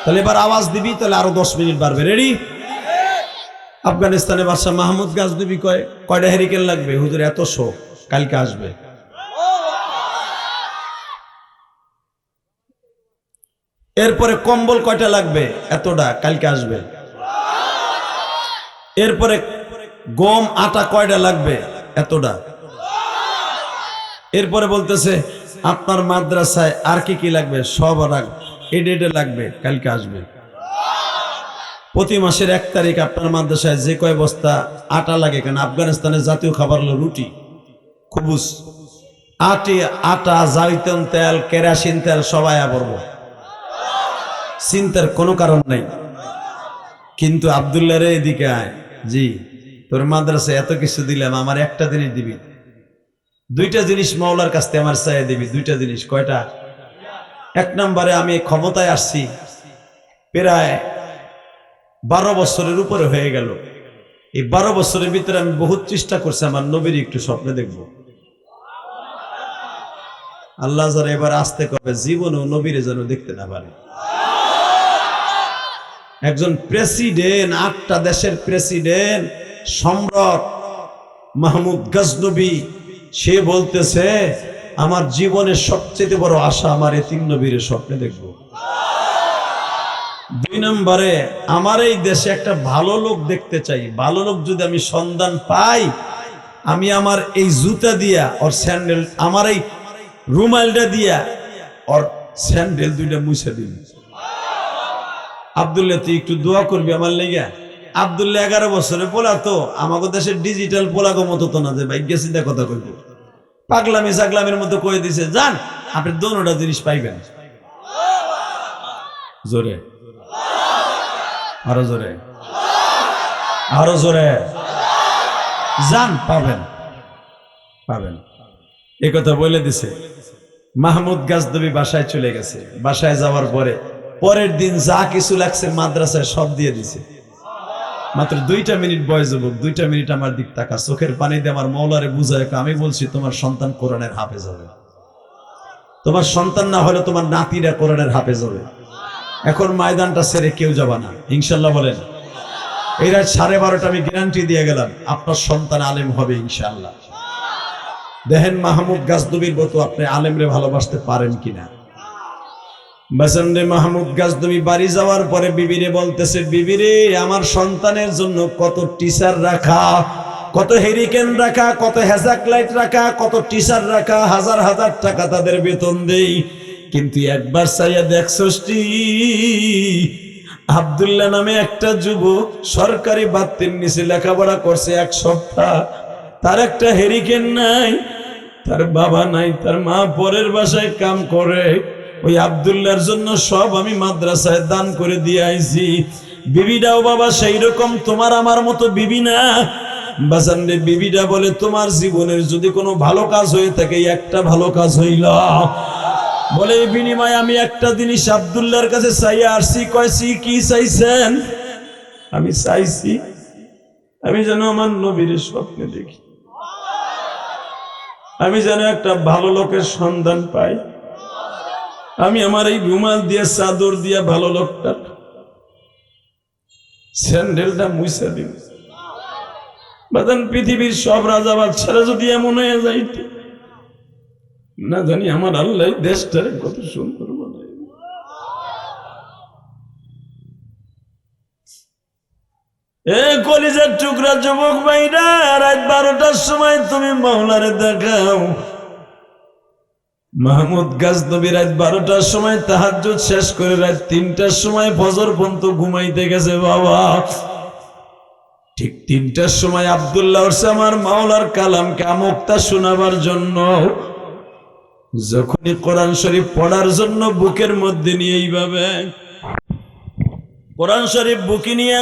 তাহলে এবার আওয়াজ দিবি, তাহলে আরো 10 মিনিট বাড়বে। রেডি? আফগানিস্তানের বাদশা মাহমুদ গাজনবী কয়টা হেরিকেন লাগবে? হুজুর এত শো, কালকে আসবে। এরপরে কম্বল কয়টা লাগবে? এতটা, কালকে আসবে। এরপরে গম আটা কয়টা লাগবে? এতটা। এরপরে বলতেছে আপনার মাদ্রাসায় আর কি কি লাগবে? সব এডে লাগবে, কালকে আসবে। প্রতি মাসের 1 তারিখ আপনার মাদ্রাসায় যে কয় বস্তা আটা লাগে, কেন আফগানিস্তানের জাতীয় খাবার হলো রুটি, খুবুস, আটা, জাইতুন তেল, কেরাসিন তেল সবাই আবরব, চিন্তার কোনো কারণ নাই। কিন্তু আব্দুল্লাহ রে এদিকে আয়, জি তোর মাদ্রাসায় এত কিছু দিলাম, আমার একটা জিনিস দিবি, 2টা জিনিস মাওলার কাছ থেকে আমার চাই দিবি, 2টা জিনিস। কয়টা? 1 নম্বরে আমি ক্ষমতায় আসছি প্রায় 12 বছরের উপরে হয়ে গেল। এই 12 বছরের ভিতরে আমি বহুত চেষ্টা করছি আমার নবীর একটু স্বপ্নে দেখব। আল্লাহ যারা এবার আসতে কবে জীবনেও নবীরে যেন দেখতে না পারে। একজন প্রেসিডেন্ট, 8টা দেশের প্রেসিডেন্ট, সম্রাট মাহমুদ গজনবী, সে বলতেছে আমার জীবনের সবচেয়ে বড় আশা আমার এই 3 নবীর স্বপ্নে দেখব। 2 নম্বরে আমার এই দেশে একটা ভালো লোক দেখতে চাই, ভালো লোক যদি আমি সন্ধান পাই, আমি আমার এই জুতা দিয়া ওর স্যান্ডেল, আমার এই রুমালটা দিয়া ওর স্যান্ডেল 2টা মুছে দিন। আব্দুল্লাহ তুই একটু দোয়া করবি আমার লেগে। আব্দুল্লাহ 11 বছরে পোলা, তো আমাদের দেশের ডিজিটাল পোলাগো মতো তো না যে ভাই গেছি দা কথা কইব, পাগলামি সাগলামের মতো কয়ে দিছে, যান আপনি দোনোটা জিনিস পাইবেন। জোরে, আরো জোরে, আরো জোরে, যান পাবেন, পাবেন। এই কথা বলে দিছে। মাহমুদ গাজনবী বাসায় চলে গেছে। বাসায় যাওয়ার পরে পরের দিন যা কিছু লাগছে মাদ্রাসায় সব দিয়ে দিছে। মাত্র 2টা মিনিট বয়স যুবক, 2টা মিনিট আমার দিক তাকা, চোখের পানি দিয়ে আমার মৌলারে বুঝায়, আমি বলছি তোমার সন্তান কোরআনের হাফেজ হবে, তোমার সন্তান না হলে তোমার নাতিরা কোরআনের হাফেজ হবে। এখন ময়দানটা ছেড়ে কেউ যাবা না, ইনশাল্লাহ বলেন। এই রাত 12:30 আমি গ্যারান্টি দিয়ে গেলাম আপনার সন্তান আলেম হবে ইনশাল্লাহ। দেখেন মাহমুদ গাজনবীর মতো আপনি আলেমরে ভালোবাসতে পারেন কিনা। বাসন্দে মাহমুদ গাজনবী বাড়ি যাওয়ার পরে বিবিরে বলতেছে, বিবিরে আমার সন্তানের জন্য কত টিচার রাখা, কত হেরিকেন রাখা, কত হ্যাজাক লাইট রাখা, কত টিচার রাখা, হাজার হাজার টাকা তাদের বেতন দেই, কিন্তু একবার চাইয়া দেখছস আব্দুল্লাহ নামে একটা যুবক সরকারি বাতির নিচে লেখাপড়া করছে 1 সপ্তাহ, তার একটা হেরিকেন নাই, তার বাবা নাই, তার মা পরের বাসায় কাম করে। ওই আব্দুল্লাহর জন্য সব আমি মাদ্রাসায় দান করে দিয়ে আইছি। বিবিটাও বাবা সেই রকম তোমার আমার মতো বিবি না বাজানরে। বিবিটা বলে তোমার জীবনের যদি কোনো ভালো কাজ হয়ে থাকে একটা ভালো কাজ হইল, বলে এই বিনিময়ে আমি একটা জিনিস আব্দুল্লাহর কাছে চাইয়া আসছি। কইছি কি চাইছেন? আমি চাইছি আমি যেন আমার নবীর স্বপ্নে দেখি, আমি যেন একটা ভালো লোকের সন্ধান পাই, আমি আমার এই রুমাল দিয়ে চাদর দিয়ে ভালো লোকটা স্যান্ডেলটা মুছে দিব। বাজান পৃথিবীর সব রাজা বাদশারা যদি এমন হয়ে যাইত, না জানি আমার আল্লাহ দেশটারে কত সুন্দর বানাই। এ কলিজার টুকরা যুবক ভাইরা, রাত 12টার সময় তুমি মাওলারে দেখাও। মাহমুদ গাজনবী রাত 12টার সময় তাহাজ্জুদ শেষ করে রাত 3টার সময় ফজর পর্যন্ত ঘুমাইতে গেছে বাবা। ঠিক 3টার সময় আব্দুল্লাহ উঠছে আমার মাওলার কালামকে আমুক্তা শোনাবার জন্য। যখনই কোরআন শরীফ পড়ার জন্য বুকের মধ্যে নিয়ে এইভাবে কোরআন শরীফ বুকে নিয়ে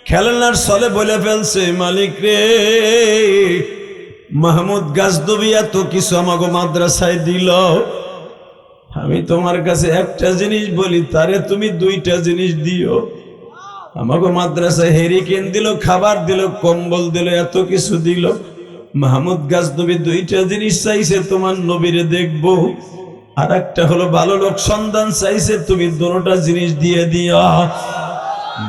খেলনার ছলে বলে ফেলছে, মালিক রে, মাহমুদ গাজনবী এত কিছু আমাকে মাদ্রাসায় দিল, আমি তোমার কাছে একটা জিনিস বলি, তারে তুমি 2টা জিনিস দিও। আমাকে মাদ্রাসায় হেরিকেন দিল, খাবার দিল, কম্বল দিল, এত কিছু দিল। মাহমুদ গাজনবী 2টা জিনিস চাইছে, তোমার নবীরে দেখবো, আর একটা হলো ভালো লোক সন্ধান চাইছে, তুমি দুটোটা জিনিস দিয়ে দিও।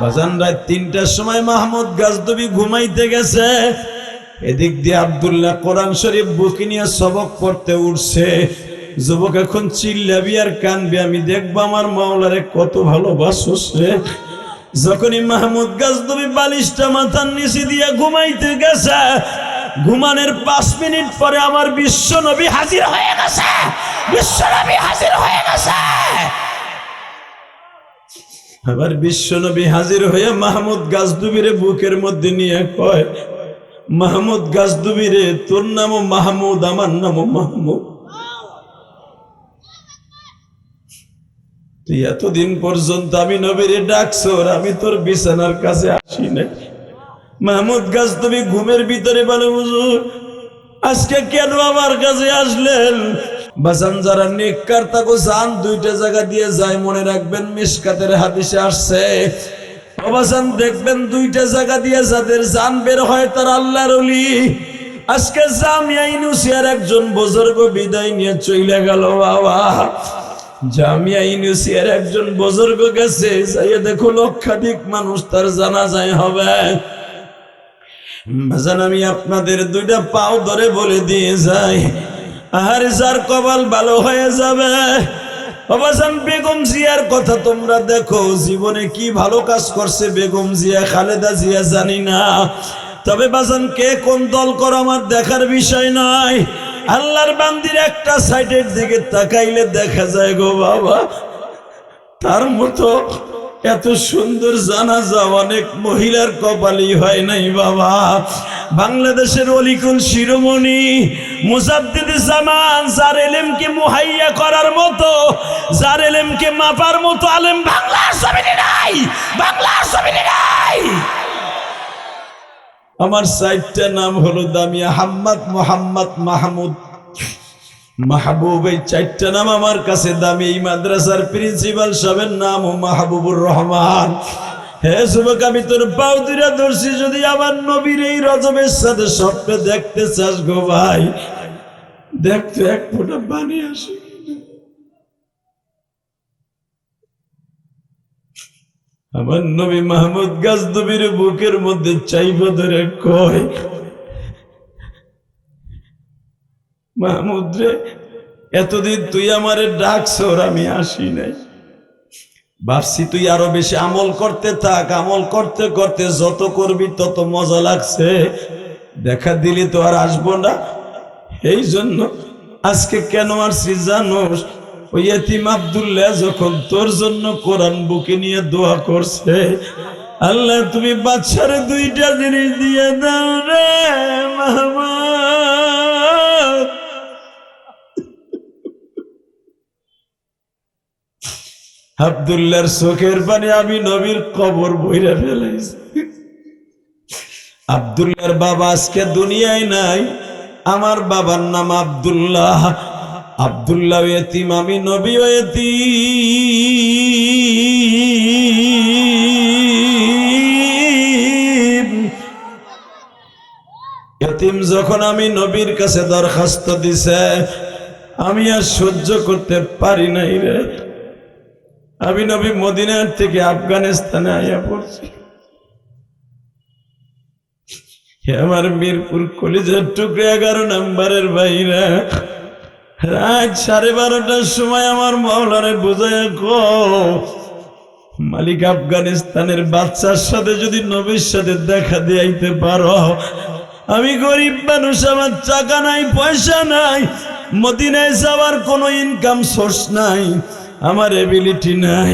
বাজান রাত 3টার সময় মাহমুদ গাজনবী ঘুমাইতে গেছে। এদিক দিয়ে আব্দুল্লাহ কোরআন শরীফ বুকে নিয়ে সবক পড়তে উঠছে। যুবক এখন চিল্লাবি আর কানবি, আমি দেখবো আমার মাওলারে কত ভালোবাসছে। যখনই মাহমুদ গাজনবী বালিশটা মাথার নিচে দিয়ে ঘুমাইতে গেছে, ঘুমানোর 5 মিনিট পরে আমার বিশ্ব নবী হাজির হয়ে গেছে। বিশ্ব নবী হাজির হয়ে গেছে। আবার বিশ্বনবী হাজির হয়ে মাহমুদ গাজদুবিরে বুকের মধ্যে নিয়ে কয়, মাহমুদ গাজদুবিরে, তোর নামও মাহমুদ, আমার নামও মাহমুদ। তুই এতদিন পর্যন্ত আমি নবীরে ডাকছো, আমি তোর বিছানার কাছে আসি নাই। মাহমুদ গাজদুবি ঘুমের ভিতরে বলে, হুজুর আজকে কেন আমার কাছে আসলেন? বাজান, যারা নেককার তাকে জান দুইটা জায়গা দিয়ে যায়, মনে রাখবেন মিশকাতের হাদিসে আসছে। বাজান দেখবেন দুইটা জায়গা দিয়ে যাদের জান বের হয় তারা আল্লাহর ওলি। আজকে জামিয়া ইউনিভার্সিটির একজন বুজুর্গ বিদায় নিয়ে চলে গেল বাবা। জামিয়া ইউনিভার্সিটির একজন বুজুর্গ গেছে, যাইয়ে দেখো লক্ষাধিক মানুষ তার জানাজায় হবে। বাজান, আমি আপনাদের দুইটা পাও ধরে বলে দিয়ে যাই, আর যার কপাল ভালো হয়ে যাবে। বাবাজান, বেগম জিয়ার কথা তোমরা দেখো, জীবনে কি ভালো কাজ করছে বেগম জিয়া, খালেদা জিয়া জানি না, তবে বাজান কে কোন দল করো আমার দেখার বিষয় নয়। আল্লাহর বান্দির একটা সাইডের দিকে তাকাইলে দেখা যায় গো বাবা, তার মতো এত সুন্দর জানাজা অনেক মহিলার কপালই হয় নাই বাবা। বাংলাদেশের অলিকুল শিরোমণি মুজাদ্দিদে জামান, যার এলেমকে মুহাইয়া করার মতো, যার এলেমকে মাপার মতো আলেম বাংলার জমিনে নাই, বাংলার জমিনে নাই। আমার চারটা নাম হলো দামিয়া, হাম্মাদ, মোহাম্মদ, মাহমুদ, মাহবুব। এই চারটা নাম আমার কাছে দামি। এই মাদ্রাসার প্রিন্সিপাল সাহেবের নাম মাহবুবুর রহমান। হে যুবক, আমি তোর পাও দুইটা ধরছি, যদি আমার নবীর এই রজবের সাথে স্বপ্নে দেখতে চাস গো ভাই, দেখতে এক ফোঁটা পানি আসে। আমার নবী মাহমুদ গাজদুবির বুকের মধ্যে চাইবা ধরে কয়, মাহমুদ রে, এতদিন তুই আমারে ডাকছর, আমি আসি নাই। ভাবছি তুই আরো বেশি আমল করতে থাক, আমল করতে করতে যত করবি তত মজা লাগছে, দেখা দিলি তো আর আসবো না। এই জন্য আজকে কেন আসছি জানোস? ওই এতিম আব্দুল্লাহ যখন তোর জন্য কোরআন বুকে নিয়ে দোয়া করছে, আল্লাহ তুমি বাচ্চারে দুইটা জিনিস দিয়ে দাও রে মাহমুদ। আব্দুল্লাহর চোখের পানি আমি নবীর কবর বইরা ফেলাইছি। আব্দুল্লাহর বাবা আজকে দুনিয়ায় নাই, আমার বাবার নাম আব্দুল্লাহ। আব্দুল্লাহ এতিম, আমি নবী এতিম। যখন আমি নবীর কাছে দরখাস্ত দিছে, আমি আর সহ্য করতে পারি নাই রে। আমি নবী মদিনার থেকে আফগানিস্তানে আইয়া পড়ছি। আমার মিরপুর কলিজার টুকরে 11 নম্বরের বাইরা, রাত 12:30টার সময় আমার মাওলারে বুঝাইয়া কো, মালিক আফগানিস্তানের বাচ্চার সাথে যদি নবীর সাথে দেখা দিয়াইতে পারো। আমি গরিব মানুষ, আমার টাকা নাই, পয়সা নাই, মদিনায় যাওয়ার কোনো ইনকাম সোর্স নাই, আমার এবিলিটি নাই।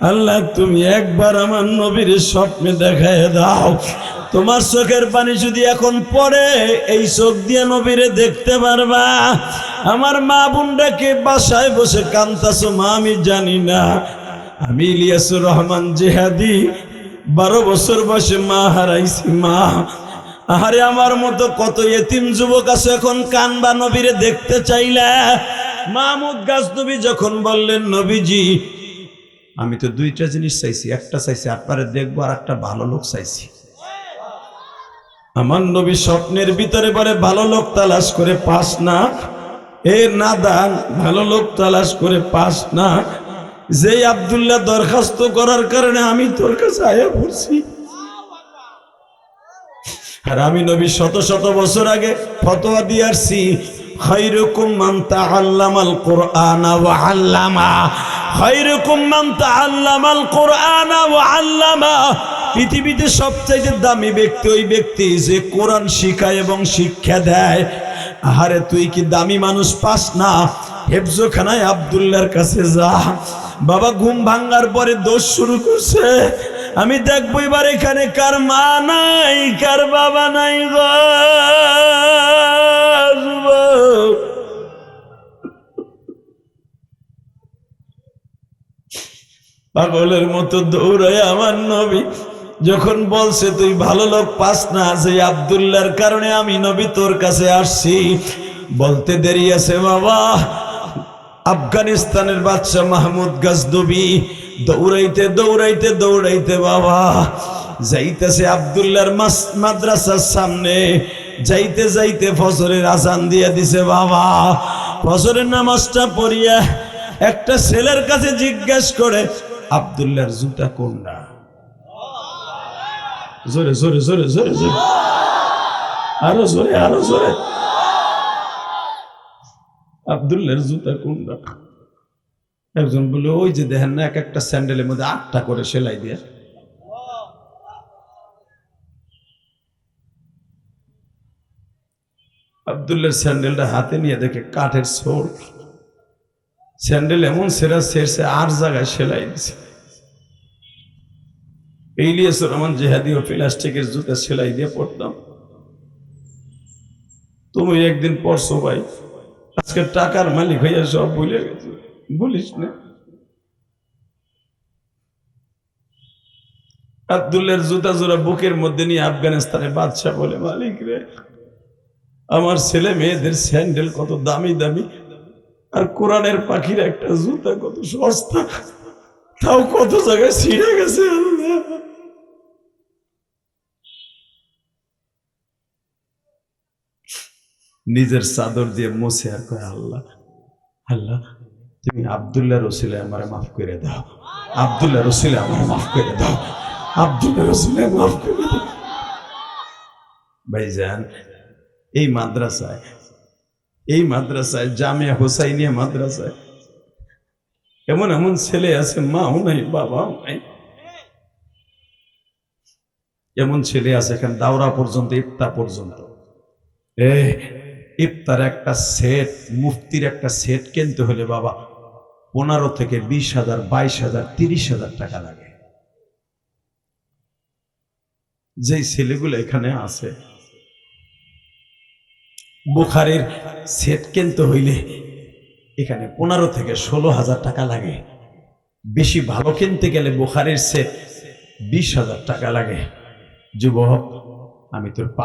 আল্লাহ তুমি একবার আমার নবীর স্বপ্নে দেখায় দাও। তোমার চোখের পানি যদি এখন পড়ে, এই চোখ দিয়ে নবীরে দেখতে পারবা। আমার মা বোনটাকে বাসায় বসে কান্তাছো, মা আমি জানি না। আমি ইলিয়াসুর রহমান জিহাদি 12 বছর বয়সে মা হারাইছি। মা, আরে আমার মতো কত এতিম যুবক আছে এখন কানবা নবীরে দেখতে চাইলে। মাহমুদ গাজনবী যখন বললেন, নবীজি আমি তো দুইটা জিনিস চাইছি, একটা চাইছি আপনারে দেখবো, আর একটা ভালো লোক চাইছি। আমার নবী স্বপ্নের ভিতরে বলে, ভালো লোক তালাশ করে পাস না, এ নাদান, ভালো লোক তালাশ করে পাস না। যেই আব্দুল্লাহ দরখাস্ত করার কারণে আমি তোর কাছে আয়া পড়ছি। আর আমি নবী শত শত বছর আগে ফতোয়া দিয়ে আসছি, খায়রুকুম মান তাআল্লামাল কুরআনা ওয়া আল্লামা, খায়রুকুম মান তাআল্লামাল কুরআনা ওয়া আল্লামা। পৃথিবীতে সবচেয়ে দামি ব্যক্তি ওই ব্যক্তি যে কোরআন শিখায় এবং শিক্ষা দেয়। আহারে তুই কি দামি মানুষ পাস না? হেফজখানায় আব্দুল্লাহর কাছে যা, বাবা ঘুম ভাঙার পরে দোষ শুরু করছে। আমি দেখবো এবার এখানে কার মা নাই, কার বাবা নাই গো। পাগলের মতো দৌড়ায় আমার নবী যখন বলছে তুই ভালো লোক পাস না, যে আব্দুল্লাহর কারণে আমি নবী তোর কাছে আসছি, বলতে দেরি আছে বাবা। আফগানিস্তানের বাদশা মাহমুদ গজনবী দৌড়াইতে দৌড়াইতে দৌড়াইতে বাবা যাইতেছে আব্দুল্লাহর মাদ্রাসার সামনে। যাইতে যাইতে ফজরের আজান দিয়ে দিছে বাবা। ফজরের নামাজটা পড়িয়া একটা ছেলের কাছে জিজ্ঞেস করে আব্দুল্লাহর জুতা কোনটা? জোরে জোরে জোরে জোরে জোরে, আরো জোরে আরো জোরে। আব্দুল্লাহর জুতা কোনটা? একজন বলে ওই যে দেখেন না এক একটা স্যান্ডেলের মধ্যে 8টা করে সেলাই দিয়ে। আব্দুল্লাহর স্যান্ডেলটা হাতে নিয়ে দেখে কাঠের সোল। স্যান্ডেল এমন সেরা সেরছে 8 জায়গায় সেলাই দিছে। ইলিয়াসুর রহমান জিহাদি ও প্লাস্টিকের জুতা সেলাই দিয়ে পড়তাম। তুমি একদিন পড়ছো ভাই, আজকে টাকার মালিক হইয়া সব ভুলে গেছে। বলিস না আব্দুল্লাহর জুতা জোড়া বুকের মধ্যে নিয়ে আফগানিস্তানের বাদশা বলে মালিক রে, আমার ছেলে মেয়েদের স্যান্ডেল কত দামি দামি, আর কোরআনের পাখির একটা জুতা কত সস্তা, তাও কত জায়গায় ছিঁড়ে গেছে। নিজের চাদর দিয়ে মুছে আর কয় আল্লাহ আল্লাহ তুমি আব্দুল্লাহ রসুলে আমার মাফ করে দাও, আব্দুল্লাহ রসুলে আমার মাফ করে দাও, আব্দুল্লাহ রসুলে মাফ করে দাও। ভাইজান এই মাদ্রাসায় জামিয়া হুসাইনিয়া মাদ্রাসায় এমন এমন ছেলে আছে মাও নাই বাবাও নাই। এমন ছেলে আছে এখানে দাওরা পর্যন্ত ইফতার পর্যন্ত। ইফতার একটা সেট, মুফতির একটা সেট কিনতে হলে বাবা 15 থেকে 20,000, 22,000, 30,000 টাকা লাগে। যেই ছেলেগুলো এখানে আছে বুখারীর সেট কিনতে হইলে এখানে 15 থেকে 16,000 টাকা লাগে। বেশি ভালো কিনতে গেলে বুখারীর সেট 20,000 টাকা লাগে। যুবক আমি তোর